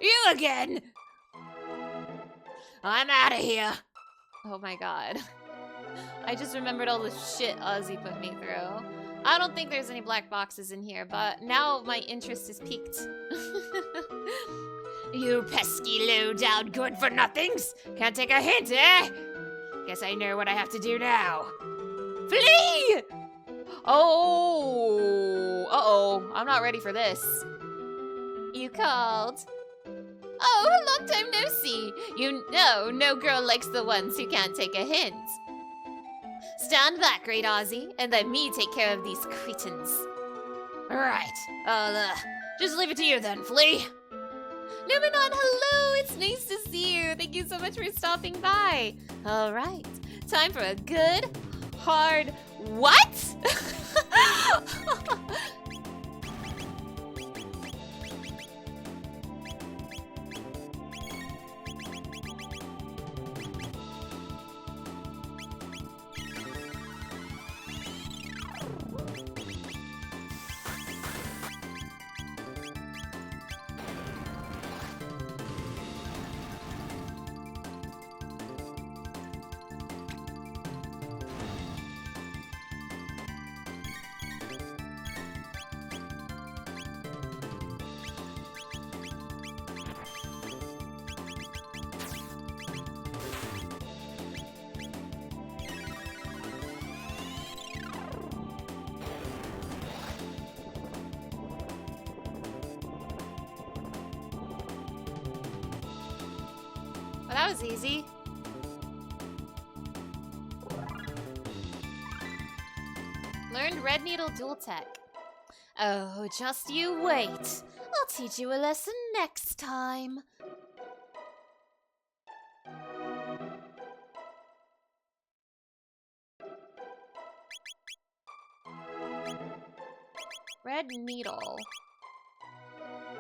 Speaker 3: You again! I'm out of here.
Speaker 1: Oh my god. I just remembered all the shit Ozzy put me through. I don't think there's any black boxes in here, but now my interest is piqued.
Speaker 3: You pesky low-down good-for-nothings! Can't take a hint, eh? Guess I know what I have to do now. Flee!
Speaker 1: Oh! Uh-oh. I'm not ready for this. You called. Oh, long time no see. You know no girl likes the ones who can't take a hint. Stand back, great Ozzy, and let me take care of these cretins.
Speaker 3: Right. I'll, just leave it to you then, Flea.
Speaker 1: Numenon, hello! It's nice to see you. Thank you so much for stopping by. All right. Time for a good, hard what? Well, that was easy. Learned Red Needle Dual Tech. Oh, just you wait. I'll teach you a lesson next time. Red Needle.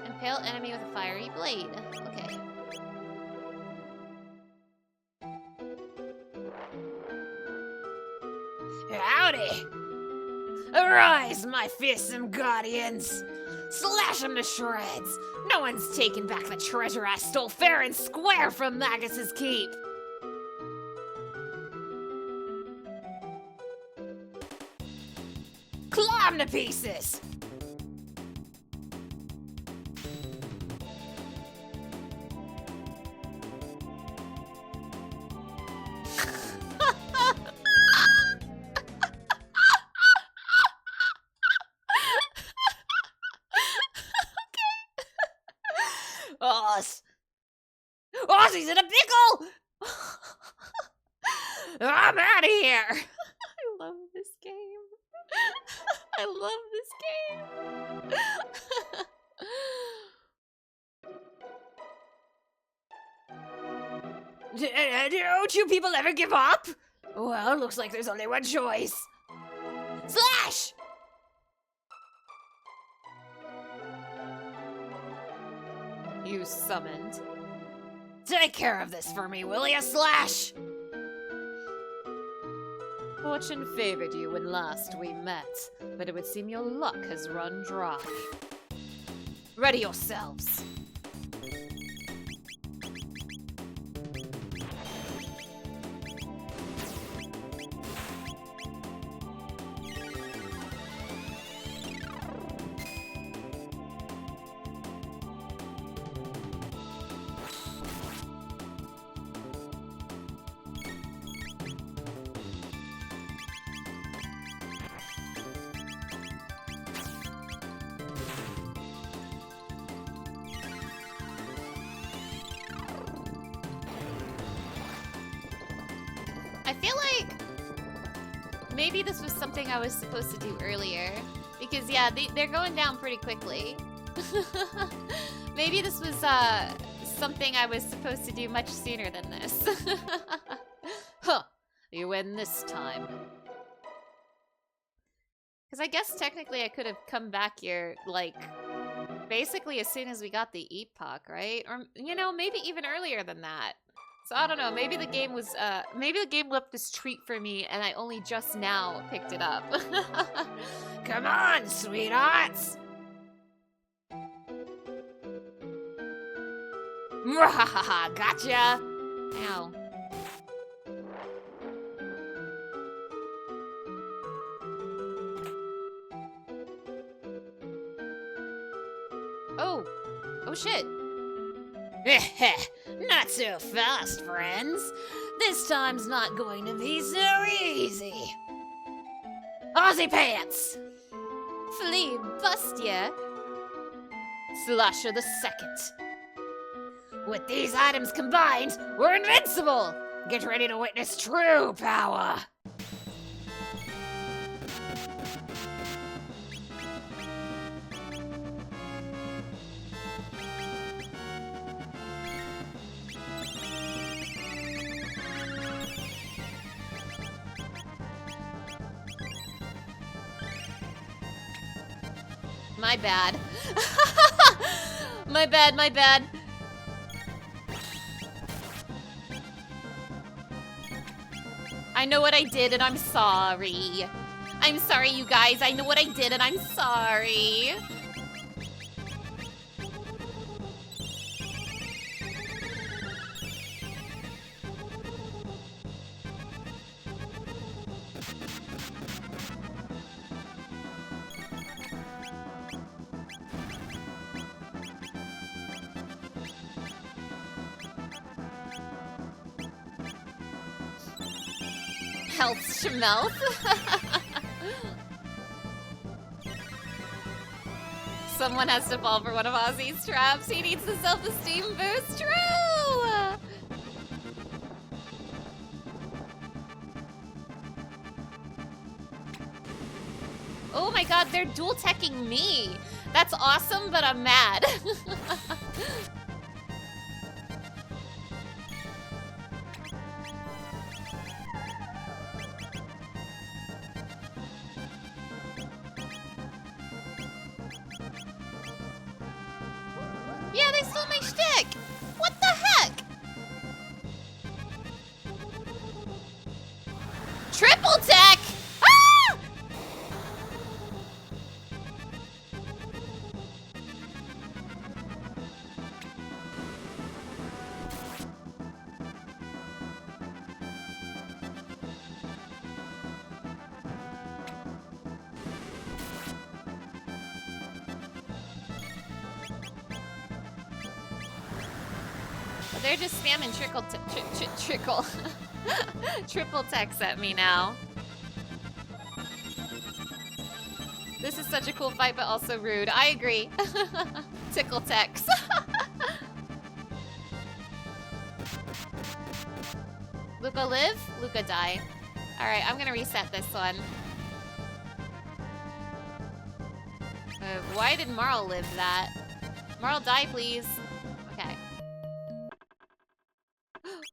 Speaker 1: Impale enemy with a fiery blade. Okay.
Speaker 3: Howdy! Arise, my fearsome guardians! Slash them to shreds! No one's taking back the treasure I stole fair and square from Magus's keep! Claw 'em to pieces! Oz! Ozzy's in a pickle! I'm out of here!
Speaker 1: I love this game. I love this game.
Speaker 3: Don't you people ever give up? Well, looks like there's only one choice. Slash!
Speaker 1: You summoned.
Speaker 3: Take care of this for me, will ya, Slash?
Speaker 1: Fortune favored you when last we met, but it would seem your luck has run dry. Ready yourselves. I feel like maybe this was something I was supposed to do earlier. Because, yeah, they're going down pretty quickly. Maybe this was something I was supposed to do much sooner than this. Huh. You win this time. Because I guess technically I could have come back here, like, basically as soon as we got the epoch, right? Or, you know, maybe even earlier than that. So I don't know, maybe the game was, maybe the game left this treat for me and I only just now picked it up.
Speaker 3: Come on, sweethearts! Mwahaha, gotcha!
Speaker 1: Ow. Oh! Oh shit!
Speaker 3: Not so fast, friends. This time's not going to be so easy. Aussie Pants!
Speaker 1: Flea bust ya! Slasher the second.
Speaker 3: With these items combined, we're invincible! Get ready to witness true power!
Speaker 1: My bad. My bad, my bad. I know what I did and I'm sorry. I'm sorry, you guys. I know what I did and I'm sorry. Health schmelth. Someone has to fall for one of Ozzy's traps. He needs the self-esteem boost. True! Oh my god, they're dual teching me. That's awesome, but I'm mad. Yeah, they stole my shtick! What the heck? Triple tech! Ah! They're just spamming triple text at me now. This is such a cool fight, but also rude. I agree. Tickle text. Luca live? Luca die. Alright, I'm gonna reset this one. Why did Marl live that? Marl, die, please. Okay.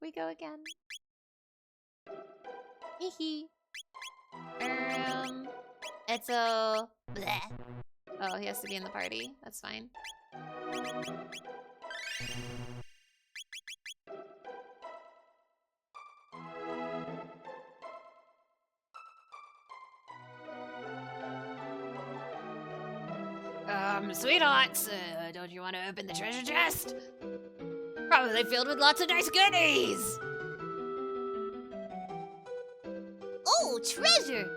Speaker 1: We go again. Hee. It's a... Bleh. Oh, he has to be in the party. That's fine.
Speaker 3: Sweethearts, don't you want to open the treasure chest? Probably filled with lots of nice goodies.
Speaker 1: Oh, treasure!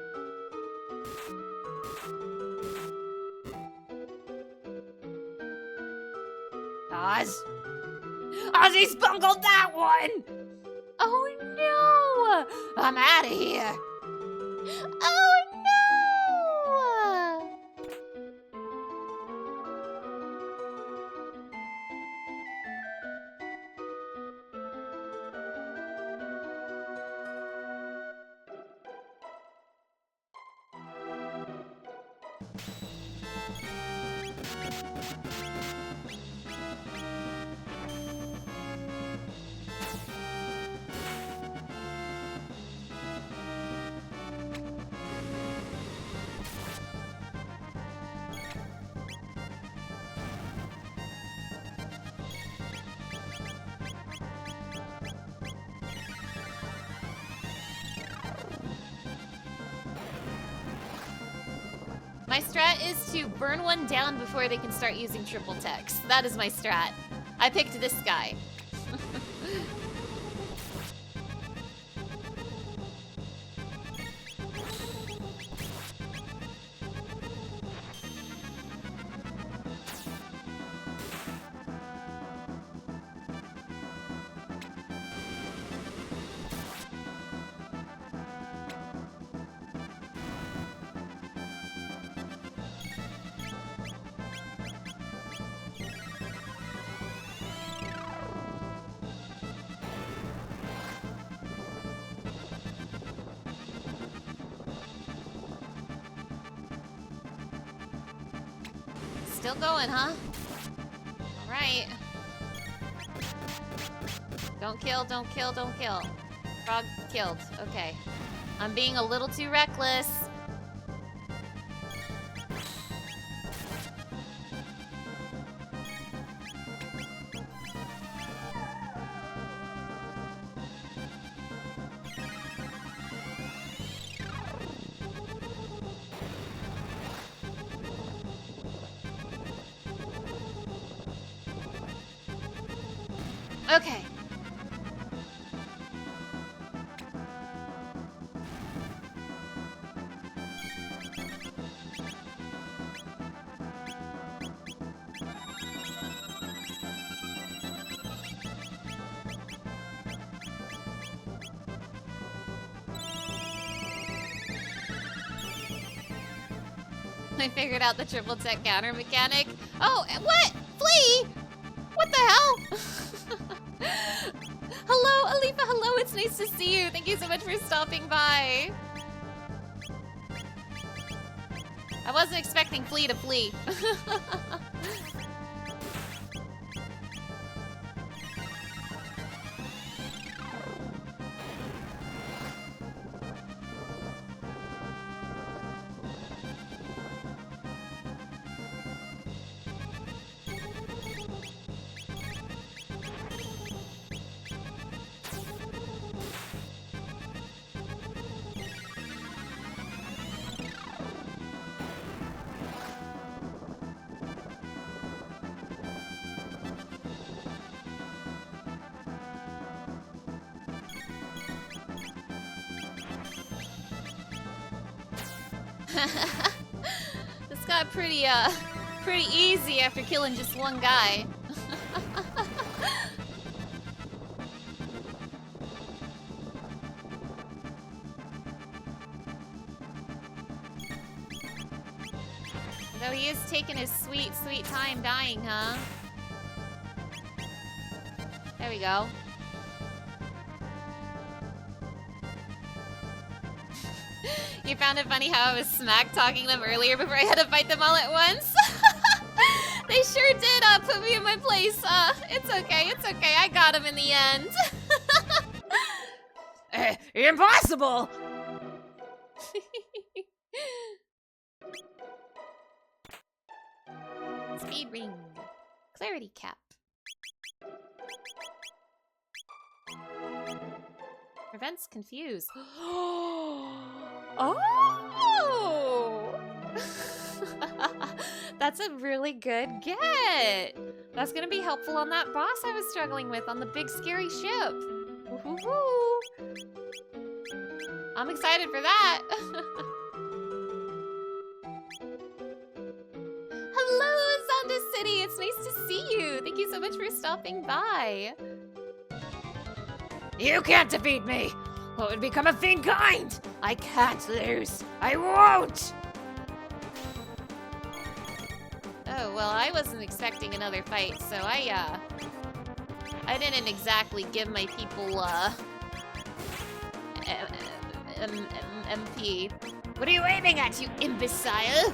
Speaker 3: Oz? Ozzy's bungled that one!
Speaker 1: Oh no!
Speaker 3: I'm out of here.
Speaker 1: Oh no! My strat is to burn one down before they can start using triple text. That is my strat. I picked this guy. Still going, huh? Alright. Don't kill, don't kill, don't kill. Frog killed. Okay. I'm being a little too reckless. Okay. I figured out the triple tech counter mechanic. Oh, what? Flea? What the hell? Hello, Alifa. Hello, it's nice to see you. Thank you so much for stopping by. I wasn't expecting Flea to flee. This got pretty easy after killing just one guy. Though he is taking his sweet, sweet time dying, huh? There we go. You found it funny how I was smack talking them earlier before I had to fight them all at once? They sure did put me in my place. It's okay, I got him in the end.
Speaker 3: Impossible!
Speaker 1: Speed ring. Clarity cap. Prevents confuse. Oh! That's a really good get. That's gonna be helpful on that boss I was struggling with on the big scary ship. Woohoo! I'm excited for that. Hello, Zonda City. It's nice to see you. Thank you so much for stopping by.
Speaker 3: You can't defeat me! What would become of Fiendkind? I can't lose. I won't!
Speaker 1: Oh, well, I wasn't expecting another fight, so I didn't exactly give my people, MP.
Speaker 3: What are you aiming at, you imbecile?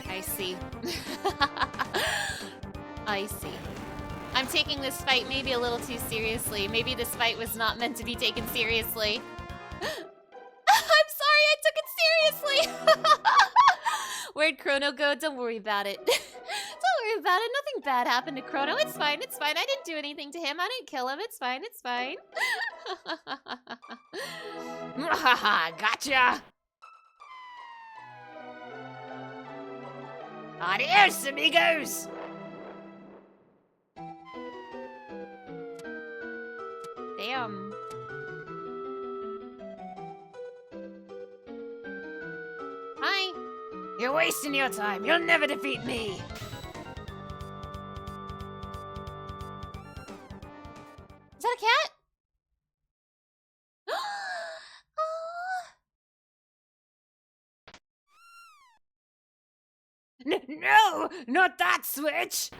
Speaker 1: I see. I see. I'm taking this fight maybe a little too seriously. Maybe this fight was not meant to be taken seriously. I'm sorry, I took it seriously! Where'd Chrono go? Don't worry about it. Don't worry about it. Nothing bad happened to Chrono. It's fine, it's fine. I didn't do anything to him. I didn't kill him. It's fine, it's fine.
Speaker 3: Gotcha! Adios, amigos!
Speaker 1: Damn. Hi.
Speaker 3: You're wasting your time. You'll never defeat me.
Speaker 1: Is that a cat?
Speaker 3: No, not that switch!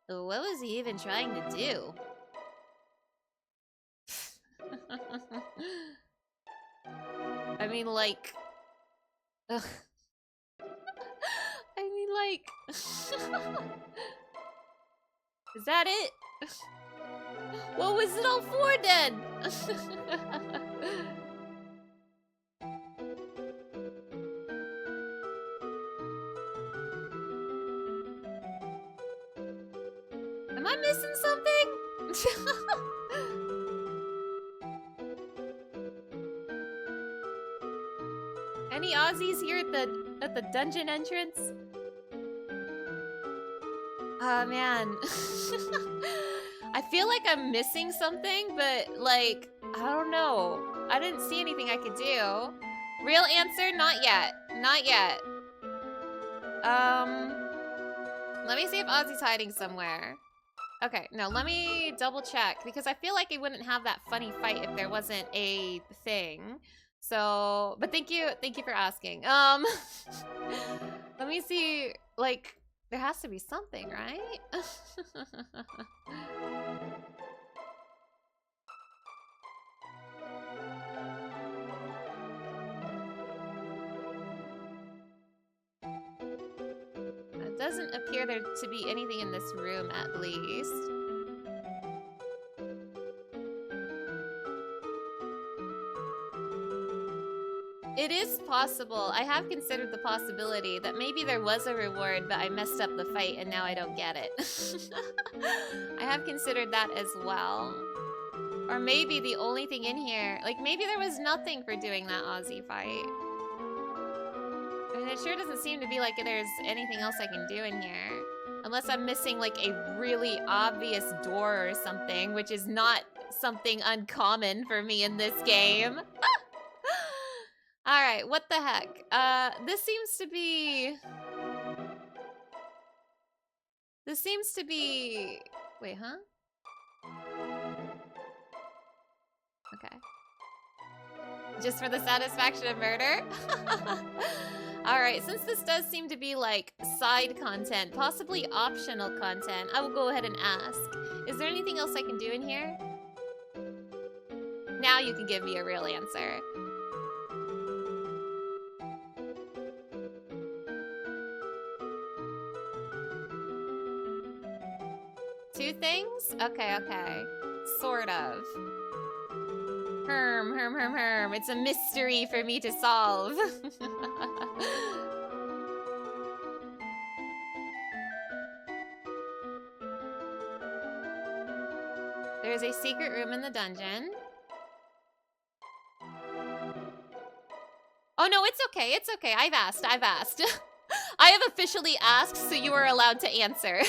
Speaker 1: What was he even trying to do? I mean, like... Ugh. I mean, like... Is that it? What was it all for, then? Am I missing something? Any Aussies here at the dungeon entrance? Oh man. I feel like I'm missing something, but like, I don't know. I didn't see anything I could do. Real answer? Not yet. Not yet. Let me see if Ozzy's hiding somewhere. Okay, no, let me double check because I feel like he wouldn't have that funny fight if there wasn't a thing. So, but thank you for asking. Let me see, like, there has to be something, right? It doesn't appear there to be anything in this room, at least. It is possible. I have considered the possibility that maybe there was a reward, but I messed up the fight and now I don't get it. I have considered that as well. Or maybe the only thing in here, like maybe there was nothing for doing that Aussie fight. I mean, it sure doesn't seem to be like there's anything else I can do in here. Unless I'm missing like a really obvious door or something, which is not something uncommon for me in this game. Alright, what the heck? This seems to be... Wait, huh? Okay. Just for the satisfaction of murder? Alright, since this does seem to be like side content, possibly optional content, I will go ahead and ask. Is there anything else I can do in here? Now you can give me a real answer. Two things? Okay, okay. Sort of. Herm. It's a mystery for me to solve. There's a secret room in the dungeon. Oh no, it's okay, it's okay. I've asked. I have officially asked, so you are allowed to answer.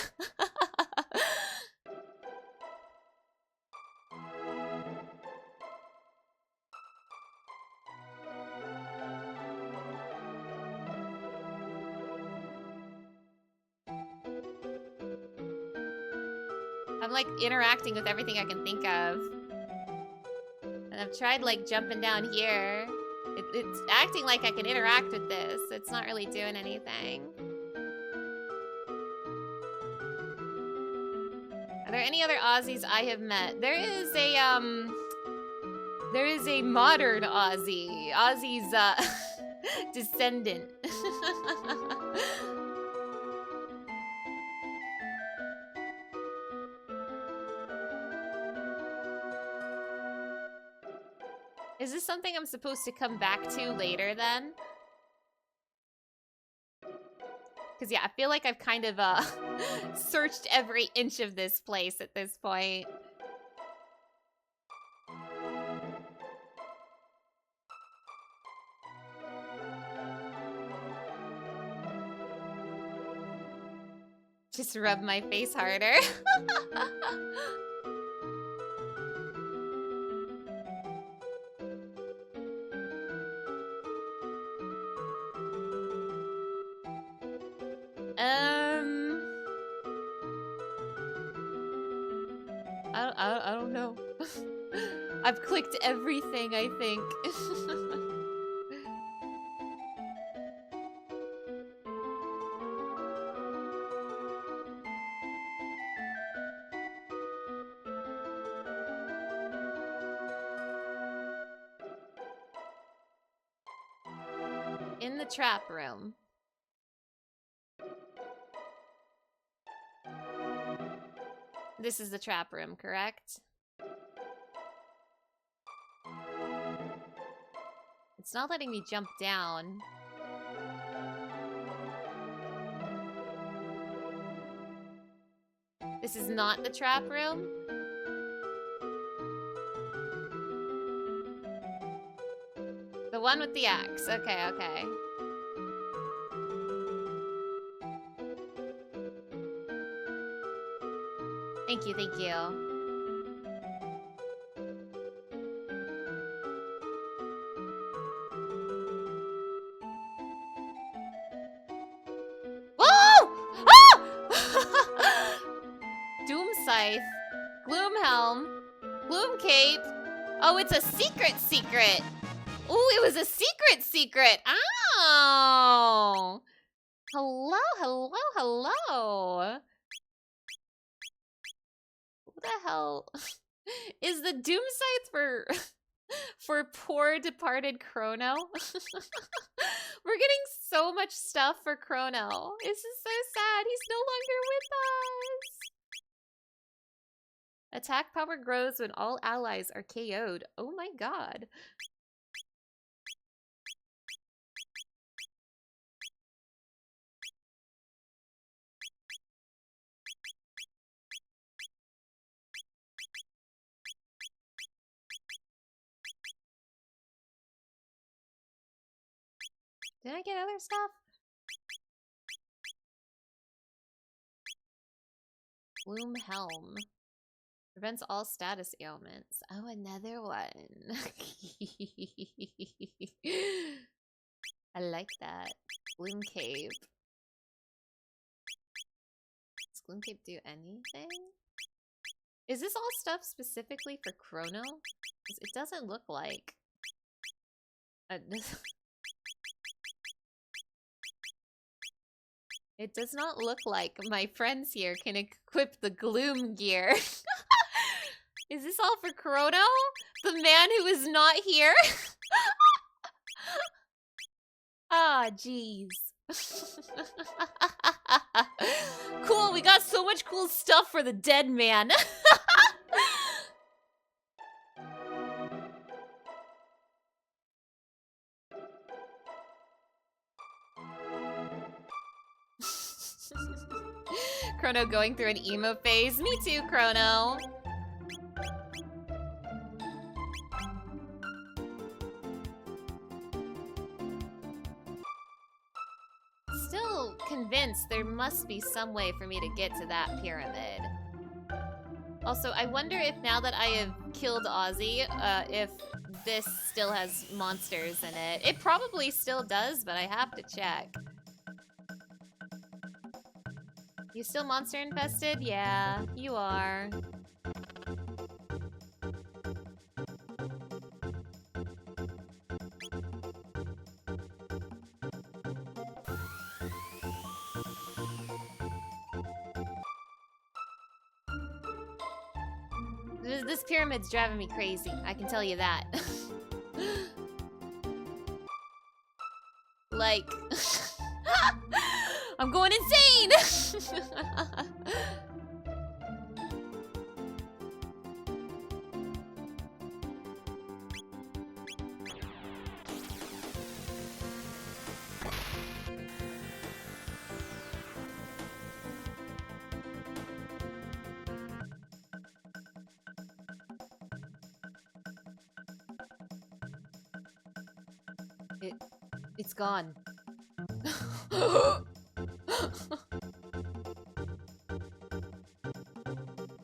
Speaker 1: I'm like interacting with everything I can think of. And I've tried like jumping down here. It's acting like I can interact with this. It's not really doing anything. Are there any other Aussies I have met? There is a modern Aussie. Aussie's descendant. Is this something I'm supposed to come back to later then? Because yeah, I feel like I've kind of searched every inch of this place at this point. Just rub my face harder. I don't know. I've clicked everything, I think. In the trap room. This is the trap room, correct? It's not letting me jump down. This is not the trap room? The one with the axe. Okay, okay. Thank you, thank you. Whoa! Ah! Doom Scythe. Gloom Helm. Gloom Cape. Oh, it's a secret. Ooh, it was a secret. Oh! Hello. Who the hell is the Doom Scythe for poor departed Chrono? We're getting so much stuff for Chrono. This is so sad. He's no longer with us. Attack power grows when all allies are KO'd. Oh my god. Did I get other stuff? Gloom Helm. Prevents all status ailments. Oh, another one. I like that. Gloom Cape. Does Gloom Cape do anything? Is this all stuff specifically for Chrono? 'Cause it doesn't look like... It does not look like my friends here can equip the Gloom gear. Is this all for Chrono? The man who is not here? Ah, jeez. Cool, we got so much cool stuff for the dead man. Chrono going through an emo phase. Me too, Chrono. Still convinced there must be some way for me to get to that pyramid. Also, I wonder if now that I have killed Ozzy, if this still has monsters in it. It probably still does, but I have to check. You still monster infested? Yeah, you are. This pyramid's driving me crazy, I can tell you that. Like... I'm going insane! It's gone.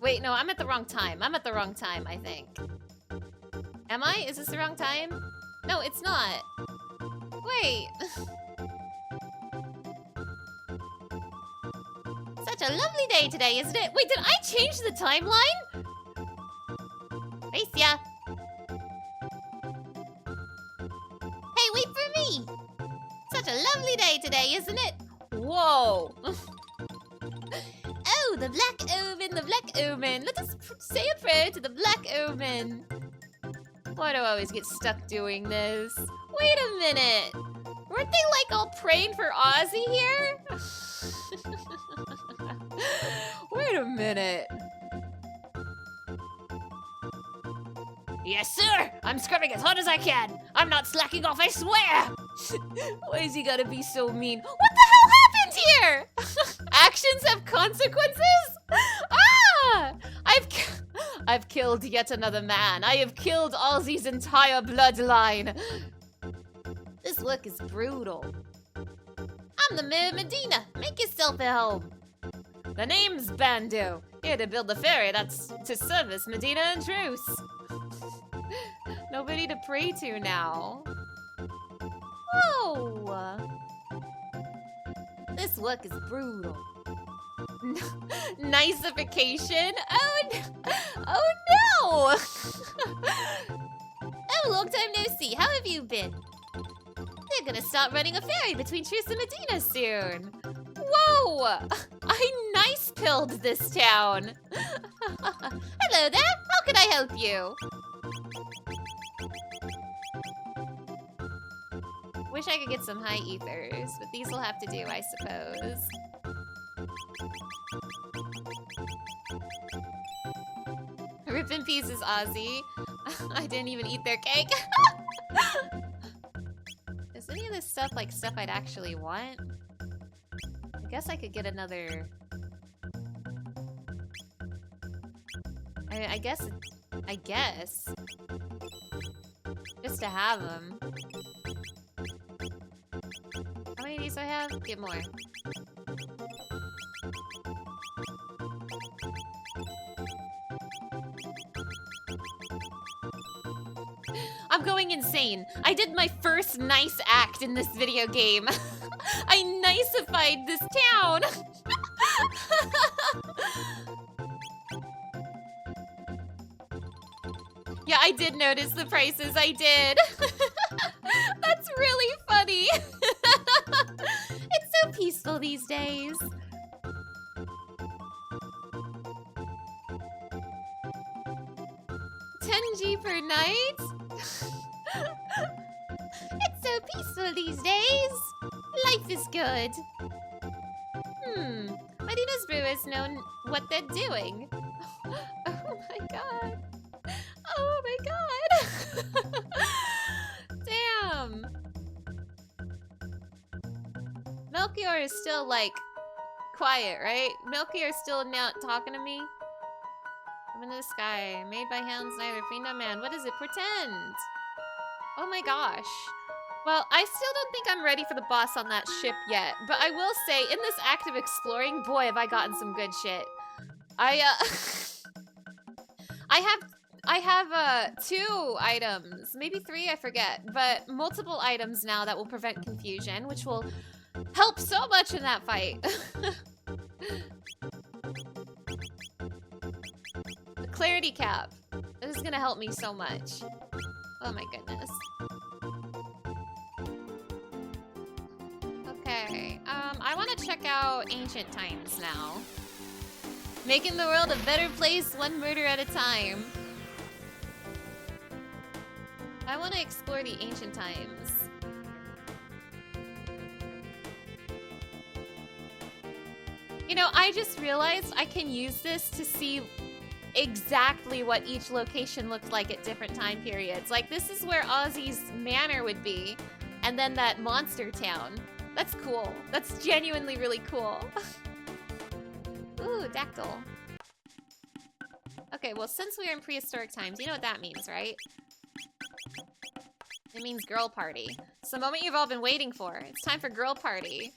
Speaker 1: Wait, no, I'm at the wrong time. I'm at the wrong time, I think. Am I? Is this the wrong time? No, it's not. Wait. Such a lovely day today, isn't it? Wait, did I change the timeline? Face ya. such a lovely day today, isn't it? Whoa. Oh, the black omen, the black omen. Let us say a prayer to the black omen. Why do I always get stuck doing this? Wait a minute. Weren't they like all praying for Ozzy here? Wait a minute. Yes, sir! I'm scrubbing as hard as I can! I'm not slacking off, I swear! Why is he gotta be so mean? What the hell happened here? Actions have consequences? Ah! I've killed yet another man. I have killed Ozzy's entire bloodline. This work is brutal. I'm the Mayor of Medina. Make yourself at home. The name's Bandu. Here to build the ferry that's to service Medina and Truce. Nobody to pray to now. Whoa! This work is brutal. Niceification? Oh no! Oh, long time no see. How have you been? They're gonna start running a ferry between Truce and Medina soon. Whoa! I nice-pilled this town. Hello there. How can I help you? Wish I could get some high ethers, but these will have to do, I suppose. Rip in pieces, Ozzy. I didn't even eat their cake. Is any of this stuff like stuff I'd actually want? I guess I could get another... I guess... Just to have them. How many of these do I have? Get more. I'm going insane. I did my first nice act in this video game. I niceified this town. Yeah, I did notice the prices. I did. That's really funny. It's so peaceful these days. $10G per night? It's so peaceful these days. Life is good. Medina's brewers know what they're doing. Oh my god. Oh my god. Damn. Melchior is still like quiet, right? Melchior is still not talking to me. I'm in the sky, made by hands neither fiend nor man. What does it pretend? Oh my gosh. Well, I still don't think I'm ready for the boss on that ship yet, but I will say, in this act of exploring, boy, have I gotten some good shit. I have 2 items, maybe 3, I forget, but multiple items now that will prevent confusion, which will help so much in that fight. The clarity cap. This is gonna help me so much. Oh my goodness. Okay, I want to check out ancient times now. Making the world a better place, one murder at a time. I want to explore the ancient times. You know, I just realized I can use this to see exactly what each location looked like at different time periods. Like, this is where Ozzy's manor would be, and then that monster town. That's cool. That's genuinely really cool. Ooh, dactyl. Okay, well, since we're in prehistoric times, you know what that means, right? It means girl party. It's the moment you've all been waiting for. It's time for girl party.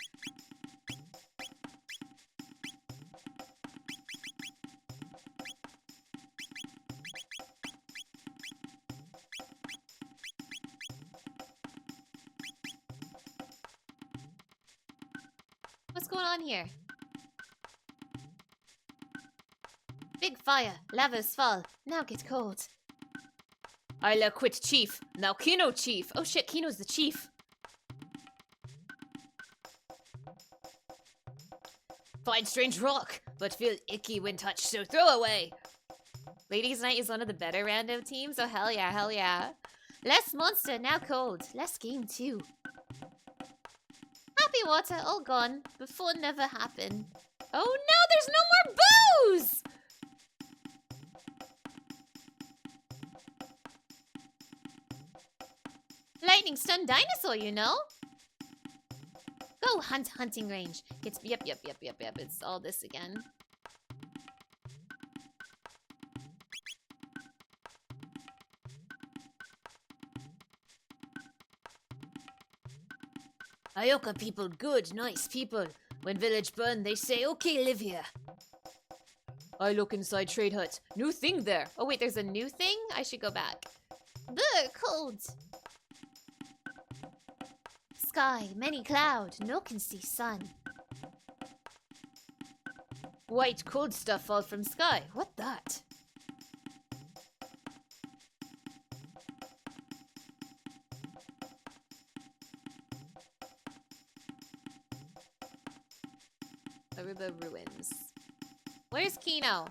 Speaker 1: What's going on here? Big fire. Lava's fall. Now get cold. I'll quit chief. Now Kino chief. Oh shit, Kino's the chief.
Speaker 3: Find strange rock, but feel icky when touched, so throw away.
Speaker 1: Ladies Night is one of the better random teams. Oh, hell yeah, hell yeah. Less monster, now cold. Less game too. Happy water, all gone. Before never happened. Oh no, there's no more booze! Lightning stun dinosaur, you know? Go hunt hunting range. Yep. It's all this again.
Speaker 3: Ioka people, good, nice people. When village burn, they say, okay, live here.
Speaker 1: I look inside trade hut. New thing there. Oh wait, there's a new thing? I should go back. Bleh, cold. Sky, many cloud, no can see sun.
Speaker 3: White cold stuff fall from sky. What that?
Speaker 1: Over the ruins. Where's Kino?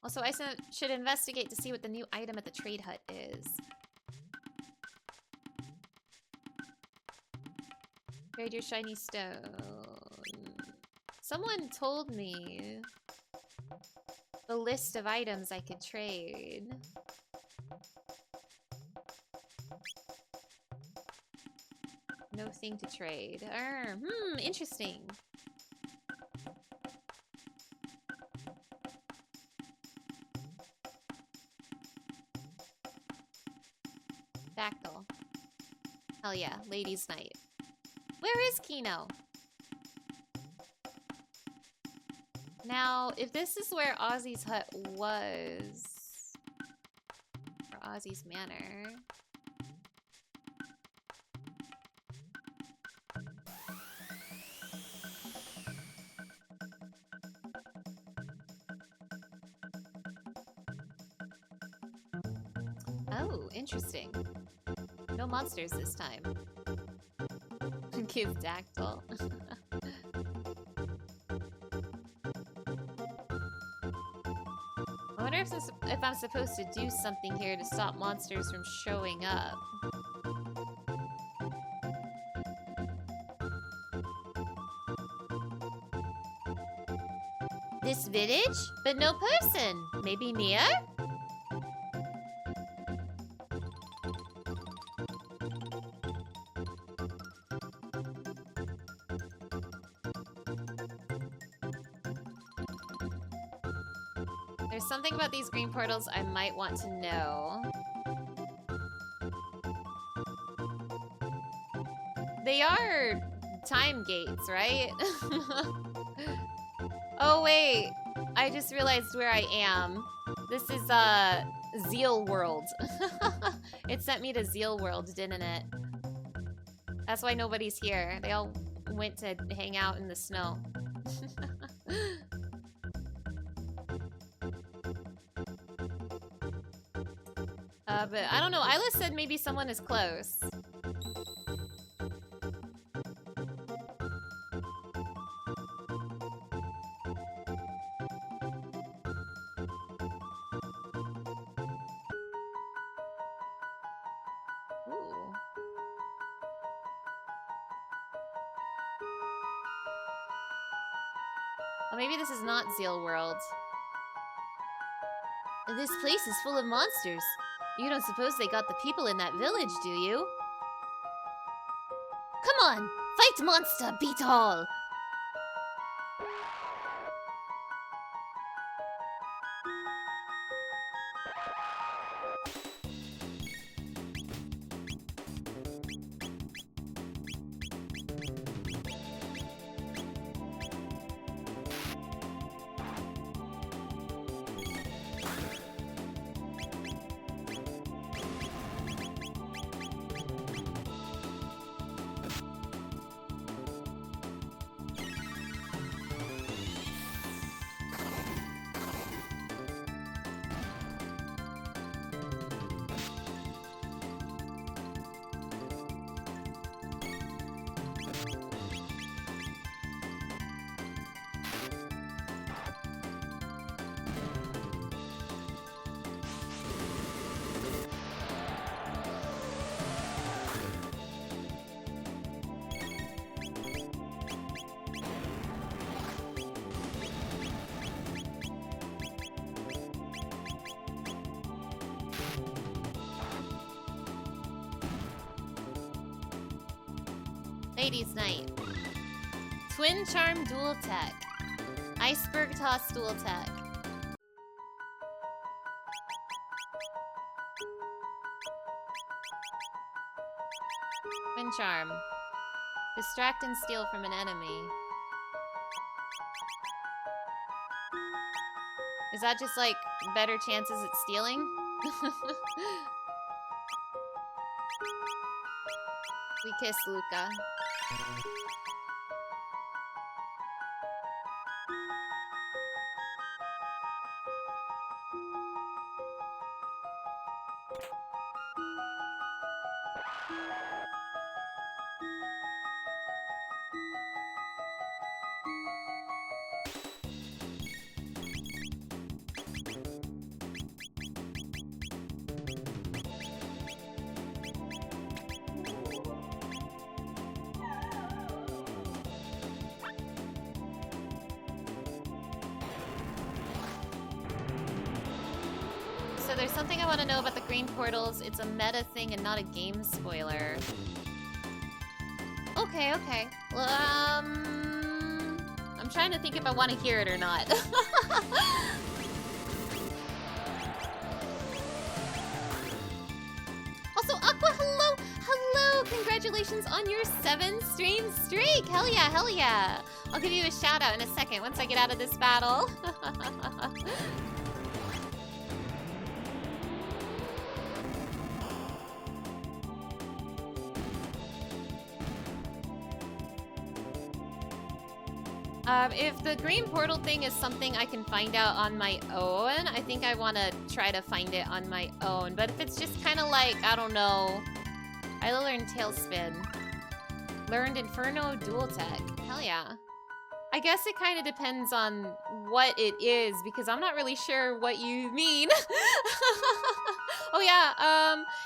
Speaker 1: Also, I should investigate to see what the new item at the trade hut is. Trade your shiny stone. Someone told me the list of items I could trade. No thing to trade. Interesting. Dactyl. Hell yeah, ladies' night. Where is Kino? Now, if this is where Ozzy's hut was, or Ozzy's manor. Oh, interesting. No monsters this time. Give Dactyl. I wonder if I'm supposed to do something here to stop monsters from showing up. This village? But no person. Maybe Nia? There's something about these green portals I might want to know. They are time gates, right? Oh wait, I just realized where I am. This is Zeal World. It sent me to Zeal World, didn't it? That's why nobody's here. They all went to hang out in the snow. But I don't know. Isla said maybe someone is close. Ooh. Well, maybe this is not Zeal World. This place is full of monsters. You don't suppose they got the people in that village, do you? Come on! Fight monster, beat all! Hades Knight. Twin Charm Dual Tech. Iceberg Toss Dual Tech. Twin Charm. Distract and steal from an enemy. Is that just like better chances at stealing? We kiss Luca. So there's something I want to know about the green portals. It's a meta thing and not a game spoiler. Okay, okay. Well, I'm trying to think if I want to hear it or not. Also, Aqua, hello! Hello! Congratulations on your 7-stream streak! Hell yeah, hell yeah! I'll give you a shout out in a second once I get out of this battle. If the green portal thing is something I can find out on my own, I think I want to try to find it on my own. But if it's just kind of like, I don't know, I learned Tailspin. Learned Inferno Dual Tech. Hell yeah. I guess it kind of depends on what it is, because I'm not really sure what you mean. Oh yeah,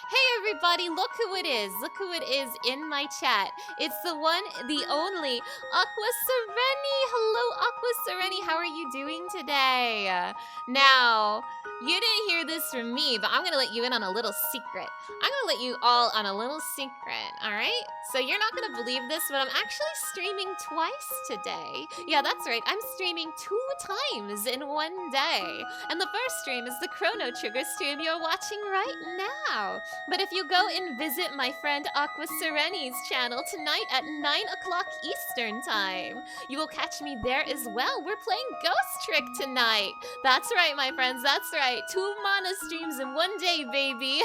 Speaker 1: hey everybody, look who it is. Look who it is in my chat. It's the one, the only, Aqua Sereni. Hello, Aqua Sereni. How are you doing today? Now, you didn't hear this from me, but I'm gonna let you in on a little secret. I'm gonna let you all on a little secret, all right? So you're not gonna believe this, but I'm actually streaming twice today. Yeah, that's right. I'm streaming 2 times in one day. And the first stream is the Chrono Trigger stream you're watching right now. But if you go and visit my friend Aqua Sereni's channel tonight at 9 o'clock Eastern time, you will catch me there as well. We're playing Ghost Trick tonight. That's right, my friends. That's right. 2 mana streams in one day, baby.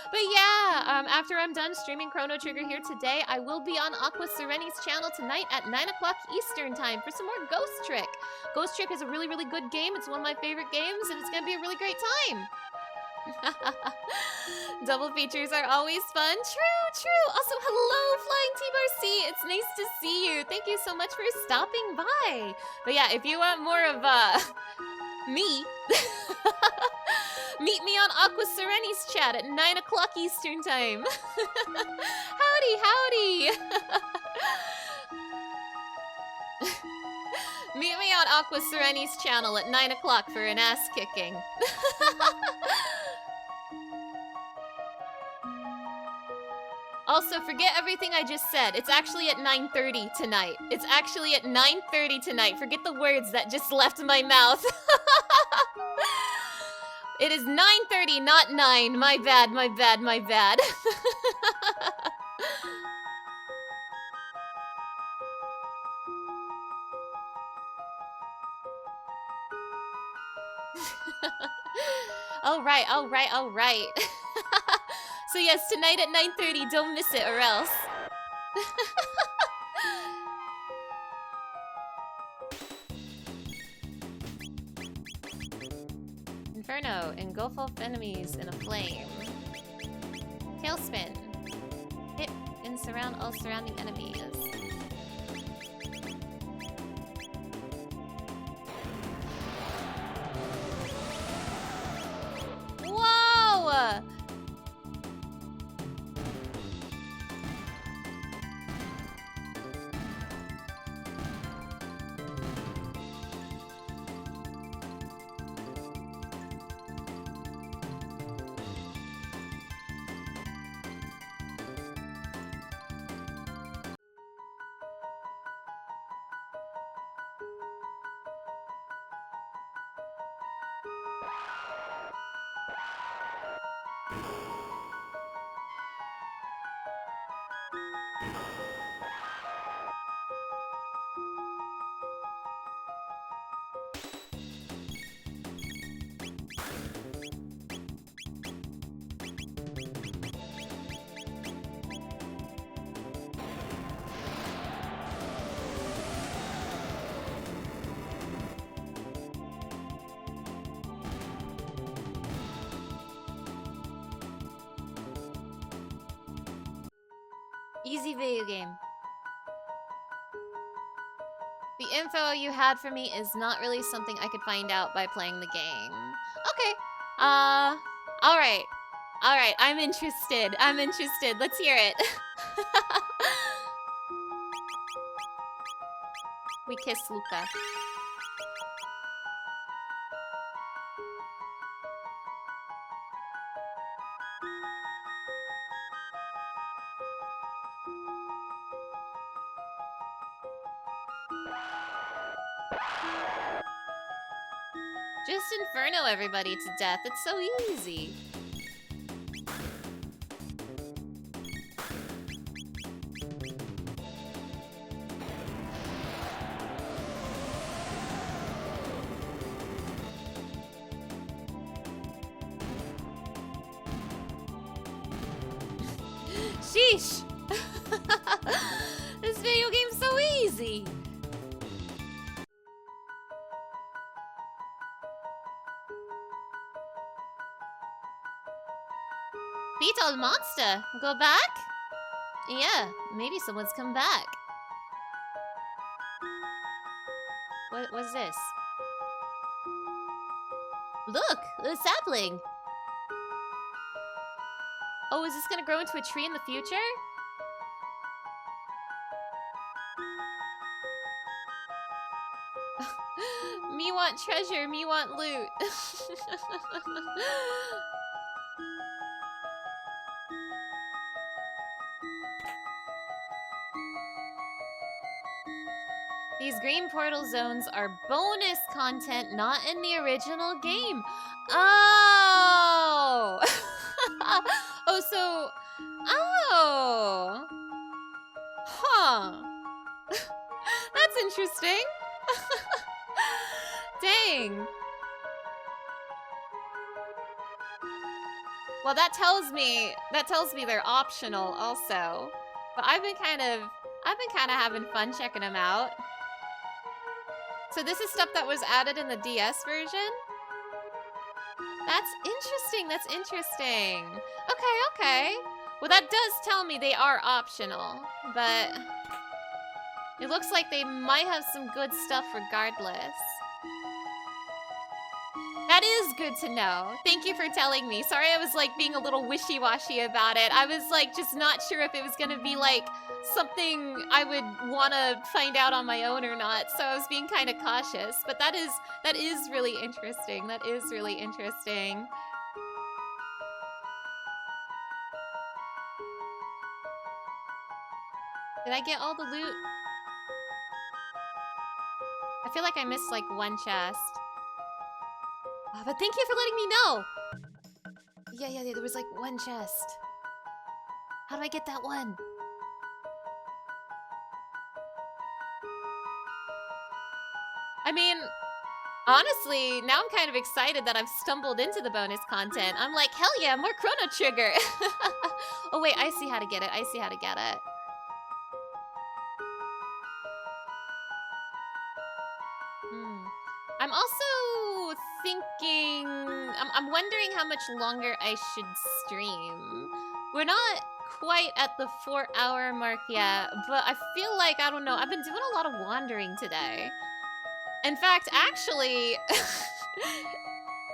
Speaker 1: But yeah, after I'm done streaming Chrono Trigger here today, I will be on Aqua Sereni's channel tonight at 9 o'clock Eastern time for some more Ghost Trick. Ghost Trick is a really, really good game. It's one of my favorite games, and it's gonna be a really great time. Double features are always fun. True, true. Also, hello, Flying T-Bar-C. It's nice to see you. Thank you so much for stopping by. But yeah, if you want more of, me, meet me on Aqua Sereni's chat at 9 o'clock Eastern time. Howdy, howdy. Meet me on Aqua Sereni's channel at 9 o'clock for an ass kicking. Also, forget everything I just said. It's actually at 9:30 tonight. It's actually at 9:30 tonight. Forget the words that just left my mouth. It is 9:30, not 9. My bad, my bad, my bad. All right, all right, all right. So yes, tonight at 9:30, don't miss it or else. Inferno, engulf all enemies in a flame. Tailspin. Hit and surround all surrounding enemies. Whoa! Easy video game. The info you had for me is not really something I could find out by playing the game. Okay. Alright. Alright, I'm interested. I'm interested. Let's hear it. We kiss Luca. Just Inferno everybody to death. It's so easy. Sheesh! This video game's so easy! Beetle monster! Go back? Yeah, maybe someone's come back. What's this? Look! A sapling! Oh, is this gonna grow into a tree in the future? Me want treasure, me want loot. These green portal zones are bonus content, not in the original game. Oh! Oh, so... Oh! Huh. That's interesting. Dang. Well, that tells me they're optional also. But I've been kind of having fun checking them out. So this is stuff that was added in the DS version? That's interesting, that's interesting. Okay, okay. Well, that does tell me they are optional, but it looks like they might have some good stuff regardless. That is good to know. Thank you for telling me. Sorry I was like being a little wishy-washy about it. I was like just not sure if it was gonna be like something I would want to find out on my own or not, so I was being kind of cautious. But that is really interesting. That is really interesting. Did I get all the loot? I feel like I missed like one chest. Oh, but thank you for letting me know. Yeah, there was like one chest. How do I get that one? I mean, honestly, now I'm kind of excited that I've stumbled into the bonus content. I'm like, hell yeah, more Chrono Trigger. Oh wait, I see how to get it. I see how to get it. I'm also thinking, I'm wondering how much longer I should stream. We're not quite at the 4-hour mark yet, but I feel like, I don't know, I've been doing a lot of wandering today. In fact, actually,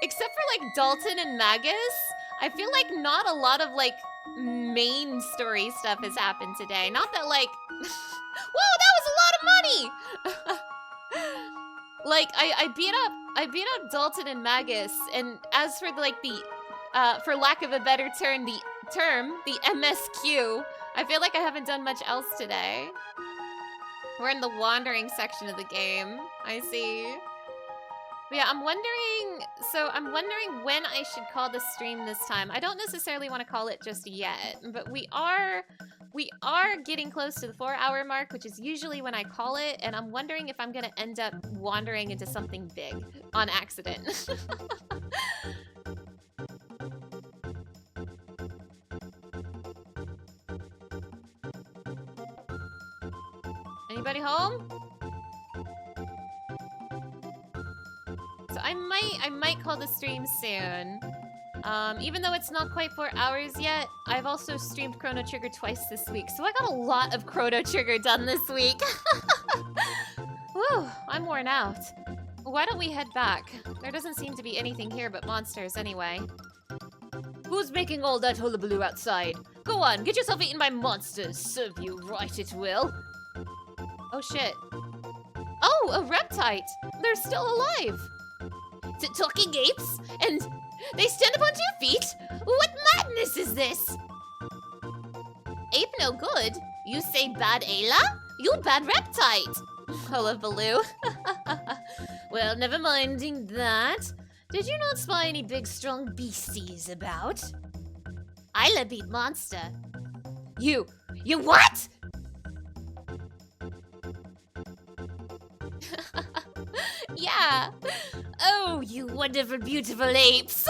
Speaker 1: except for like Dalton and Magus, I feel like not a lot of like main story stuff has happened today. Not that like, whoa, that was a lot of money! Like I beat up Dalton and Magus, and as for like the for lack of a better term, the MSQ, I feel like I haven't done much else today. We're in the wandering section of the game. I see. But yeah, I'm wondering when I should call the stream this time. I don't necessarily want to call it just yet, but we are getting close to the 4-hour mark, which is usually when I call it, and I'm wondering if I'm gonna end up wandering into something big on accident. Anybody home? So I might call the stream soon. Even though it's not quite 4 hours yet, I've also streamed Chrono Trigger twice this week, so I got a lot of Chrono Trigger done this week. Whew, I'm worn out. Why don't we head back? There doesn't seem to be anything here but monsters anyway. Who's making all that hullabaloo outside? Go on, get yourself eaten by monsters. Serve you right it will. Oh shit. Oh, a reptite! They're still alive! Talking apes? And they stand upon 2 feet? What madness is this? Ape no good? You say bad Ayla? You bad reptite! Hullabaloo. Well, never minding that. Did you not spy any big strong beasties about? Ayla beat monster. You what? Yeah. Oh, you wonderful, beautiful apes.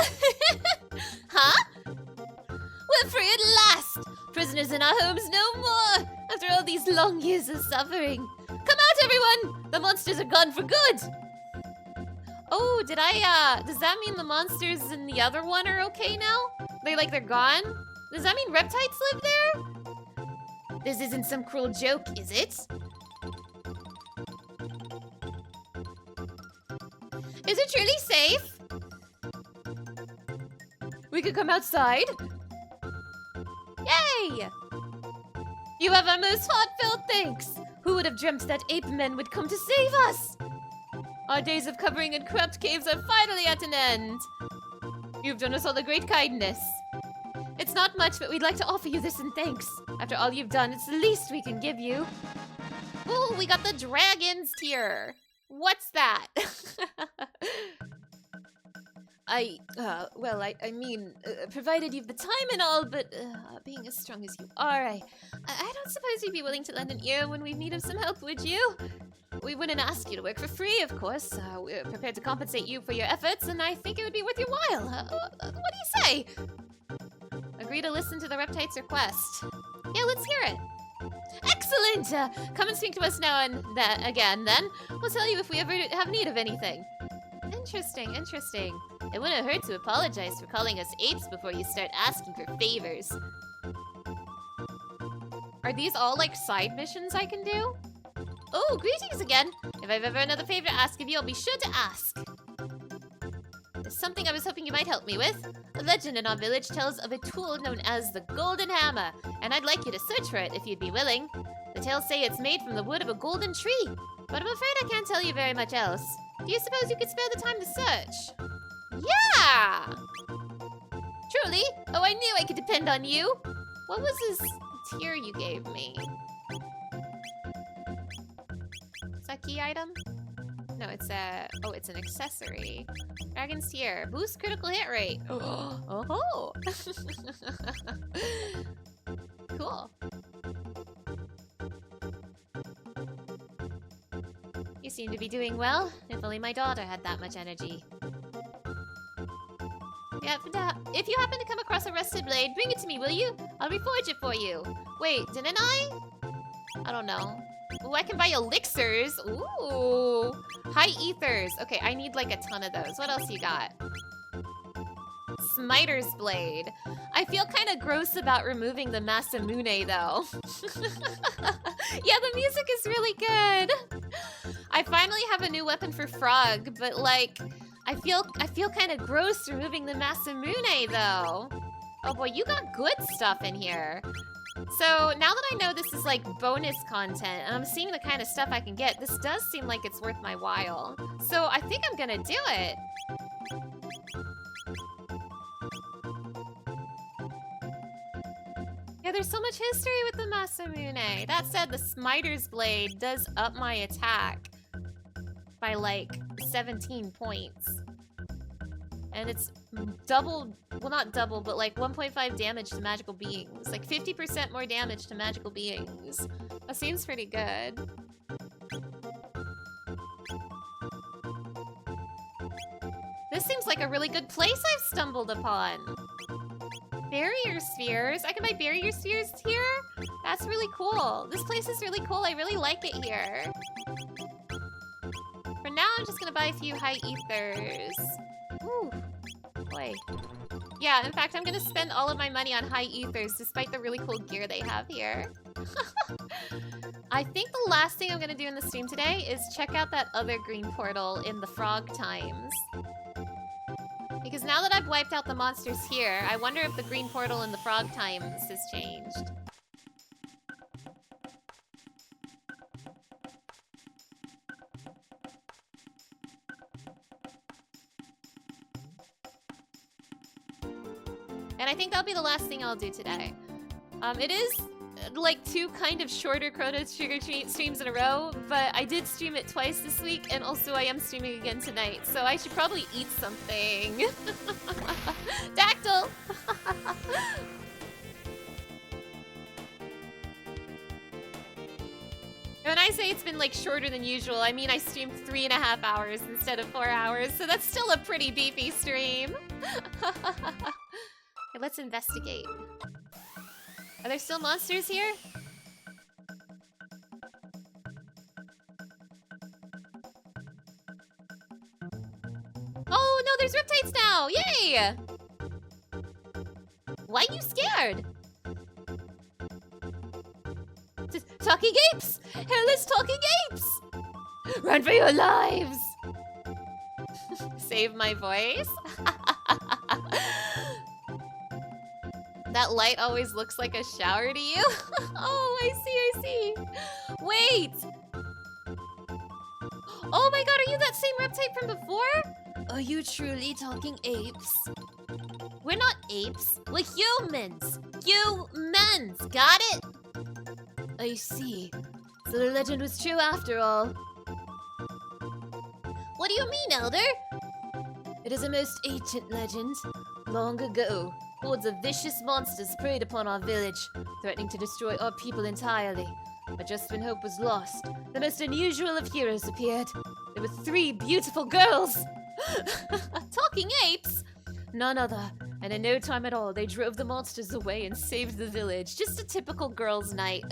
Speaker 1: Huh? We're free at last. Prisoners in our homes no more. After all these long years of suffering. Come out, everyone. The monsters are gone for good. Oh, does that mean the monsters in the other one are okay now? They're gone? Does that mean reptites live there? This isn't some cruel joke, is it? Is it truly safe? We could come outside. Yay! You have our most heartfelt thanks. Who would have dreamt that ape men would come to save us? Our days of covering in corrupt caves are finally at an end. You've done us all a great kindness. It's not much, but we'd like to offer you this in thanks. After all you've done, it's the least we can give you. Ooh, we got the dragons here. What's that? I mean, provided you've the time and all, but being as strong as you are, I don't suppose you'd be willing to lend an ear when we need of some help, would you? We wouldn't ask you to work for free, of course. We're prepared to compensate you for your efforts, and I think it would be worth your while. What do you say? Agree to listen to the Reptite's request. Yeah, let's hear it. Excellent! Come and speak to us now and again, then. We'll tell you if we ever have need of anything. Interesting, interesting. It wouldn't hurt to apologize for calling us apes before you start asking for favors. Are these all, like, side missions I can do? Oh, greetings again! If I've ever another favor to ask of you, I'll be sure to ask. There's something I was hoping you might help me with. A legend in our village tells of a tool known as the Golden Hammer, and I'd like you to search for it if you'd be willing. The tales say it's made from the wood of a golden tree, but I'm afraid I can't tell you very much else. Do you suppose you could spare the time to search? Yeah! Truly? Oh, I knew I could depend on you. What was this tier you gave me? Is that a key item? No, it's it's an accessory. Dragon's tier. Boost critical hit rate. Oh! Cool. You seem to be doing well. If only my daughter had that much energy. Yeah, if you happen to come across a rusted blade, bring it to me, will you? I'll reforge it for you. Wait, didn't I? I don't know. Ooh, I can buy elixirs. Ooh. High ethers. Okay, I need like a ton of those. What else you got? Smiter's blade. I feel kind of gross about removing the Masamune though. Yeah, the music is really good. I finally have a new weapon for Frog, but like, I feel kind of gross removing the Masamune though. Oh boy, you got good stuff in here. So now that I know this is like bonus content and I'm seeing the kind of stuff I can get, this does seem like it's worth my while. So I think I'm gonna do it. Yeah, there's so much history with the Masamune. That said, the Smiter's blade does up my attack by like 17 points. And it's double, well not double, but like 1.5 damage to magical beings. Like 50% more damage to magical beings. That seems pretty good. This seems like a really good place I've stumbled upon. Barrier spheres? I can buy barrier spheres here? That's really cool. This place is really cool. I really like it here. For now, I'm just gonna buy a few high ethers. Ooh, boy. Yeah, in fact, I'm gonna spend all of my money on high ethers despite the really cool gear they have here. I think the last thing I'm gonna do in the stream today is check out that other green portal in the frog times. Because now that I've wiped out the monsters here, I wonder if the green portal in the frog times has changed. And I think that'll be the last thing I'll do today. It is like 2 kind of shorter Chrono Trigger streams in a row, but I did stream it twice this week, and also I am streaming again tonight, so I should probably eat something. Dactyl! When I say it's been like shorter than usual, I mean I streamed 3.5 hours instead of 4 hours, so that's still a pretty beefy stream. Okay, let's investigate. Are there still monsters here? Oh no, there's Riptides now! Yay! Why are you scared? Talking apes! Hairless talking apes! Run for your lives! Save my voice? That light always looks like a shower to you? Oh, I see. Wait! Oh my god, are you that same Riptide from before?
Speaker 3: Are you truly talking apes?
Speaker 1: We're not apes, we're humans! Humans, got it?
Speaker 3: I see. So the legend was true after all.
Speaker 1: What do you mean, Elder?
Speaker 3: It is a most ancient legend. Long ago, hordes of vicious monsters preyed upon our village, threatening to destroy our people entirely. But just when hope was lost, the most unusual of heroes appeared. There were 3 beautiful girls!
Speaker 1: Talking apes?
Speaker 3: None other. And in no time at all, they drove the monsters away and saved the village.
Speaker 1: Just a typical girls' night.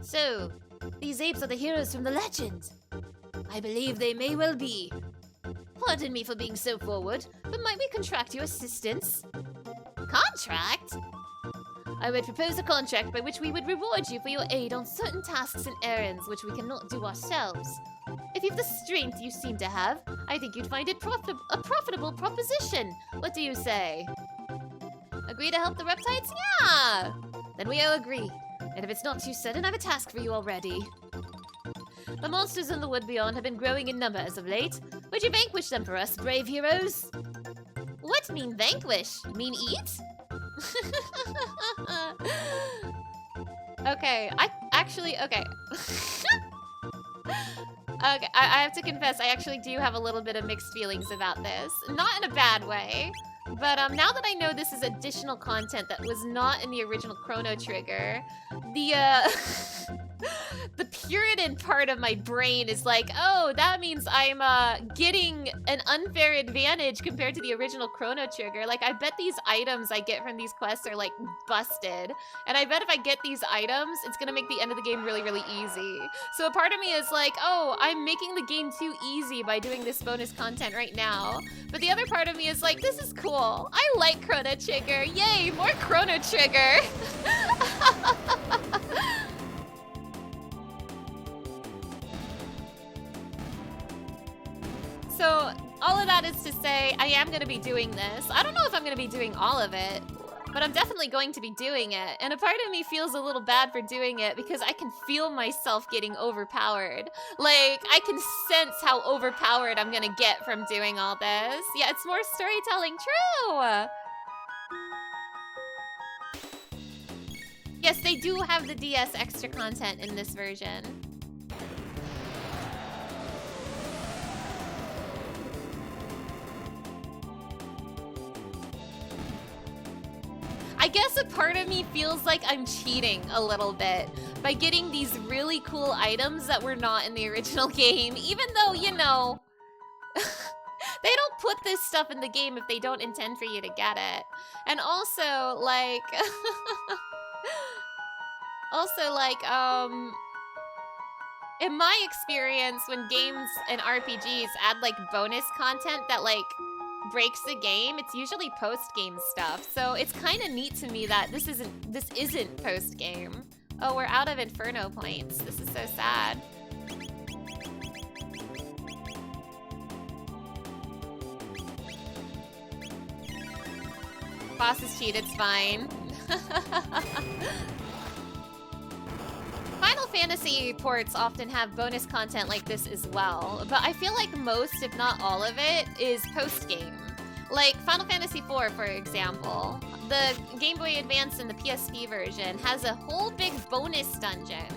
Speaker 3: So, these apes are the heroes from the legend. I believe they may well be. Pardon me for being so forward, but might we contract your assistance?
Speaker 1: Contract?
Speaker 3: I would propose a contract by which we would reward you for your aid on certain tasks and errands which we cannot do ourselves. If you've the strength you seem to have, I think you'd find it a profitable proposition. What do you say?
Speaker 1: Agree to help the Riptides?
Speaker 3: Yeah! Then we are agreed. And if it's not too sudden, I have a task for you already. The monsters in the wood beyond have been growing in number as of late. Would you vanquish them for us, brave heroes?
Speaker 1: What mean vanquish? Mean eat? Okay, okay. Okay, I have to confess, I actually do have a little bit of mixed feelings about this. Not in a bad way, but now that I know this is additional content that was not in the original Chrono Trigger, the Puritan part of my brain is like, oh, that means I'm getting an unfair advantage compared to the original Chrono Trigger. Like, I bet these items I get from these quests are like busted. And I bet if I get these items, it's gonna make the end of the game really, really easy. So a part of me is like, oh, I'm making the game too easy by doing this bonus content right now. But the other part of me is like, this is cool. I like Chrono Trigger. Yay, more Chrono Trigger. So, all of that is to say, I am going to be doing this. I don't know if I'm going to be doing all of it, but I'm definitely going to be doing it. And a part of me feels a little bad for doing it because I can feel myself getting overpowered. Like, I can sense how overpowered I'm going to get from doing all this. Yeah, it's more storytelling. True! Yes, they do have the DS extra content in this version. I guess a part of me feels like I'm cheating a little bit by getting these really cool items that were not in the original game, even though, you know, they don't put this stuff in the game if they don't intend for you to get it. And also, like, in my experience, when games and RPGs add, like, bonus content that, like, breaks the game, it's usually post-game stuff. So it's kind of neat to me that this isn't post-game. Oh, we're out of Inferno points. This is so sad. Boss is cheat, it's fine. Final Fantasy ports often have bonus content like this as well, but I feel like most, if not all of it, is post-game. Like Final Fantasy IV, for example. The Game Boy Advance and the PSP version has a whole big bonus dungeon.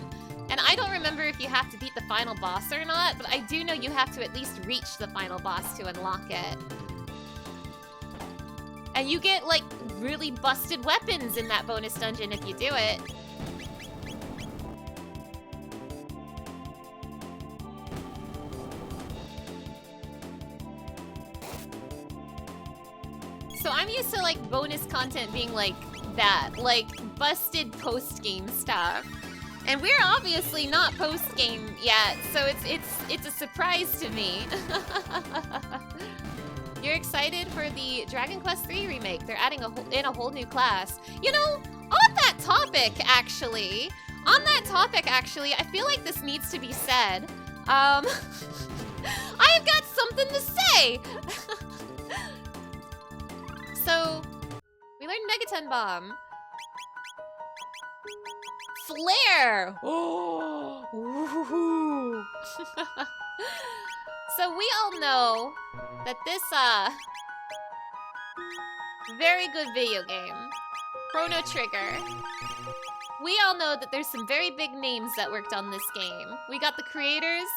Speaker 1: And I don't remember if you have to beat the final boss or not, but I do know you have to at least reach the final boss to unlock it. And you get, like, really busted weapons in that bonus dungeon if you do it. So I'm used to, like, bonus content being like that, like busted post-game stuff. And we're obviously not post-game yet, so it's a surprise to me. You're excited for the Dragon Quest III remake. They're adding in a whole new class. You know, on that topic, actually, I feel like this needs to be said. I've got something to say. So, we learned Megaton Bomb. Flare! Oh! So we all know that this, very good video game, Chrono Trigger. We all know that there's some very big names that worked on this game. We got the creators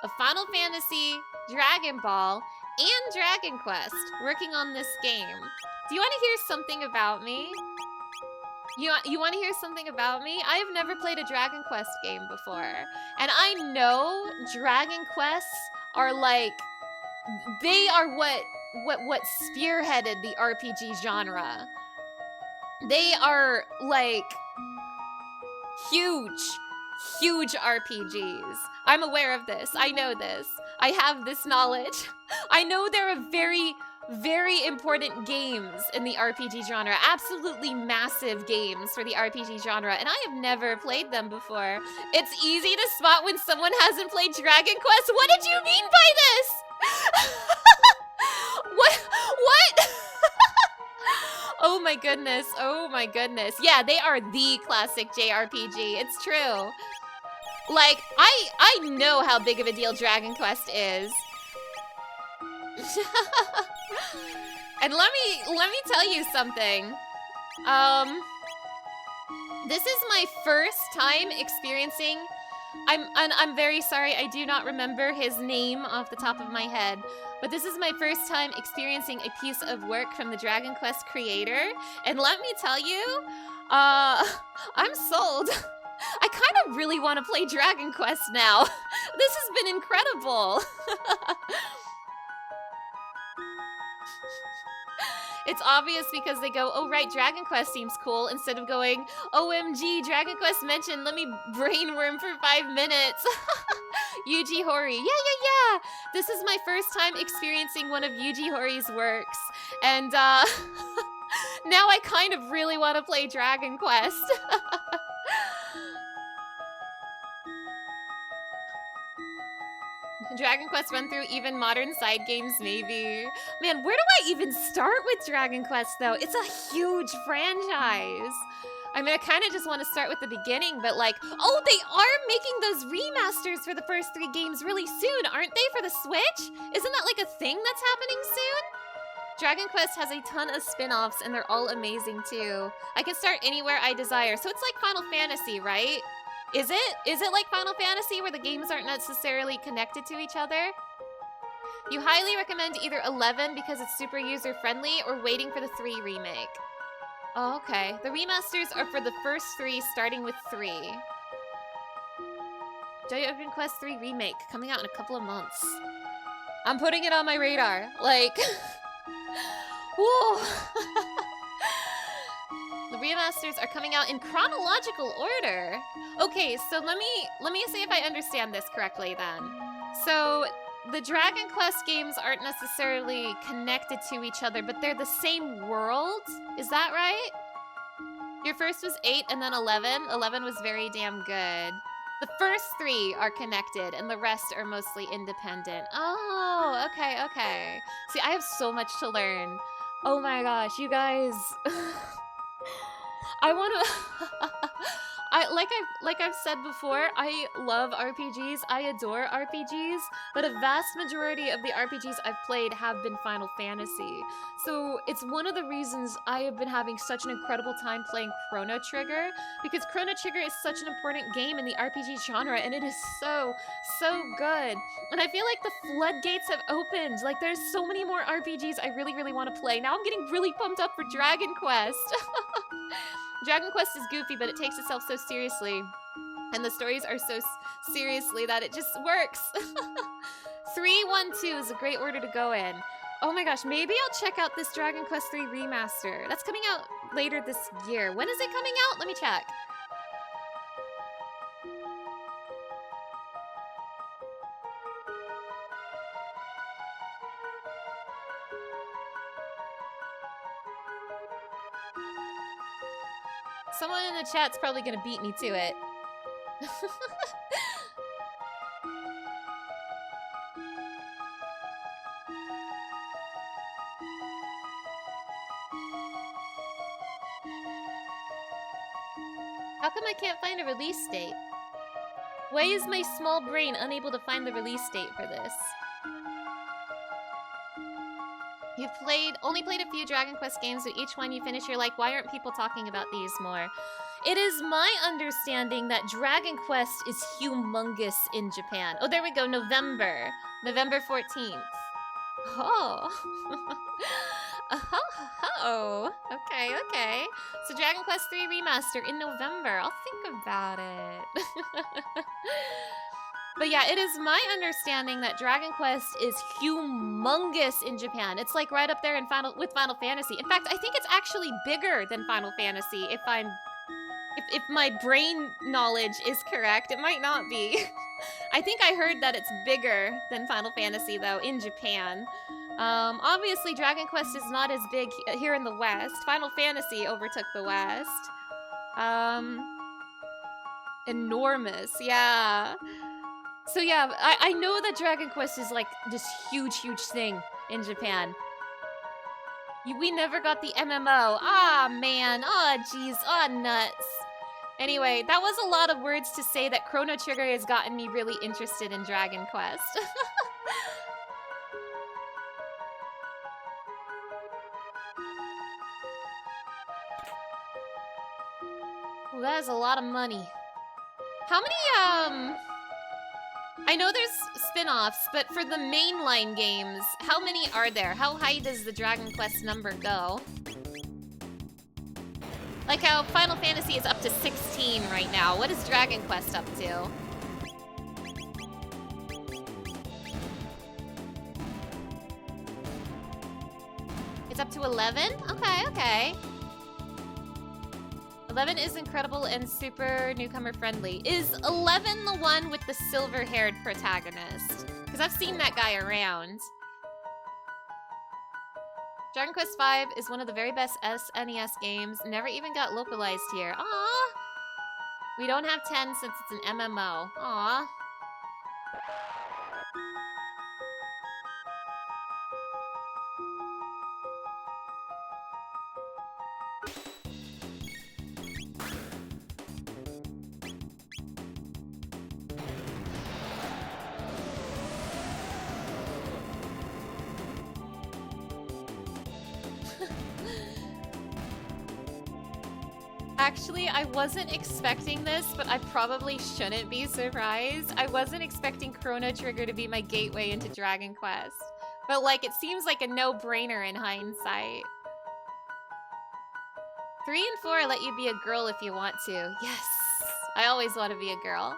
Speaker 1: of Final Fantasy, Dragon Ball, and Dragon Quest working on this game. Do you want to hear something about me? You want to hear something about me? I have never played a Dragon Quest game before. And I know Dragon Quests are like, they are what spearheaded the RPG genre. They are like huge RPGs. I'm aware of this. I know this. I have this knowledge. I know there are very, very important games in the RPG genre. Absolutely massive games for the RPG genre. And I have never played them before. It's easy to spot when someone hasn't played Dragon Quest. What did you mean by this? What? Oh my goodness. Oh my goodness. Yeah, they are the classic JRPG. It's true. Like, I know how big of a deal Dragon Quest is. And let me tell you something. This is my first time experiencing. I'm very sorry, I do not remember his name off the top of my head. But this is my first time experiencing a piece of work from the Dragon Quest creator. And let me tell you, I'm sold. I kind of really want to play Dragon Quest now. This has been incredible. It's obvious because they go, oh right, Dragon Quest seems cool, instead of going, OMG, Dragon Quest mentioned, let me brainworm for 5 minutes. Yuji Horii, yeah. This is my first time experiencing one of Yuji Horii's works. And now I kind of really want to play Dragon Quest. Dragon Quest run through even modern side games, maybe. Man, where do I even start with Dragon Quest, though? It's a huge franchise. I mean, I kind of just want to start with the beginning, but like, oh, they are making those remasters for the first 3 games really soon, aren't they, for the Switch? Isn't that like a thing that's happening soon? Dragon Quest has a ton of spin-offs, and they're all amazing, too. I can start anywhere I desire, so it's like Final Fantasy, right? Is it? Is it like Final Fantasy where the games aren't necessarily connected to each other? You highly recommend either 11 because it's super user-friendly or waiting for the 3 remake. Oh, okay. The remasters are for the first 3, starting with 3. Joy Open Quest 3 Remake, coming out in a couple of months. I'm putting it on my radar. Like... Whoa! The remasters are coming out in chronological order. Okay, so let me see if I understand this correctly then. So the Dragon Quest games aren't necessarily connected to each other, but they're the same world? Is that right? Your first was 8 and then 11. 11 was very damn good. The first 3 are connected and the rest are mostly independent. Oh, okay, okay. See, I have so much to learn. Oh my gosh, you guys. I want to like I've said before, I love RPGs. I adore RPGs, but a vast majority of the RPGs I've played have been Final Fantasy. So it's one of the reasons I have been having such an incredible time playing Chrono Trigger, because Chrono Trigger is such an important game in the RPG genre, and it is so good. And I feel like the floodgates have opened. Like, there's so many more RPGs I really want to play. Now I'm getting really pumped up for Dragon Quest. Dragon Quest is goofy, but it takes itself so seriously. And the stories are so seriously that it just works. 3, 1, 2 is a great order to go in. Oh my gosh, maybe I'll check out this Dragon Quest 3 remaster. That's coming out later this year. When is it coming out? Let me check. Someone in the chat's probably gonna beat me to it. How come I can't find a release date? Why is my small brain unable to find the release date for this? You've only played a few Dragon Quest games, but each one you finish, you're like, why aren't people talking about these more? It is my understanding that Dragon Quest is humongous in Japan. Oh, there we go, November 14th. Oh. Oh, okay. So Dragon Quest 3 Remaster in November. I'll think about it. But yeah, it is my understanding that Dragon Quest is humongous in Japan. It's like right up there in with Final Fantasy. In fact, I think it's actually bigger than Final Fantasy if my brain knowledge is correct. It might not be. I think I heard that it's bigger than Final Fantasy though in Japan. Obviously Dragon Quest is not as big here in the West. Final Fantasy overtook the West. Enormous, yeah. So yeah, I know that Dragon Quest is like this huge thing in Japan. We never got the MMO. Ah, man. Ah, jeez. Ah, nuts. Anyway, that was a lot of words to say that Chrono Trigger has gotten me really interested in Dragon Quest. Ooh, that is a lot of money. How many, I know there's spin-offs, but for the mainline games, how many are there? How high does the Dragon Quest number go? Like how Final Fantasy is up to 16 right now. What is Dragon Quest up to? It's up to 11? Okay. 11 is incredible and super newcomer friendly. Is 11 the one with the silver-haired protagonist? Because I've seen that guy around. Dragon Quest V is one of the very best SNES games. Never even got localized here. Aww. We don't have 10 since it's an MMO. Aww. Actually, I wasn't expecting this, but I probably shouldn't be surprised. I wasn't expecting Chrono Trigger to be my gateway into Dragon Quest. But, like, it seems like a no-brainer in hindsight. 3 and 4 let you be a girl if you want to. Yes! I always want to be a girl.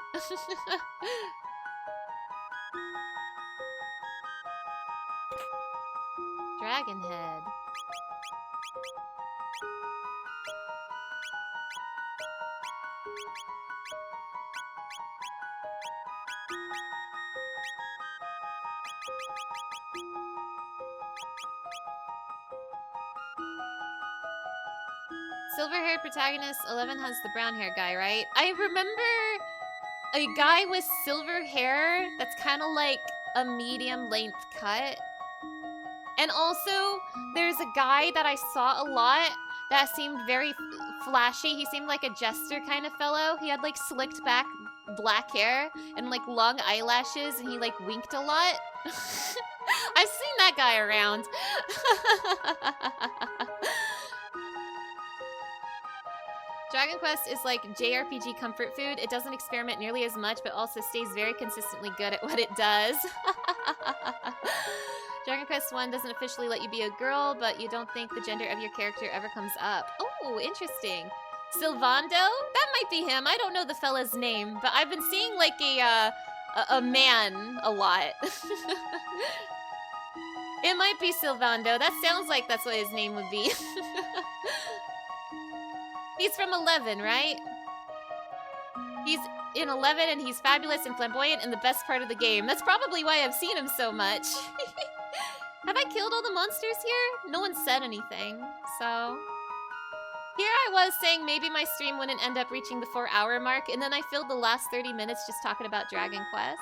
Speaker 1: Dragon head. Silver-haired protagonist 11 has the brown hair guy, right? I remember a guy with silver hair that's kind of like a medium length cut. And also, there's a guy that I saw a lot that seemed very flashy. He seemed like a jester kind of fellow. He had like slicked back black hair and like long eyelashes, and he like winked a lot. I've seen that guy around. Dragon Quest is like JRPG comfort food. It doesn't experiment nearly as much, but also stays very consistently good at what it does. Dragon Quest 1 doesn't officially let you be a girl, but you don't think the gender of your character ever comes up. Oh, interesting. Sylvando? That might be him. I don't know the fella's name, but I've been seeing like a man a lot. It might be Sylvando. That sounds like that's what his name would be. He's from 11, right? He's in 11 and he's fabulous and flamboyant and the best part of the game. That's probably why I've seen him so much. Have I killed all the monsters here? No one said anything, so... Here I was saying maybe my stream wouldn't end up reaching the 4-hour mark, and then I filled the last 30 minutes just talking about Dragon Quest.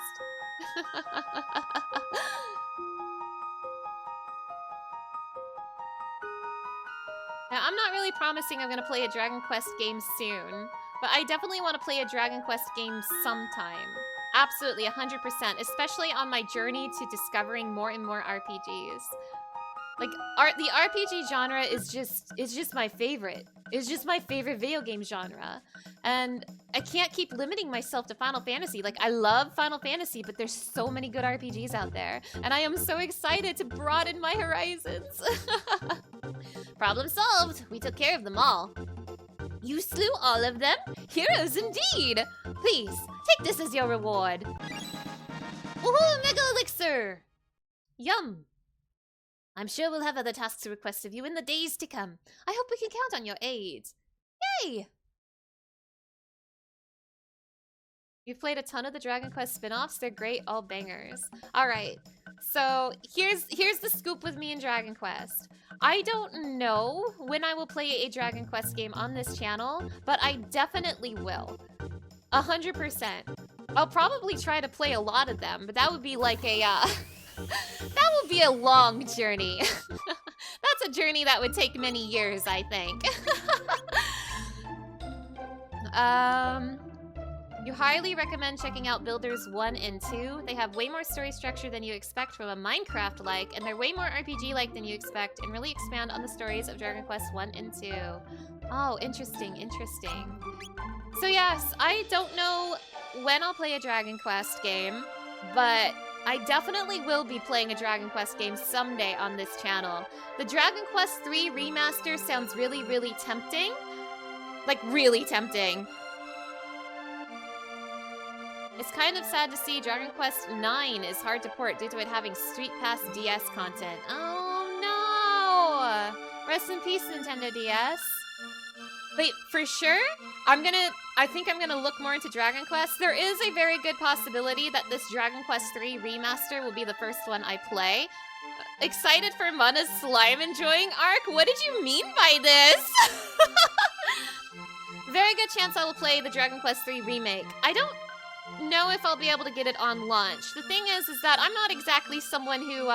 Speaker 1: Now, I'm not really promising I'm going to play a Dragon Quest game soon, but I definitely want to play a Dragon Quest game sometime. Absolutely, 100%, especially on my journey to discovering more and more RPGs. Like, the RPG genre is just my favorite. It's just my favorite video game genre. And I can't keep limiting myself to Final Fantasy. Like, I love Final Fantasy, but there's so many good RPGs out there. And I am so excited to broaden my horizons. Problem solved. We took care of them all. You slew all of them? Heroes indeed! Please, take this as your reward. Woohoo, Mega Elixir! Yum! I'm sure we'll have other tasks to request of you in the days to come. I hope we can count on your aid. Yay! You've played a ton of the Dragon Quest spin-offs. They're great, all bangers. Alright, so here's the scoop with me and Dragon Quest. I don't know when I will play a Dragon Quest game on this channel, but I definitely will. 100%. I'll probably try to play a lot of them, but that would be like a, that would be a long journey. That's a journey that would take many years, I think. You highly recommend checking out Builders 1 and 2. They have way more story structure than you expect from a Minecraft-like, and they're way more RPG-like than you expect, and really expand on the stories of Dragon Quest 1 and 2. Oh, interesting, interesting. So yes, I don't know when I'll play a Dragon Quest game, but I definitely will be playing a Dragon Quest game someday on this channel. The Dragon Quest 3 remaster sounds really, really tempting. Like, really tempting. It's kind of sad to see Dragon Quest 9 is hard to port due to it having Street Pass DS content. Oh no! Rest in peace, Nintendo DS. Wait, for sure? I think I'm gonna look more into Dragon Quest. There is a very good possibility that this Dragon Quest 3 remaster will be the first one I play. Excited for Mana's slime enjoying arc? What did you mean by this? Very good chance I will play the Dragon Quest 3 remake. I don't know if I'll be able to get it on launch. The thing is that I'm not exactly someone who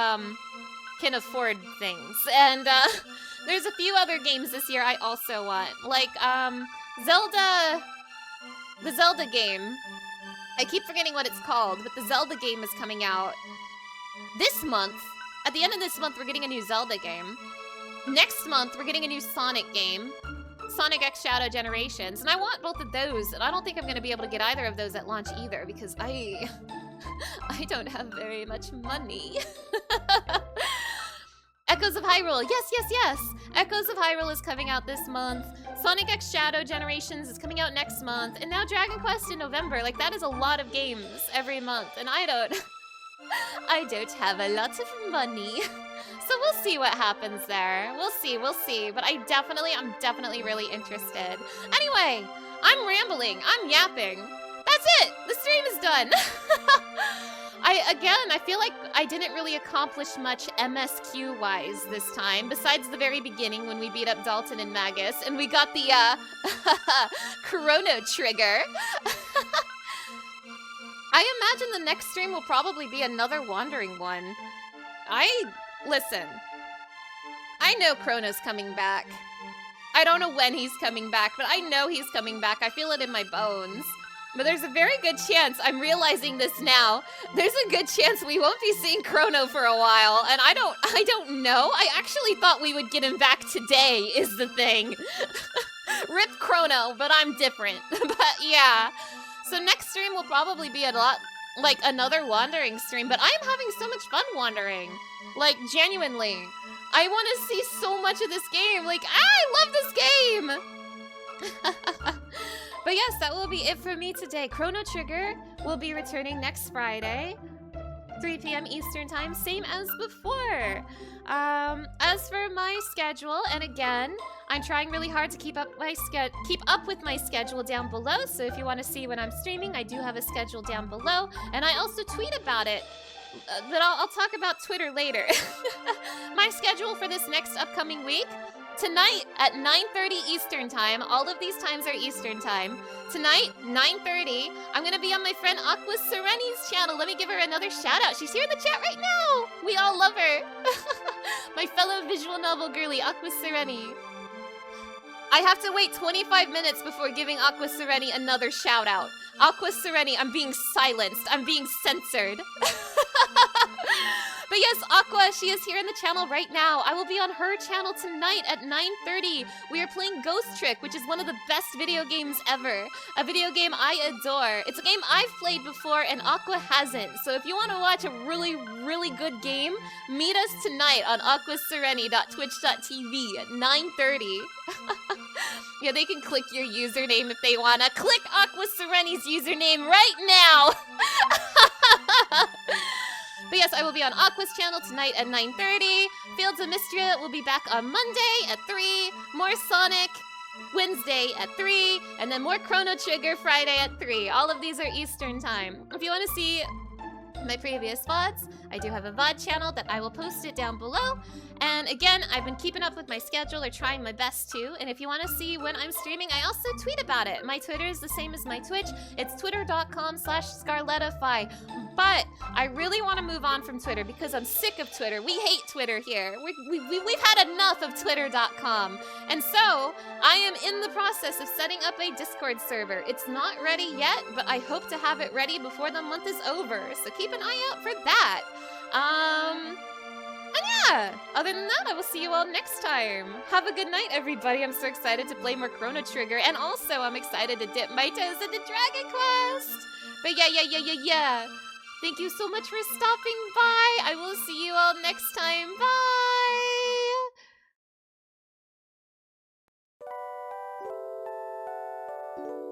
Speaker 1: can afford things, and there's a few other games this year I also want, like Zelda, the Zelda game. I keep forgetting what it's called, but the Zelda game is coming out this month. At the end of this month, we're getting a new Zelda game. Next month, we're getting a new Sonic game. Sonic X Shadow Generations, and I want both of those, and I don't think I'm going to be able to get either of those at launch either, because I don't have very much money. Echoes of Hyrule. Yes, yes, yes. Echoes of Hyrule is coming out this month. Sonic X Shadow Generations is coming out next month. And now Dragon Quest in November. Like, that is a lot of games every month. And I don't have a lot of money. So we'll see what happens there. We'll see, we'll see. But I'm definitely really interested. Anyway, I'm rambling. I'm yapping. That's it. The stream is done. I feel like I didn't really accomplish much MSQ-wise this time, besides the very beginning when we beat up Dalton and Magus, and we got the, Chrono trigger. I imagine the next stream will probably be another wandering one. Listen, I know Chrono's coming back. I don't know when he's coming back, but I know he's coming back. I feel it in my bones. But there's a very good chance, I'm realizing this now, there's a good chance we won't be seeing Chrono for a while, and I don't know. I actually thought we would get him back today, is the thing. Rip Chrono, but I'm different. But yeah. So next stream will probably be a lot like another wandering stream, but I'm having so much fun wandering. Like, genuinely. I want to see so much of this game. Like, I love this game! But yes, that will be it for me today. Chrono Trigger will be returning next Friday, 3 p.m. Eastern Time, same as before. As for my schedule, and again, I'm trying really hard to keep up with my schedule down below. So if you want to see when I'm streaming, I do have a schedule down below, and I also tweet about it. But I'll talk about Twitter later. My schedule for this next upcoming week. Tonight at 9:30 Eastern Time, all of these times are Eastern Time. Tonight, 9:30, I'm gonna be on my friend Aqua Sereni's channel. Let me give her another shout out. She's here in the chat right now. We all love her. My fellow visual novel girly, Aqua Sereni. I have to wait 25 minutes before giving Aqua Sereni another shout out. Aqua Sereni, I'm being silenced. I'm being censored. But yes, Aqua, she is here in the channel right now. I will be on her channel tonight at 9:30. We are playing Ghost Trick, which is one of the best video games ever. A video game I adore. It's a game I've played before and Aqua hasn't. So if you want to watch a really, really good game, meet us tonight on aquasereni.twitch.tv at 9:30. Yeah, they can click your username if they want to. Click Aqua Sereni's username right now. But yes, I will be on Aqua's channel tonight at 9:30. Fields of Mystria will be back on Monday at 3. More Sonic Wednesday at 3. And then more Chrono Trigger Friday at 3. All of these are Eastern Time. If you want to see my previous VODs, I do have a VOD channel that I will post it down below. And again, I've been keeping up with my schedule or trying my best to. And if you want to see when I'm streaming, I also tweet about it. My Twitter is the same as my Twitch. It's twitter.com/scarlettify. But I really want to move on from Twitter because I'm sick of Twitter. We hate Twitter here. We've had enough of twitter.com. And so I am in the process of setting up a Discord server. It's not ready yet, but I hope to have it ready before the month is over. So keep an eye out for that. And yeah, other than that, I will see you all next time. Have a good night, everybody. I'm so excited to play more Chrono Trigger. And also, I'm excited to dip my toes into Dragon Quest. But yeah. Thank you so much for stopping by. I will see you all next time. Bye!